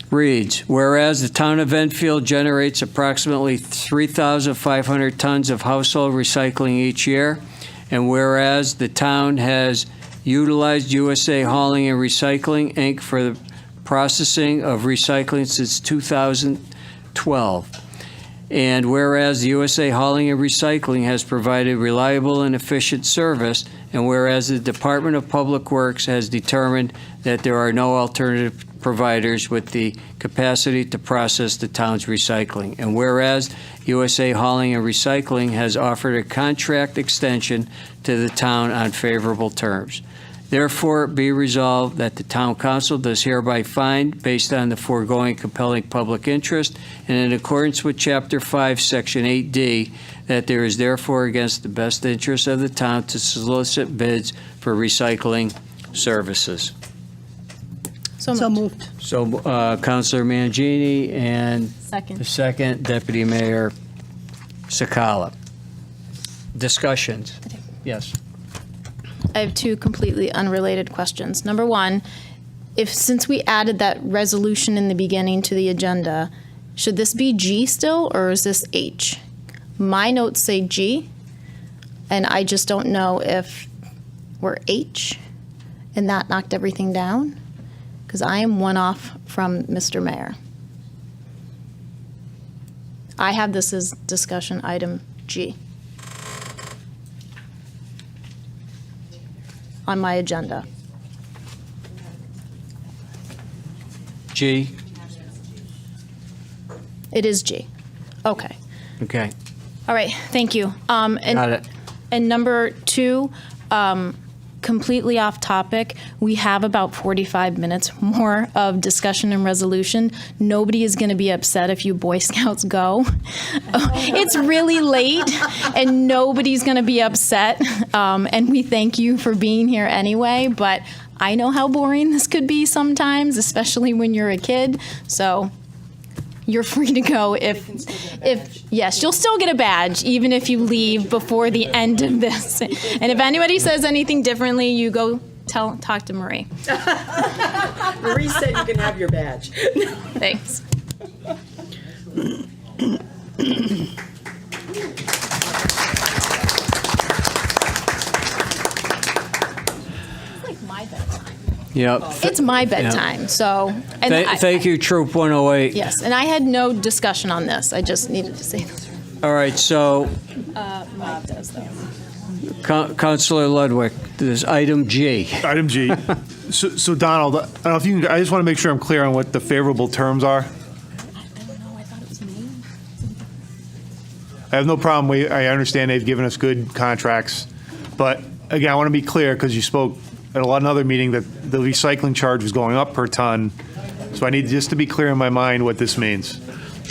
A: reads, whereas the town of Enfield generates approximately 3,500 tons of household recycling each year, and whereas the town has utilized USA Hauling and Recycling, Inc. for the processing of recycling since 2012. And whereas the USA Hauling and Recycling has provided reliable and efficient service, and whereas the Department of Public Works has determined that there are no alternative providers with the capacity to process the town's recycling, and whereas USA Hauling and Recycling has offered a contract extension to the town on favorable terms. Therefore, be resolved that the Town Council does hereby find, based on the foregoing compelling public interest, and in accordance with Chapter 5, Section 8D, that there is therefore against the best interest of the town to solicit bids for recycling services.
E: So moved.
A: So, Councilor Mangini, and
R: Second.
A: the second, Deputy Mayor Sakala. Discussions? Yes.
R: I have 2 completely unrelated questions. Number 1, since we added that resolution in the beginning to the agenda, should this be G still, or is this H? My notes say G, and I just don't know if we're H, and that knocked everything down, because I am one off from Mr. Mayor. I have this as discussion item G on my agenda.
A: G?
R: It is G. Okay.
A: Okay.
R: All right, thank you. And,
A: Got it.
R: And number 2, completely off topic, we have about 45 minutes more of discussion and resolution. Nobody is going to be upset if you Boy Scouts go. It's really late, and nobody's going to be upset. And we thank you for being here anyway, but I know how boring this could be sometimes, especially when you're a kid. So you're free to go if yes, you'll still get a badge even if you leave before the end of this. And if anybody says anything differently, you go talk to Marie.
U: Marie said you can have your badge.
R: Thanks.
A: Yep.
R: It's my bedtime, so. And
A: Thank you, Troop 108.
R: Yes, and I had no discussion on this. I just needed to say this.
A: All right, so
R: Mike does, though.
A: Councilor Ludwig, there's item G.
D: Item G. So Donald, I don't know if you can, I just want to make sure I'm clear on what the favorable terms are. I have no problem. I understand they've given us good contracts. But again, I want to be clear because you spoke at another meeting that the recycling charge was going up per ton. So I need just to be clear in my mind what this means.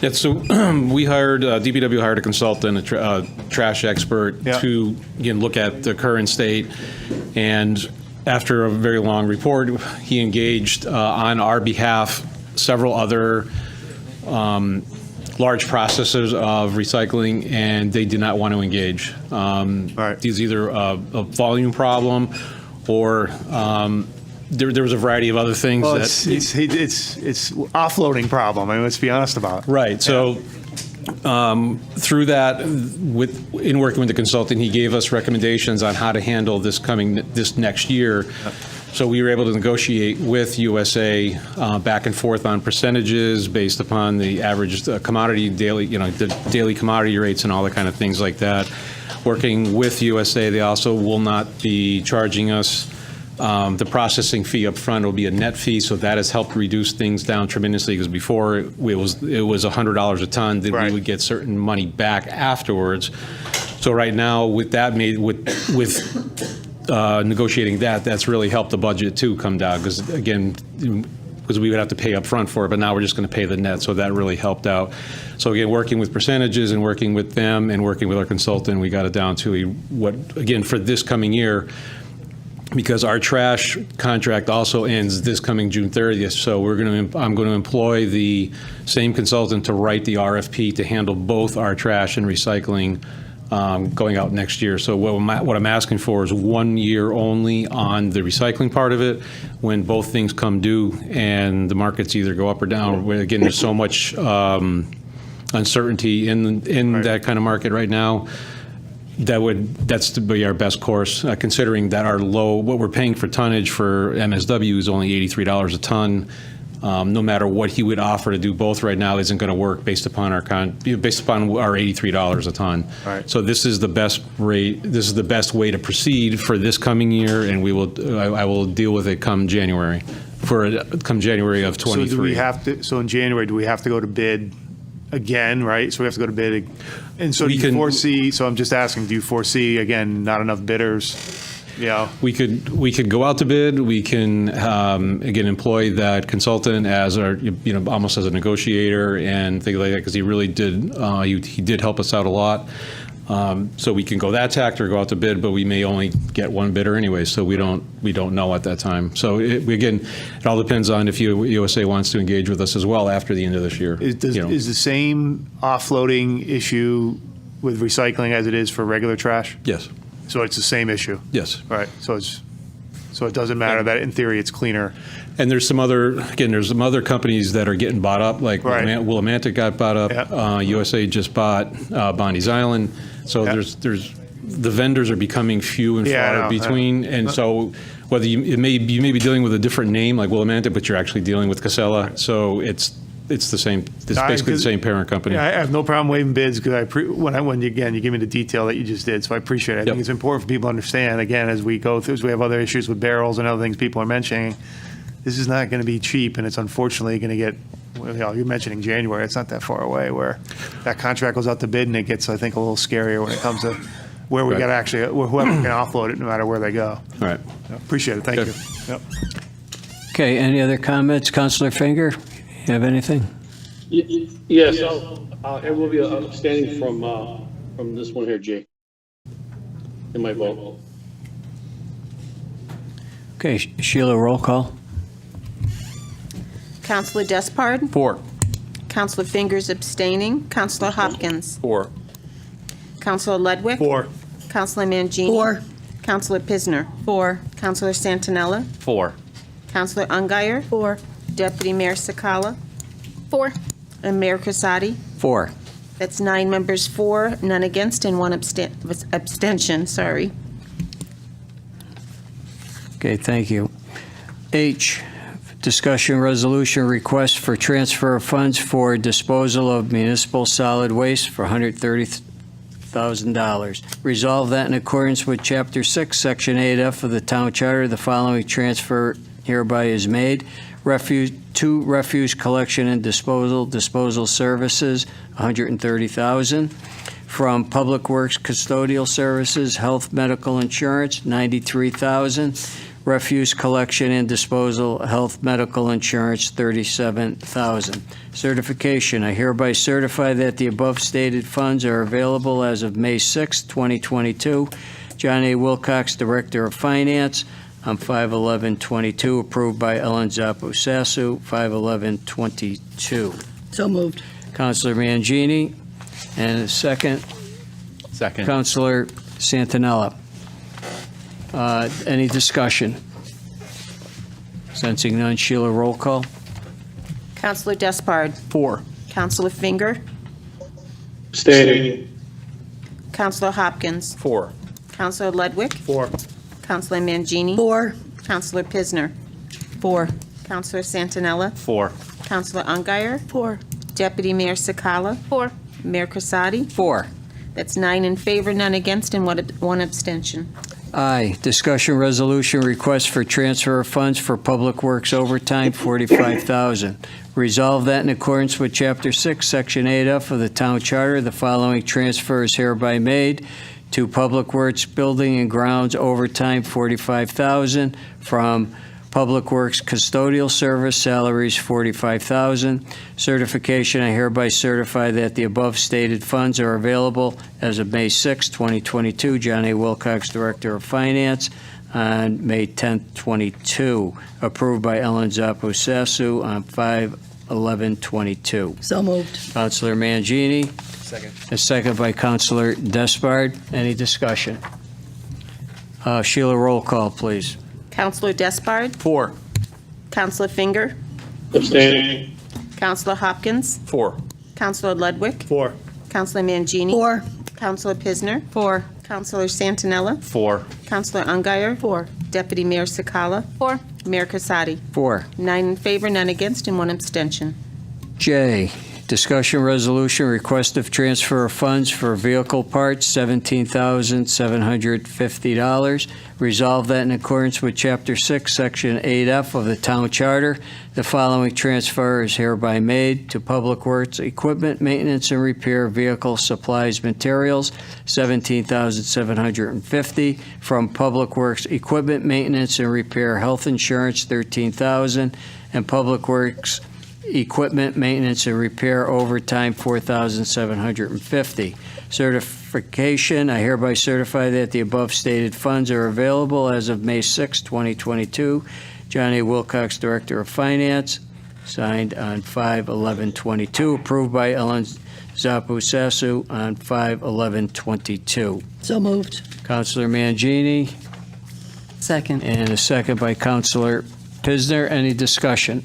N: Yeah, so we hired, DPW hired a consultant, a trash expert, to again look at the current state. And after a very long report, he engaged on our behalf several other large processors of recycling, and they did not want to engage. There's either a volume problem or there was a variety of other things.
D: Well,
N: that
D: it's offloading problem. I mean, let's be honest about it.
N: Right. So through that, in working with the consultant, he gave us recommendations on how to handle this next year. So we were able to negotiate with USA back and forth on percentages based upon the average commodity the daily commodity rates and all the kind of things like that. Working with USA, they also will not be charging us the processing fee up front. Will be a net fee, so that has helped reduce things down tremendously, because before it was $100 a ton, then we would get certain money back afterwards. So right now, with that negotiating that's really helped the budget too come down, because we would have to pay up front for it, but now we're just going to pay the net, so that really helped out. So again, working with percentages and working with them and working with our consultant, we got it down to for this coming year, because our trash contract also ends this coming June 30th. So I'm going to employ the same consultant to write the RFP to handle both our trash and recycling going out next year. So what I'm asking for is 1 year only on the recycling part of it, when both things come due and the markets either go up or down. Again, there's so much uncertainty in that kind of market right now. That's to be our best course, considering that what we're paying for tonnage for MSW is only $83 a ton. No matter what he would offer to do both right now isn't going to work based upon our $83 a ton. Right. So this is the best rate. This is the best way to proceed for this coming year, and I will deal with it come January of 23.
D: So in January, do we have to go to bid again, right? So we have to go to bid. And so do you foresee, so I'm just asking, do you foresee, again, not enough bidders? Yeah.
N: We could go out to bid. We can, again, employ that consultant as almost as a negotiator and things like that, because he really did, he did help us out a lot. So we can go that tact or go out to bid, but we may only get one bidder anyway, so we don't know at that time. So it all depends on if USA wants to engage with us as well after the end of this year.
D: Is the same offloading issue with recycling as it is for regular trash?
N: Yes.
D: So it's the same issue?
N: Yes.
D: Right. So So it doesn't matter that in theory it's cleaner.
N: And there's some other companies that are getting bought up, like Willimantic got bought up, USA just bought Bonnie's Island. So there's the vendors are becoming few and far between, and so whether you may be dealing with a different name like Willimantic, but you're actually dealing with Casella. So it's the same. It's basically the same parent company.
D: Yeah, I have no problem waiving bids because when you give me the detail that you just did, so I appreciate it. I think it's important for people to understand, again, as we go through, as we have other issues with barrels and other things people are mentioning, this is not going to be cheap, and it's unfortunately going to get, you're mentioning January, it's not that far away, where that contract goes out to bid, and it gets, I think, a little scarier when it comes to where we got to actually, whoever can offload it, no matter where they go.
N: All right.
D: Appreciate it. Thank you. Yep.
A: Okay, any other comments? Councilor Finger, you have anything?
M: Yes, I will be abstaining from this one here, Jake, in my vote.
A: Okay, Sheila, roll call.
B: Counselor Despard?
F: 4.
B: Counselor Fingers abstaining. Counselor Hopkins?
S: 4.
B: Counselor Ludwig?
D: 4.
B: Counselor Mangini?
E: 4.
B: Counselor Pisner?
K: 4.
B: Counselor Santinella?
P: 4.
B: Counselor Ungary?
K: 4.
B: Deputy Mayor Sakala?
R: 4.
B: And Mayor Casati?
A: 4.
B: That's 9 members for, none against, and 1 abstention, sorry.
A: Okay, thank you. H, discussion resolution request for transfer of funds for disposal of municipal solid waste for $130,000. Resolve that in accordance with Chapter 6, Section 8F of the Town Charter, the following transfer hereby is made. To refuse collection and disposal services, $130,000. From Public Works Custodial Services, Health Medical Insurance, $93,000. Refuse collection and disposal, Health Medical Insurance, $37,000. Certification, I hereby certify that the above stated funds are available as of May 6, 2022. John A. Wilcox, Director of Finance, on 5/11/22, approved by Ellen Zappo Sasu, 5/11/22.
E: So moved.
A: Councilor Mangini, and a second.
P: Second.
A: Councilor Santinella. Any discussion? Sensing none, Sheila, roll call.
B: Counselor Despard?
F: 4.
B: Counselor Finger?
M: Abstaining.
B: Counselor Hopkins?
S: 4.
B: Counselor Ludwig?
D: 4.
B: Counselor Mangini?
E: 4.
B: Counselor Pisner?
K: 4.
B: Counselor Santinella?
P: 4.
B: Counselor Ungary?
K: 4.
B: Deputy Mayor Sakala?
R: 4.
B: Mayor Casati?
A: 4.
B: That's 9 in favor, none against, and 1 abstention.
A: Aye. Discussion resolution request for transfer of funds for Public Works overtime, $45,000. Resolve that in accordance with Chapter 6, Section 8F of the Town Charter, the following transfer is hereby made. To Public Works Building and Grounds overtime, $45,000. From Public Works Custodial Service salaries, $45,000. Certification, I hereby certify that the above stated funds are available as of May 6, 2022. John A. Wilcox, Director of Finance, on May 10, 22. Approved by Ellen Zappo Sasu on 5/11/22.
E: So moved.
A: Councilor Mangini.
F: Second.
A: A second by Councilor Despard. Any discussion? Sheila, roll call, please.
B: Counselor Despard?
F: 4.
B: Counselor Finger?
M: Abstaining.
B: Counselor Hopkins?
S: 4.
B: Counselor Ludwig?
D: 4.
B: Counselor Mangini?
E: 4.
B: Counselor Pisner?
K: 4.
B: Counselor Santinella?
P: 4.
B: Counselor Ungary?
K: 4.
B: Deputy Mayor Sakala?
R: 4.
B: Mayor Casati?
A: 4.
B: 9 in favor, none against, and 1 abstention.
A: J, discussion resolution request of transfer of funds for vehicle parts, $17,750. Resolve that in accordance with Chapter 6, Section 8F of the Town Charter, the following transfer is hereby made. To Public Works Equipment, Maintenance, and Repair, Vehicle Supplies, Materials, $17,750. From Public Works Equipment, Maintenance, and Repair, Health Insurance, $13,000. And Public Works Equipment, Maintenance, and Repair overtime, $4,750. Certification, I hereby certify that the above stated funds are available as of May 6, 2022. John A. Wilcox, Director of Finance, signed on 5/11/22, approved by Ellen Zappo Sasu on 5/11/22.
E: So moved.
A: Councilor Mangini,
L: Second.
A: And a second by Counselor Pisner. Any discussion?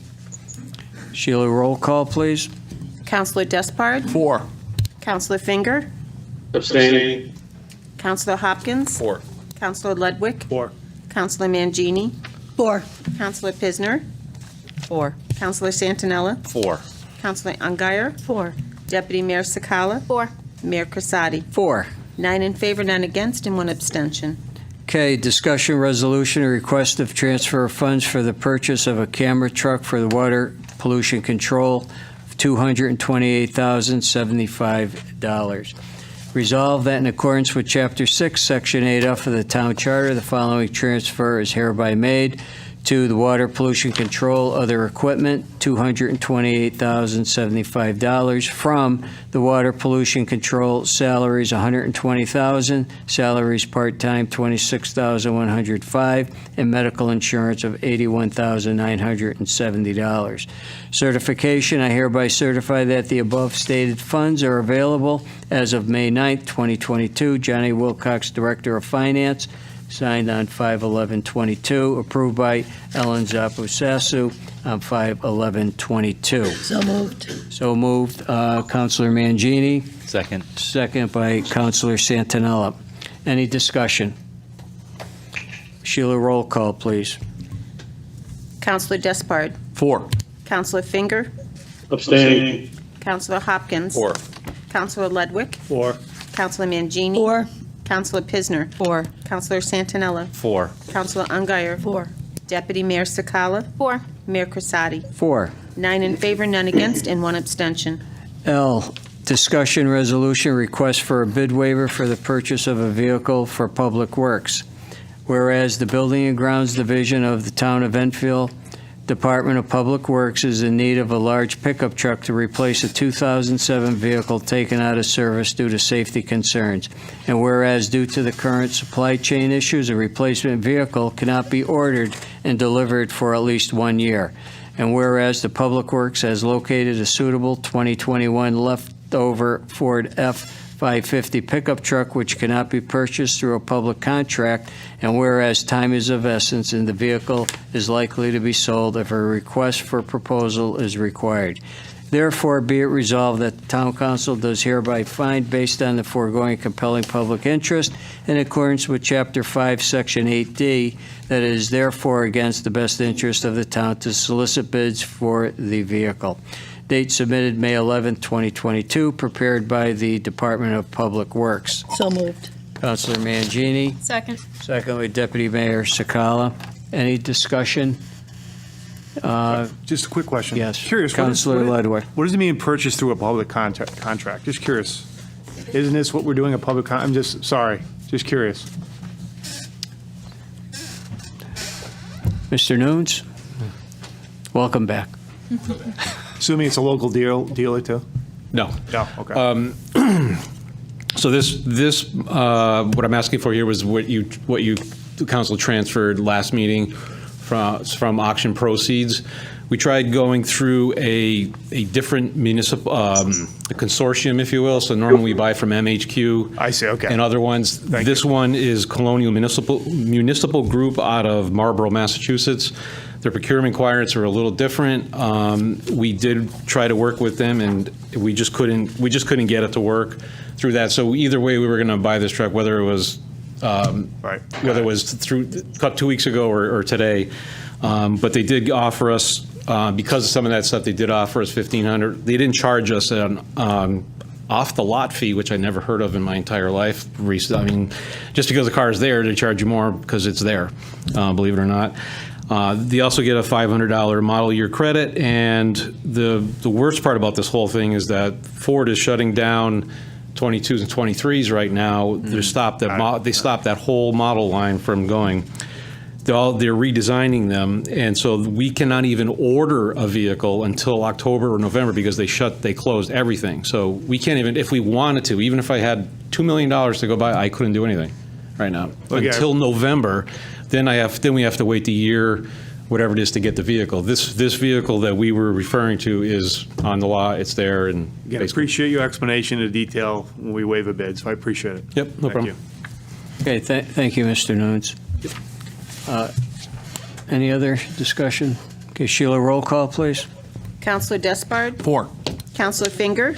A: Sheila, roll call, please.
B: Counselor Despard?
F: 4.
B: Counselor Finger?
M: Abstain.
B: Counselor Hopkins?
S: 4.
B: Counselor Ludwig?
D: 4.
B: Counselor Mangini?
E: 4.
B: Counselor Pisner?
K: 4.
B: Counselor Santinella?
P: 4.
B: Counselor Ungary?
K: 4.
B: Deputy Mayor Sakala?
R: 4.
B: Mayor Crisati?
A: 4.
B: 9 in favor, none against, and 1 abstention.
A: Okay, discussion resolution, a request of transfer of funds for the purchase of a camera truck for the water pollution control of $228,075. Resolved that in accordance with Chapter 6, Section 8F of the Town Charter, the following transfer is hereby made to the water pollution control other equipment, $228,075 from the water pollution control salaries, $120,000, salaries part-time, $26,105, and medical insurance of $81,970. Certification, I hereby certify that the above stated funds are available as of May 9th, 2022. Johnny Wilcox, Director of Finance, signed on 5/11/22, approved by Ellen Zapusasu on 5/11/22.
E: So moved.
A: So moved, Counselor Mangini,
P: Second.
A: second by Counselor Santinella. Any discussion? Sheila, roll call, please.
B: Counselor Despard?
F: 4.
B: Counselor Finger?
M: Abstain.
B: Counselor Hopkins?
S: 4.
B: Counselor Ludwig?
D: 4.
B: Counselor Mangini?
E: 4.
B: Counselor Pisner?
K: 4.
B: Counselor Santinella?
P: 4.
B: Counselor Ungary?
K: 4.
B: Deputy Mayor Sakala?
R: 4.
B: Mayor Crisati?
A: 4.
B: 9 in favor, none against, and 1 abstention.
A: L, discussion resolution, request for a bid waiver for the purchase of a vehicle for Public Works. Whereas the Building and Grounds Division of the Town of Enfield Department of Public Works is in need of a large pickup truck to replace a 2007 vehicle taken out of service due to safety concerns. And whereas due to the current supply chain issues, a replacement vehicle cannot be ordered and delivered for at least 1 year. And whereas the Public Works has located a suitable 2021 leftover Ford F-550 pickup truck which cannot be purchased through a public contract, and whereas time is of essence and the vehicle is likely to be sold if a request for proposal is required. Therefore, be it resolved that the Town Council does hereby find, based on the foregoing compelling public interest, in accordance with Chapter 5, Section 8D, that it is therefore against the best interest of the town to solicit bids for the vehicle. Date submitted May 11, 2022, prepared by the Department of Public Works.
E: So moved.
A: Councilor Mangini,
R: Second.
A: second by Deputy Mayor Sakala. Any discussion?
D: Just a quick question.
A: Yes.
D: Curious.
A: Counselor Ludwig.
D: What does it mean purchase through a public contract? Just curious. Isn't this what we're doing, a public I'm just, sorry, just curious.
A: Mr. Nunes? Welcome back.
D: Assuming it's a local dealer too?
N: No.
D: No, okay.
N: So this what I'm asking for here was what you the council transferred last meeting from auction proceeds. We tried going through a different municipal a consortium, if you will. So normally we buy from MHQ.
D: I see. Okay.
N: And other ones. This one is Colonial Municipal Group out of Marlborough, Massachusetts. Their procurement requirements are a little different. We did try to work with them, and we just couldn't get it to work through that. So either way, we were going to buy this truck, whether it was whether it was through 2 weeks ago or today. But they did offer us, because of some of that stuff, they did offer us $1,500. They didn't charge us an off the lot fee, which I never heard of in my entire life. I mean, just because the car is there, they charge you more because it's there, believe it or not. They also get a $500 model year credit, and the worst part about this whole thing is that Ford is shutting down 22s and 23s right now. They stopped that whole model line from going. They're redesigning them, and so we cannot even order a vehicle until October or November because they closed everything. So we can't even, if we wanted to, even if I had $2 million to go buy, I couldn't do anything right now until November. Then we have to wait the year, whatever it is, to get the vehicle. This vehicle that we were referring to is on the lot. It's there, and
D: Again, I appreciate your explanation of detail when we waive a bid, so I appreciate it.
N: Yep, no problem.
A: Okay, thank you, Mr. Nunes. Any other discussion? Okay, Sheila, roll call, please.
B: Counselor Despard?
N: 4.
B: Counselor Finger?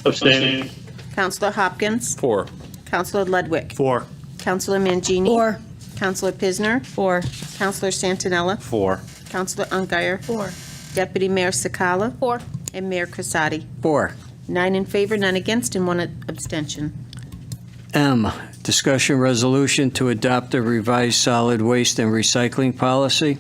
M: Abstain.
B: Counselor Hopkins?
S: 4.
B: Counselor Ludwig?
D: 4.
B: Counselor Mangini?
E: 4.
B: Counselor Pisner? 4. Counselor Santinella?
P: 4.
B: Counselor Ungary?
K: 4.
B: Deputy Mayor Sakala?
R: 4.
B: And Mayor Crisati.
A: 4.
B: 9 in favor, none against, and 1 abstention.
A: M, discussion resolution to adopt a revised solid waste and recycling policy.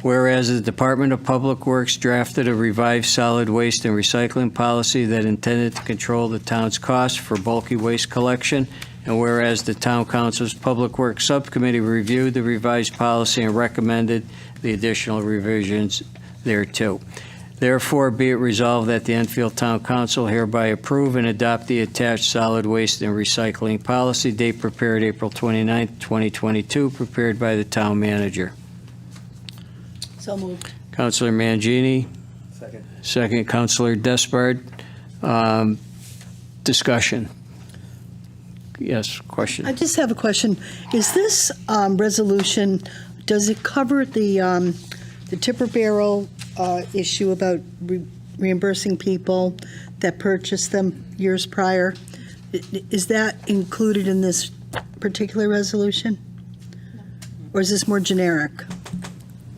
A: Whereas the Department of Public Works drafted a revised solid waste and recycling policy that intended to control the town's costs for bulky waste collection, and whereas the Town Council's Public Works Subcommittee reviewed the revised policy and recommended the additional revisions thereto. Therefore, be it resolved that the Enfield Town Council hereby approve and adopt the attached solid waste and recycling policy, date prepared April 29, 2022, prepared by the town manager.
E: So moved.
A: Councilor Mangini.
I: Second.
A: Second, Councilor Despard. Discussion. Yes, question.
E: I just have a question. Is this resolution, does it cover the tipper barrel issue about reimbursing people that purchased them years prior? Is that included in this particular resolution? Or is this more generic?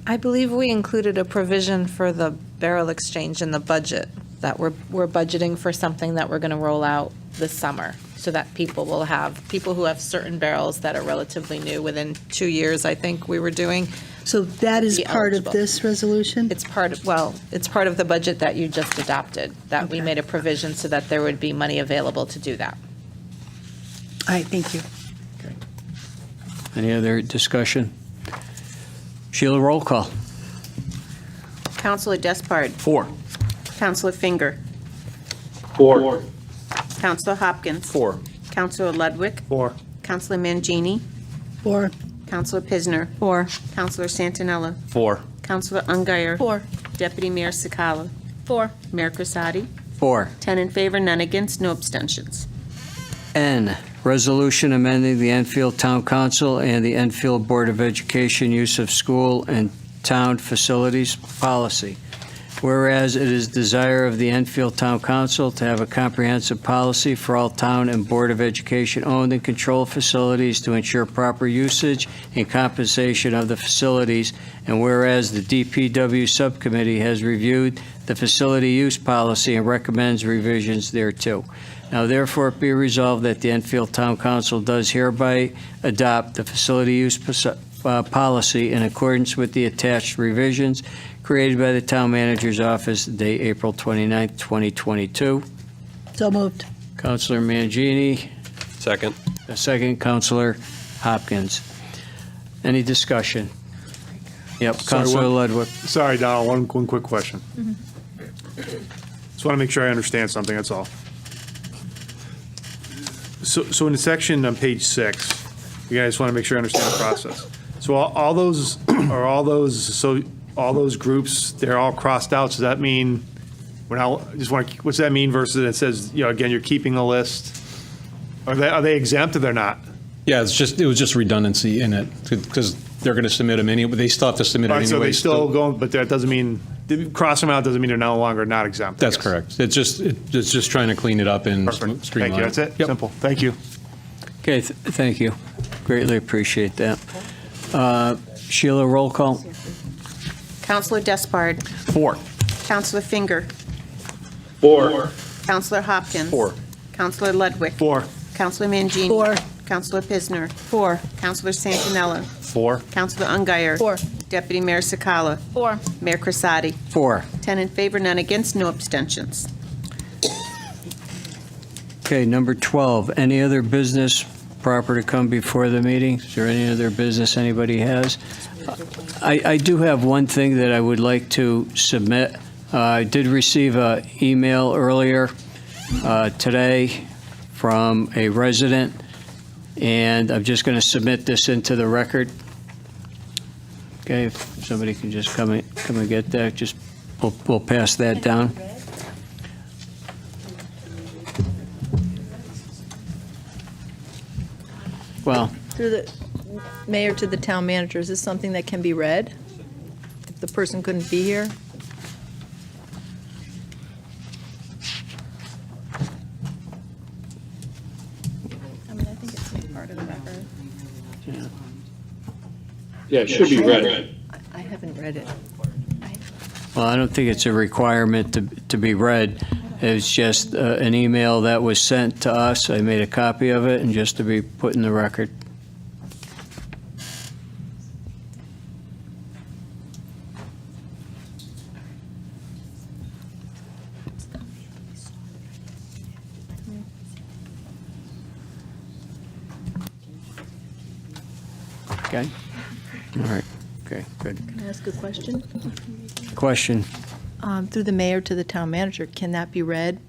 C: I believe we included a provision for the barrel exchange in the budget, that we're budgeting for something that we're going to roll out this summer, so that people who have certain barrels that are relatively new, within 2 years, I think we were doing.
E: So that is
C: Be
E: part
C: eligible.
E: of this resolution?
C: It's part of the budget that you just adopted, that we made a provision so that there would be money available to do that.
E: All right, thank you.
A: Any other discussion? Sheila, roll call.
B: Counselor Despard?
N: 4.
B: Counselor Finger?
M: 4.
B: Counselor Hopkins?
S: 4.
B: Counselor Ludwig?
D: 4.
B: Counselor Mangini?
E: 4.
B: Counselor Pisner?
L: 4.
B: Counselor Santinella?
P: 4.
B: Counselor Ungary?
K: 4.
B: Deputy Mayor Sakala?
R: 4.
B: Mayor Crisati?
A: 4.
B: 10 in favor, none against, no abstentions.
A: N, resolution amending the Enfield Town Council and the Enfield Board of Education use of school and town facilities policy. Whereas it is desire of the Enfield Town Council to have a comprehensive policy for all town and Board of Education owned and controlled facilities to ensure proper usage and compensation of the facilities, and whereas the DPW Subcommittee has reviewed the facility use policy and recommends revisions thereto. Now therefore be resolved that the Enfield Town Council does hereby adopt the facility use policy in accordance with the attached revisions created by the Town Manager's Office, date April 29, 2022.
E: So moved.
A: Councilor Mangini,
S: Second.
A: a second, Councilor Hopkins. Any discussion? Yep,
D: Sorry,
A: Councilor Ludwig.
D: Sorry, Donald, one quick question. Just want to make sure I understand something, that's all. So in the section on page 6, again, I just want to make sure I understand the process. So all those groups, they're all crossed out, so that mean, what's that mean versus it says, again, you're keeping a list? Are they exempt or they're not?
N: Yeah, it was just redundancy in it, because they're going to submit them anyway, but they still have to submit it
D: All right,
N: anyway.
D: so they still go, but that doesn't mean, cross them out doesn't mean they're no longer not exempt. I
N: That's
D: guess.
N: correct. It's just trying to clean it up and
D: Perfect.
N: streamline.
D: Thank you, that's it,
N: Yep.
D: simple, thank you.
A: Okay, thank you. Greatly appreciate that. Sheila, roll call.
B: Counselor Despard?
N: 4.
B: Counselor Finger?
M: 4.
B: Counselor Hopkins?
S: 4.
B: Counselor Ludwig?
D: 4.
B: Counselor Mangini?
E: 4.
B: Counselor Pisner?
L: 4.
B: Counselor Santinella?
P: 4.
B: Counselor Ungary?
K: 4.
B: Deputy Mayor Sakala?
R: 4.
B: Mayor Crisati?
A: 4.
B: 10 in favor, none against, no abstentions.
A: Okay, number 12, any other business proper to come before the meeting? Is there any other business anybody has? I do have one thing that I would like to submit. I did receive an email earlier today from a resident, and I'm just going to submit this into the record. Okay, if somebody can just come and get that, just we'll pass that down. Well,
K: Mayor, to the town manager, is this something that can be read? If the person couldn't be here?
R: I mean, I think it's made part of the record.
M: Yeah, it should be read.
K: I haven't read it.
A: Well, I don't think it's a requirement to be read. It's just an email that was sent to us. I made a copy of it, and just to be put in the record. Okay? All right. Okay, good.
K: Can I ask a question?
A: Question?
K: Through the mayor to the town manager, can that be read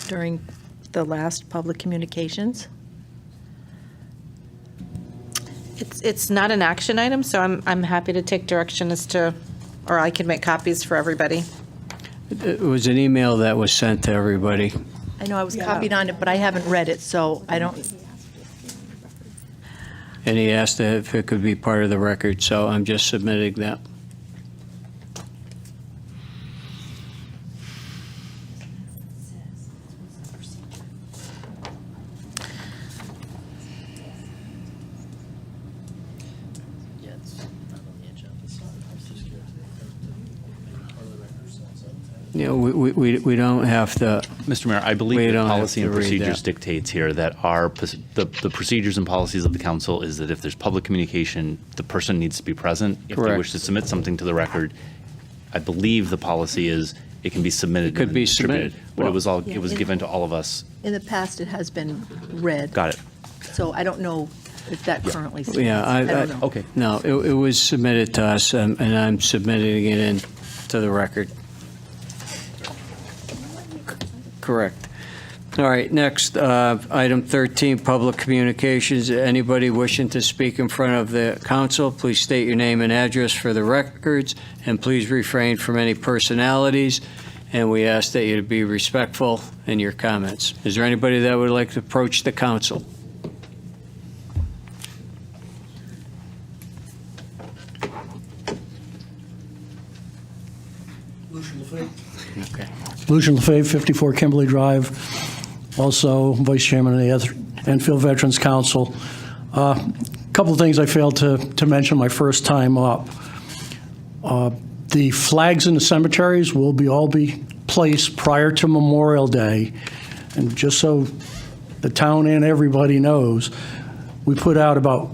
K: during the last public communications?
C: It's not an action item, so I'm happy to take direction as to, or I can make copies for everybody.
A: It was an email that was sent to everybody.
K: I know I was copied on it, but I haven't read it, so I don't,
A: And he asked if it could be part of the record, so I'm just submitting that. You know, we don't have to.
P: Mr. Mayor, I
A: We
P: believe the
A: don't have
P: policy and
A: to read
P: procedures
A: that.
P: dictates here that the procedures and policies of the council is that if there's public communication, the person needs to be present. If they
A: Correct.
P: wish to submit something to the record, I believe the policy is it can be submitted.
A: It could
P: and
A: be
P: distributed.
A: submitted.
P: But
K: Yeah,
P: it was
K: in-
P: given to all of us.
K: in the past, it has been read.
P: Got it.
K: So I don't know if that currently stands.
A: Yeah,
K: I don't know.
P: Okay.
A: No, it was submitted to us, and I'm submitting it in to the record. Correct. All right, next, item 13, public communications. Anybody wishing to speak in front of the council, please state your name and address for the records, and please refrain from any personalities, and we ask that you be respectful in your comments. Is there anybody that would like to approach the council? Okay.
J: Lucian Lefebvre, 54 Kimberly Drive, also Vice Chairman of the Enfield Veterans Council. A couple of things I failed to mention my first time up. The flags in the cemeteries will all be placed prior to Memorial Day. And just so the town and everybody knows, we put out about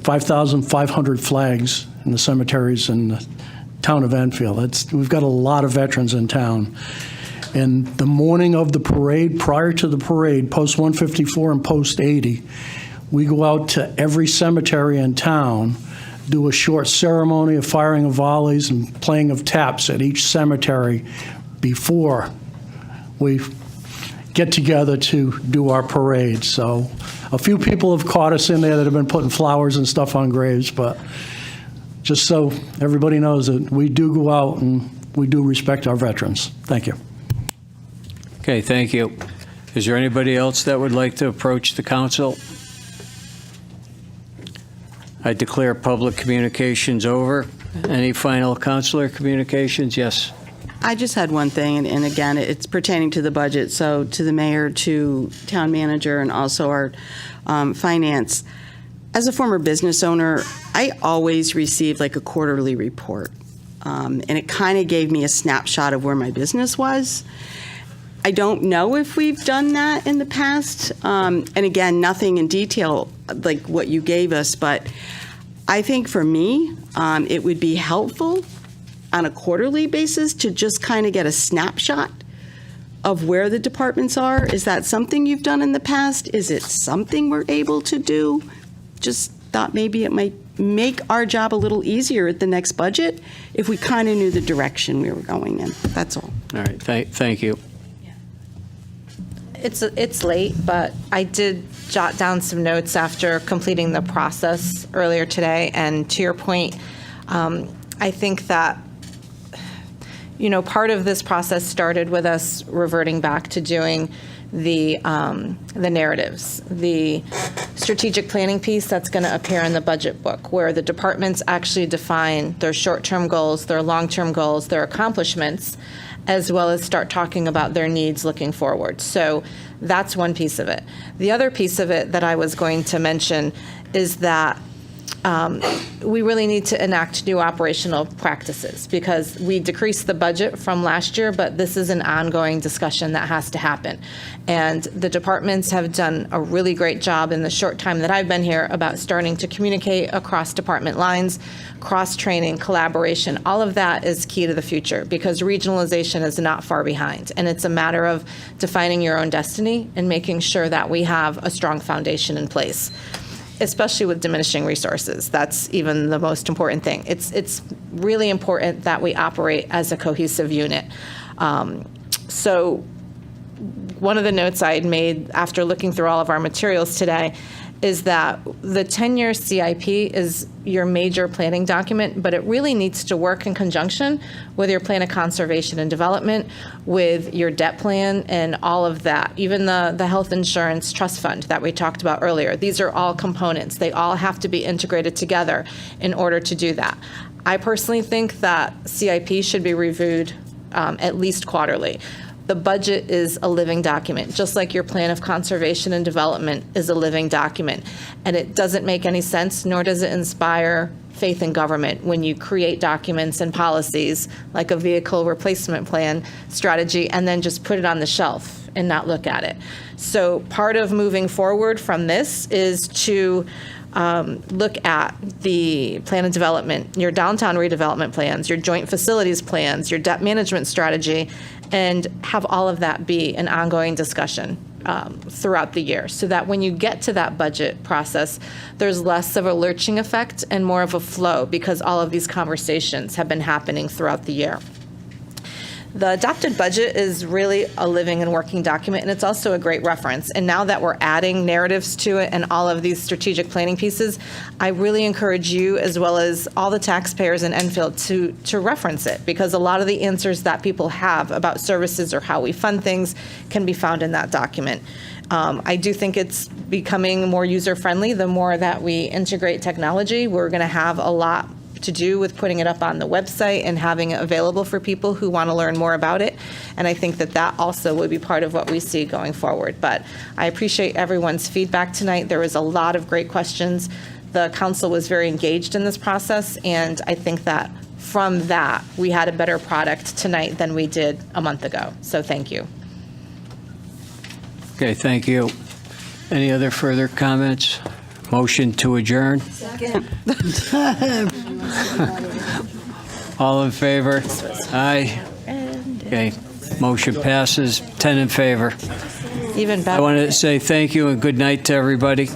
J: 5,500 flags in the cemeteries in the town of Enfield. We've got a lot of veterans in town. And the morning of the parade, prior to the parade, post 154 and post 80, we go out to every cemetery in town, do a short ceremony of firing of volleys and playing of taps at each cemetery before we get together to do our parade. So a few people have caught us in there that have been putting flowers and stuff on graves, but just so everybody knows that we do go out and we do respect our veterans. Thank you.
A: Okay, thank you. Is there anybody else that would like to approach the council? I declare public communications over. Any final councilor communications? Yes.
L: I just had one thing, and again, it's pertaining to the budget. So to the mayor, to town manager, and also our finance. As a former business owner, I always received like a quarterly report. And it kind of gave me a snapshot of where my business was. I don't know if we've done that in the past. And again, nothing in detail like what you gave us, but I think for me, it would be helpful on a quarterly basis to just kind of get a snapshot of where the departments are. Is that something you've done in the past? Is it something we're able to do? Just thought maybe it might make our job a little easier at the next budget if we kind of knew the direction we were going in. That's all.
A: All right, thank you.
C: It's late, but I did jot down some notes after completing the process earlier today. And to your point, I think that, part of this process started with us reverting back to doing the narratives, the strategic planning piece that's going to appear in the budget book, where the departments actually define their short-term goals, their long-term goals, their accomplishments, as well as start talking about their needs looking forward. So that's one piece of it. The other piece of it that I was going to mention is that we really need to enact new operational practices, because we decreased the budget from last year, but this is an ongoing discussion that has to happen. And the departments have done a really great job in the short time that I've been here about starting to communicate across department lines, cross-training, collaboration. All of that is key to the future, because regionalization is not far behind. And it's a matter of defining your own destiny and making sure that we have a strong foundation in place, especially with diminishing resources. That's even the most important thing. It's really important that we operate as a cohesive unit. So one of the notes I had made after looking through all of our materials today is that the 10-year CIP is your major planning document, but it really needs to work in conjunction with your plan of conservation and development, with your debt plan and all of that, even the health insurance trust fund that we talked about earlier. These are all components. They all have to be integrated together in order to do that. I personally think that CIP should be reviewed at least quarterly. The budget is a living document, just like your plan of conservation and development is a living document. And it doesn't make any sense, nor does it inspire faith in government when you create documents and policies like a vehicle replacement plan strategy and then just put it on the shelf and not look at it. So part of moving forward from this is to look at the plan of development, your downtown redevelopment plans, your joint facilities plans, your debt management strategy, and have all of that be an ongoing discussion throughout the year, so that when you get to that budget process, there's less of a lurching effect and more of a flow, because all of these conversations have been happening throughout the year. The adopted budget is really a living and working document, and it's also a great reference. And now that we're adding narratives to it and all of these strategic planning pieces, I really encourage you, as well as all the taxpayers in Enfield, to reference it, because a lot of the answers that people have about services or how we fund things can be found in that document. I do think it's becoming more user-friendly the more that we integrate technology. We're going to have a lot to do with putting it up on the website and having it available for people who want to learn more about it. And I think that that also would be part of what we see going forward. But I appreciate everyone's feedback tonight. There was a lot of great questions. The council was very engaged in this process, and I think that from that, we had a better product tonight than we did a month ago. So thank you.
A: Okay, thank you. Any other further comments? Motion to adjourn?
U: Second.
A: All in favor? Aye. Okay, motion passes, 10 in favor.
C: Even better.
A: I want to say thank you and good night to everybody.